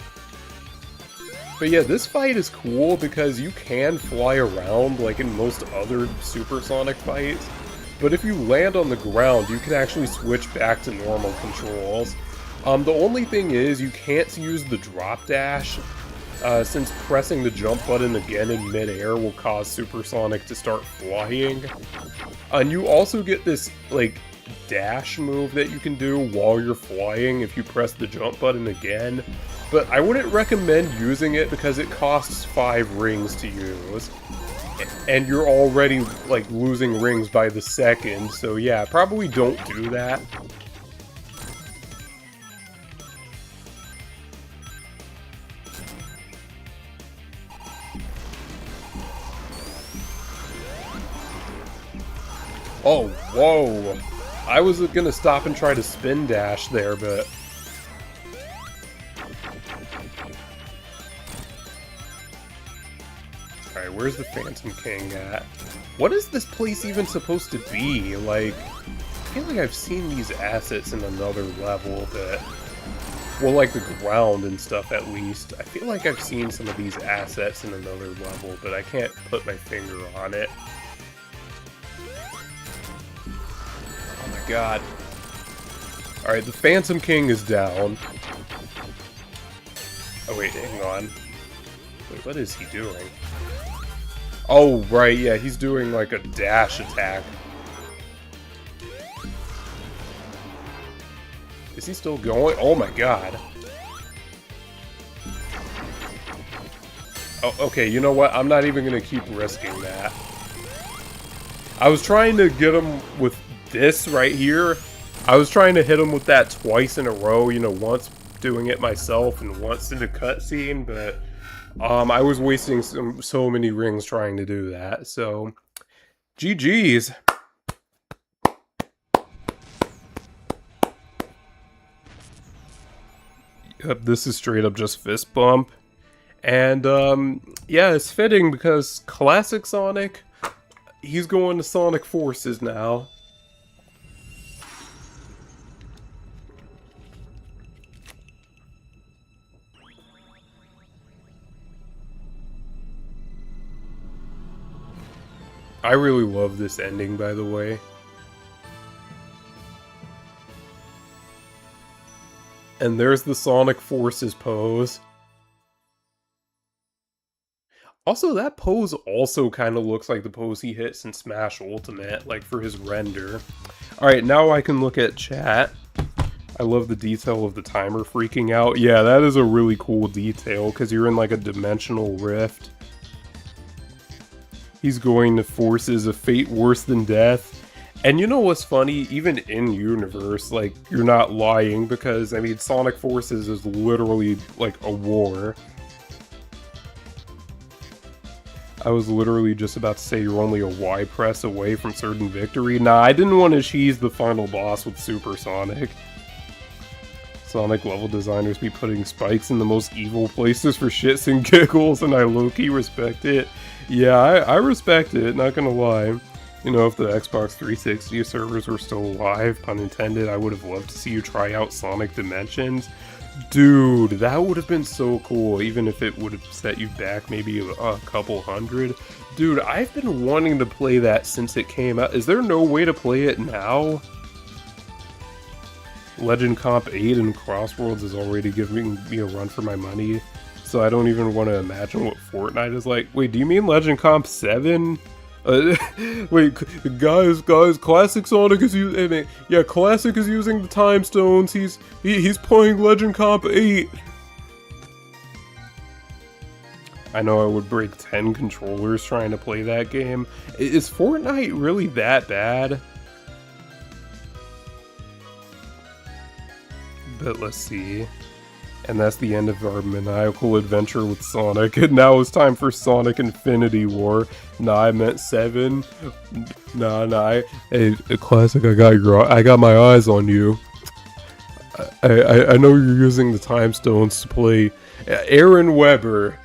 But yeah, this fight is cool because you can fly around like in most other supersonic fights. But if you land on the ground, you can actually switch back to normal controls. The only thing is you can't use the drop dash, since pressing the jump button again in midair will cause Supersonic to start flying. And you also get this, like, dash move that you can do while you're flying if you press the jump button again. But I wouldn't recommend using it because it costs 5 rings to use. And you're already, like, losing rings by the second, so yeah, probably don't do that. Oh, whoa! I was gonna stop and try to spin dash there, but... Alright, where's the Phantom King at? What is this place even supposed to be? Like, I feel like I've seen these assets in another level, but... Well, like the ground and stuff, at least. I feel like I've seen some of these assets in another level, but I can't put my finger on it. Oh my god. Alright, the Phantom King is down. Oh wait, hang on. Wait, what is he doing? Oh, right, yeah, he's doing like a dash attack. Is he still going? Oh my god. Oh, okay, you know what? I'm not even gonna keep risking that. I was trying to get him with this right here. I was trying to hit him with that twice in a row, you know, once doing it myself and once in a cutscene, but I was wasting so many rings trying to do that, so GG's. Yep, this is straight up just fist bump. And yeah, it's fitting because classic Sonic, he's going to Sonic Forces now. I really love this ending, by the way. And there's the Sonic Forces pose. Also, that pose also kind of looks like the pose he hits in Smash Ultimate, like for his render. Alright, now I can look at chat. I love the detail of the timer freaking out. Yeah, that is a really cool detail, because you're in like a dimensional rift. He's going to Forces, a fate worse than death. And you know what's funny? Even in universe, like, you're not lying, because, I mean, Sonic Forces is literally, like, a war. I was literally just about to say you're only a Y press away from certain victory. Nah, I didn't want to cheese the final boss with Super Sonic. Sonic level designers be putting spikes in the most evil places for shits and giggles, and I low-key respect it. Yeah, I respect it, not gonna lie. You know, if the Xbox 360 servers were still alive, pun intended, I would have loved to see you try out Sonic Dimensions. Dude, that would have been so cool, even if it would have set you back maybe a couple hundred. Dude, I've been wanting to play that since it came out. Is there no way to play it now? Legend Comp 8 and Crossworlds is already giving me a run for my money, so I don't even want to imagine what Fortnite is like. Wait, do you mean Legend Comp 7? Wait, guys, Classic Sonic is using. Yeah, Classic is using the time stones. He's playing Legend Comp 8. I know I would break 10 controllers trying to play that game. Is Fortnite really that bad? But let's see. And that's the end of our maniacal adventure with Sonic. And now it's time for Sonic Infinity War. Nah, I meant 7. Nah. Hey, Classic, I got my eyes on you. I know you're using the time stones to play Aaron Weber.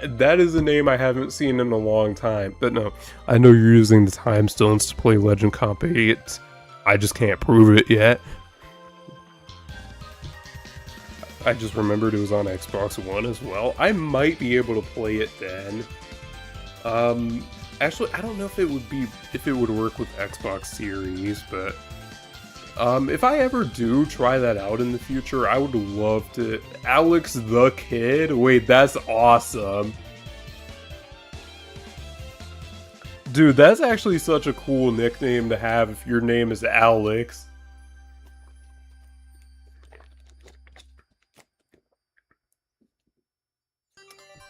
That is a name I haven't seen in a long time. But no, I know you're using the time stones to play Legend Comp 8. I just can't prove it yet. I just remembered it was on Xbox One as well. I might be able to play it then. Actually, I don't know if it would work with Xbox Series, but if I ever do try that out in the future, I would love to. Alex the Kid? Wait, that's awesome. Dude, that's actually such a cool nickname to have if your name is Alex.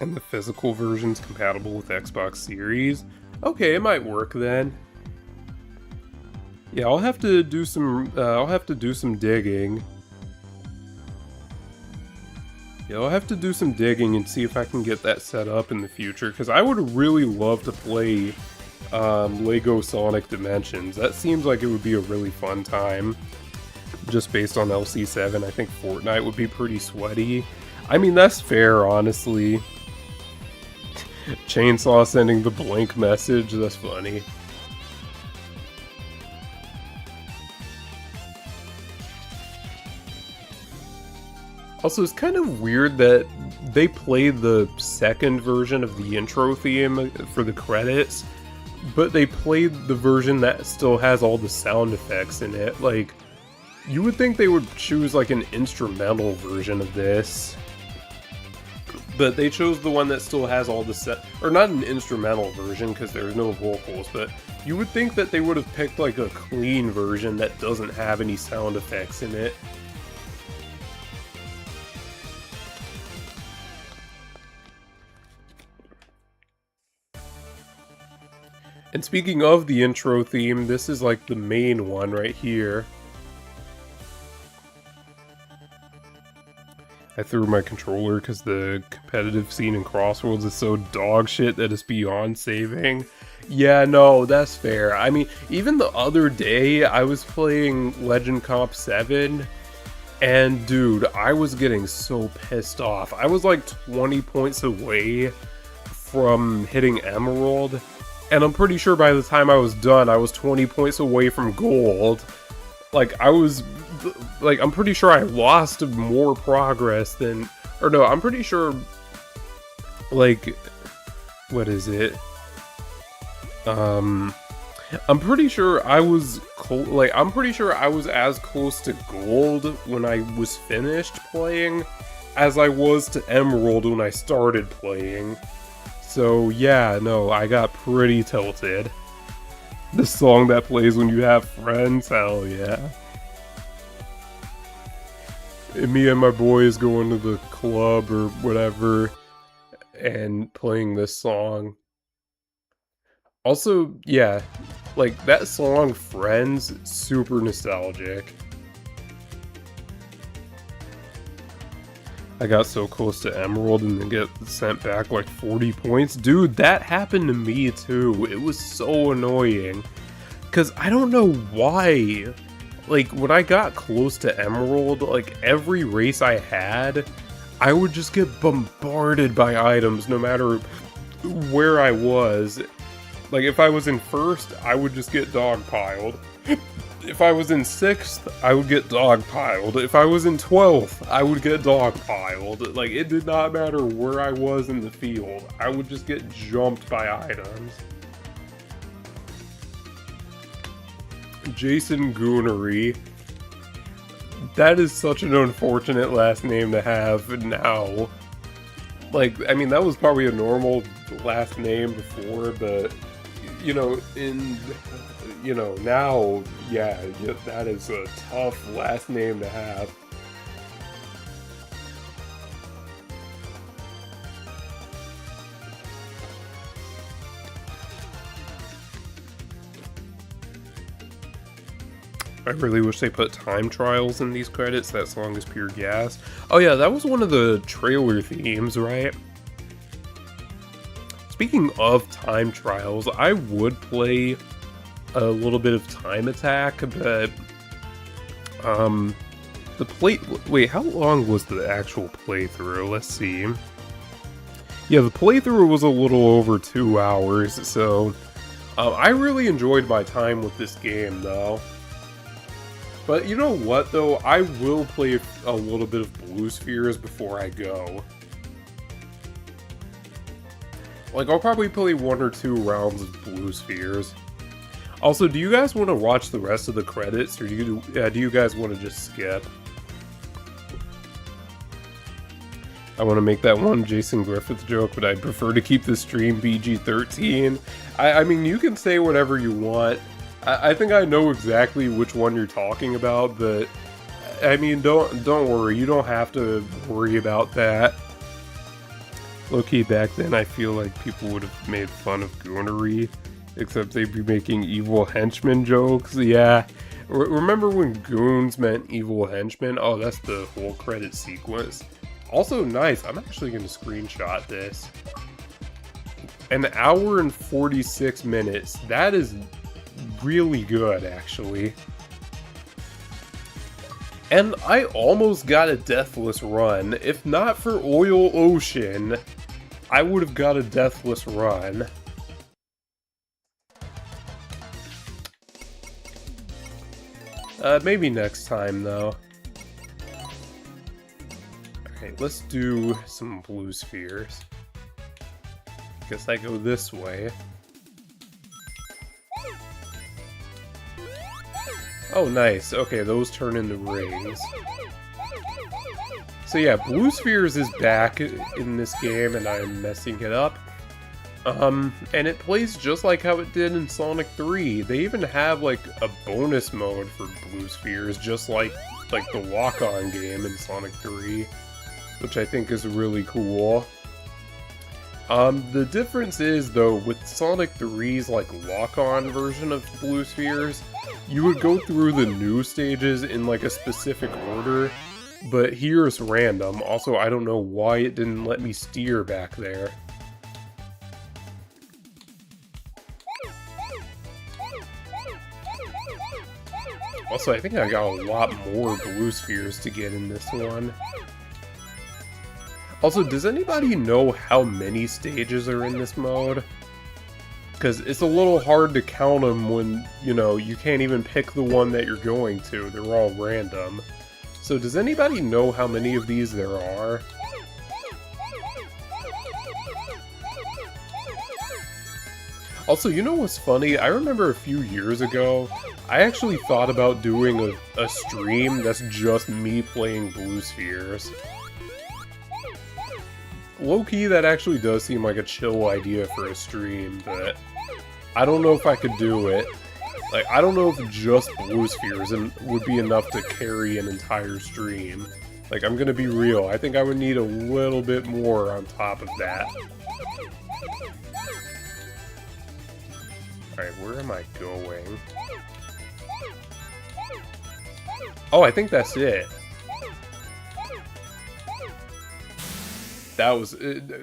And the physical version's compatible with Xbox Series? Okay, it might work then. Yeah, I'll have to do some digging. Yeah, I'll have to do some digging and see if I can get that set up in the future, because I would really love to play Lego Sonic Dimensions. That seems like it would be a really fun time. Just based on LC7, I think Fortnite would be pretty sweaty. I mean, that's fair, honestly. Chainsaw sending the blank message, that's funny. Also, it's kind of weird that they played the second version of the intro theme for the credits, but they played the version that still has all the sound effects in it. Like, you would think they would choose like an instrumental version of this, but they chose the one that still has all the or not an instrumental version because there's no vocals, but you would think that they would have picked like a clean version that doesn't have any sound effects in it. And speaking of the intro theme, this is like the main one right here. I threw my controller because the competitive scene in Crossworlds is so dog shit that it's beyond saving. Yeah, no, that's fair. I mean, even the other day, I was playing Legend Comp 7, and dude, I was getting so pissed off. I was like 20 points away from hitting Emerald, and I'm pretty sure by the time I was done, I was 20 points away from Gold. Like, I'm pretty sure I lost more progress than, or no, I'm pretty sure, like, what is it? I'm pretty sure I was, I'm pretty sure I was as close to Gold when I was finished playing as I was to Emerald when I started playing. So, yeah, no, I got pretty tilted. The song that plays when you have friends, hell yeah. And me and my boys going to the club or whatever and playing this song. Also, yeah, like that song Friends, super nostalgic. I got so close to Emerald and then get sent back like 40 points. Dude, that happened to me too. It was so annoying. Because I don't know why. Like, when I got close to Emerald, like, every race I had, I would just get bombarded by items no matter where I was. Like, if I was in first, I would just get dogpiled. If I was in 6th, I would get dogpiled. If I was in 12th, I would get dogpiled. Like, it did not matter where I was in the field. I would just get jumped by items. Jason Goonery. That is such an unfortunate last name to have now. Like, I mean, that was probably a normal last name before, but, you know, now, yeah, that is a tough last name to have. I really wish they put time trials in these credits. That song is pure gas. Oh yeah, that was one of the trailer themes, right? Speaking of time trials, I would play a little bit of Time Attack, but wait, how long was the actual playthrough? Let's see. Yeah, the playthrough was a little over 2 hours, so I really enjoyed my time with this game, though. But you know what, though? I will play a little bit of Blue Spheres before I go. Like, I'll probably play 1 or 2 rounds of Blue Spheres. Also, do you guys want to watch the rest of the credits, or do you guys want to just skip? I want to make that one Jason Griffith joke, but I'd prefer to keep the stream PG-13. I mean, you can say whatever you want. I think I know exactly which one you're talking about, but I mean, don't worry. You don't have to worry about that. Low-key, back then, I feel like people would have made fun of Goonery, except they'd be making evil henchmen jokes. Yeah. Remember when goons meant evil henchmen? Oh, that's the whole credit sequence. Also nice, I'm actually going to screenshot this. An hour and 46 minutes. That is really good, actually. And I almost got a deathless run. If not for Oil Ocean, I would have got a deathless run. Maybe next time, though. Alright, let's do some Blue Spheres. Guess I go this way. Oh, nice. Okay, those turn into rings. So yeah, Blue Spheres is back in this game, and I'm messing it up. And it plays just like how it did in Sonic 3. They even have, like, a bonus mode for Blue Spheres, just like the walk-on game in Sonic 3. Which I think is really cool. The difference is, though, with Sonic 3's, like, lock-on version of Blue Spheres, you would go through the new stages in, like, a specific order, but here it's random. Also, I don't know why it didn't let me steer back there. Also, I think I got a lot more Blue Spheres to get in this one. Also, does anybody know how many stages are in this mode? Because it's a little hard to count them when, you know, you can't even pick the one that you're going to. They're all random. So does anybody know how many of these there are? Also, you know what's funny? I remember a few years ago, I actually thought about doing a stream that's just me playing Blue Spheres. Low-key, that actually does seem like a chill idea for a stream, but I don't know if I could do it. Like, I don't know if just Blue Spheres would be enough to carry an entire stream. Like, I'm gonna be real, I think I would need a little bit more on top of that. Alright, where am I going? Oh, I think that's it. That was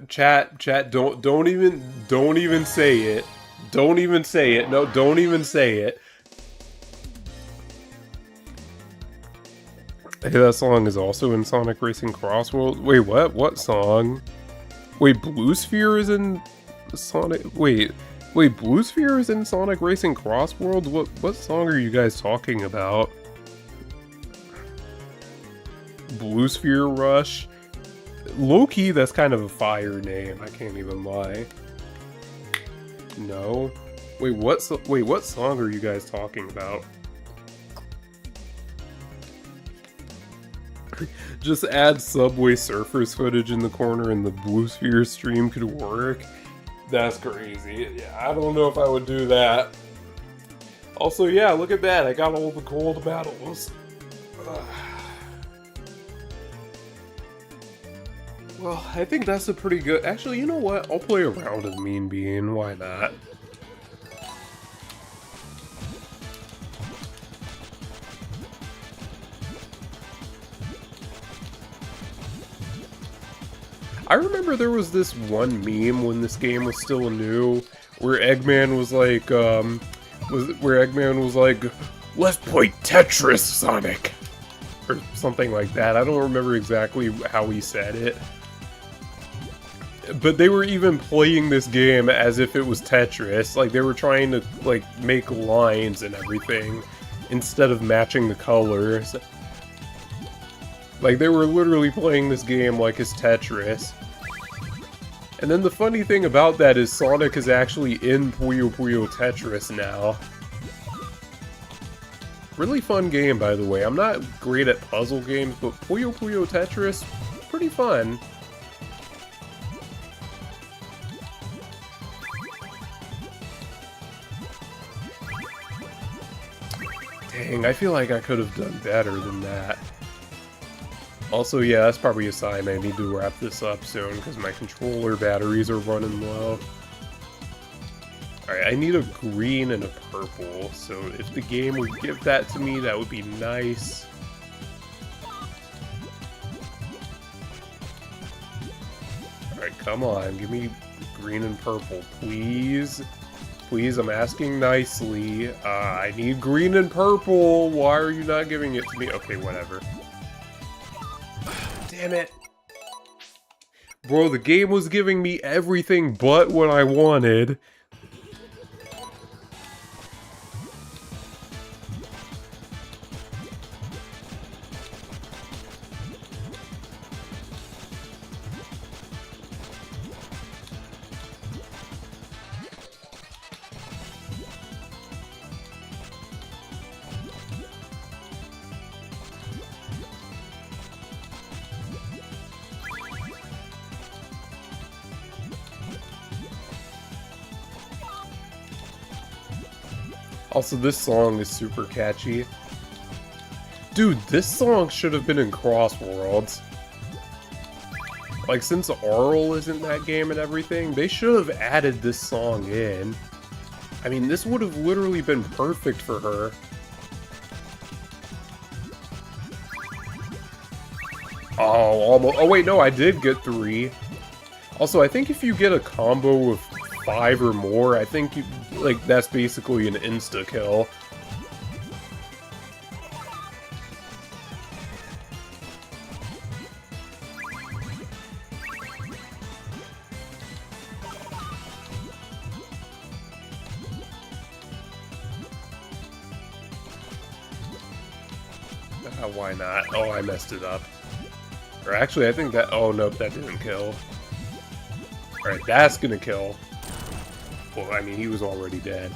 chat. Don't even say it. Don't even say it. No, don't even say it. Hey, that song is also in Sonic Racing Cross World. Wait, what? What song? Wait, Blue Sphere is in Sonic. Wait, Blue Sphere is in Sonic Racing Cross World. What song are you guys talking about? Blue Sphere Rush. Low-key, that's kind of a fire name, I can't even lie. No. Wait, what song are you guys talking about? Just add Subway Surfers footage in the corner and the Blue Sphere stream could work? That's crazy. Yeah, I don't know if I would do that. Also, yeah, look at that, I got all the gold medals. Well, I think that's a pretty good... Actually, you know what? I'll play a round of Mean Bean. Why not? I remember there was this one meme when this game was still new, where Eggman was like, let's play Tetris, Sonic! Or something like that. I don't remember exactly how he said it. But they were even playing this game as if it was Tetris. Like, they were trying to, like, make lines and everything. instead of matching the colors. Like, they were literally playing this game like it's Tetris. And then the funny thing about that is Sonic is actually in Puyo Puyo Tetris now. Really fun game, by the way. I'm not great at puzzle games, but Puyo Puyo Tetris, pretty fun. Dang, I feel like I could have done better than that. Also, yeah, that's probably a sign I need to wrap this up soon, because my controller batteries are running low. Alright, I need a green and a purple, so if the game would give that to me, that would be nice. Alright, come on, give me green and purple, please. Please, I'm asking nicely. I need green and purple. Why are you not giving it to me? Okay, whatever. Damn it. Bro, the game was giving me everything but what I wanted. Also, this song is super catchy. Dude, this song should have been in Crossworlds. Like, since Aural is in that game and everything, they should have added this song in. I mean, this would have literally been perfect for her. Oh, almost. Oh, wait, no, I did get 3. Also, I think if you get a combo of 5 or more, I think, like, that's basically an insta-kill. Why not? Oh, I messed it up. Or actually, I think that... Oh, nope, that didn't kill. Alright, that's gonna kill. Well, I mean, he was already dead.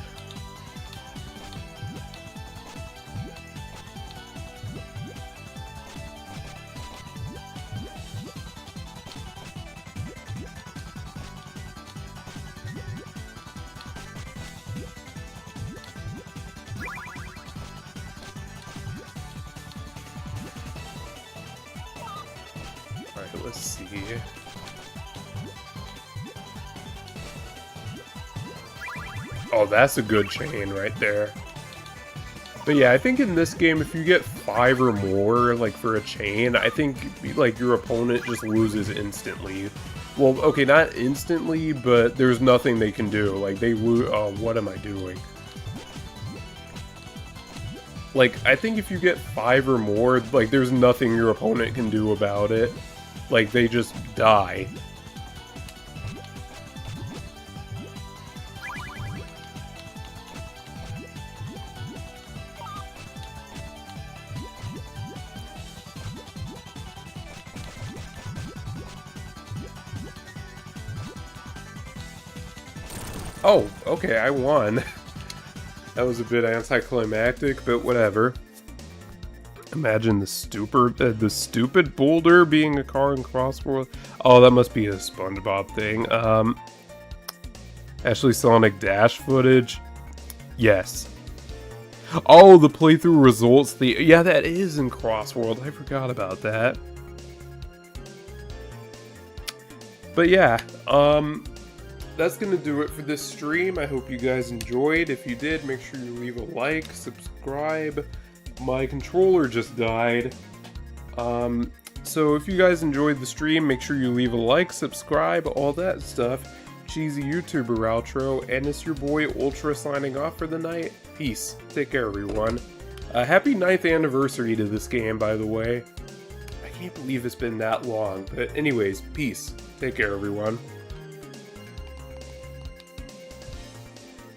Alright, let's see. Oh, that's a good chain right there. But yeah, I think in this game, if you get 5 or more, like, for a chain, I think, like, your opponent just loses instantly. Well, okay, not instantly, but there's nothing they can do. Like, they lose... Oh, what am I doing? Like, I think if you get 5 or more, like, there's nothing your opponent can do about it. Like, they just die. Oh, okay, I won. That was a bit anticlimactic, but whatever. Imagine the stupid boulder being a car in Crossworld. Oh, that must be a SpongeBob thing. Actually, Sonic Dash footage. Yes. Oh, the playthrough results. Yeah, that is in Crossworld. I forgot about that. But yeah, that's gonna do it for this stream. I hope you guys enjoyed. If you did, make sure you leave a like, subscribe. My controller just died. So if you guys enjoyed the stream, make sure you leave a like, subscribe, all that stuff. Cheesy YouTuber outro, and it's your boy Ultra signing off for the night. Peace. Take care, everyone. Happy 9th anniversary to this game, by the way. I can't believe it's been that long. But anyways, peace. Take care, everyone.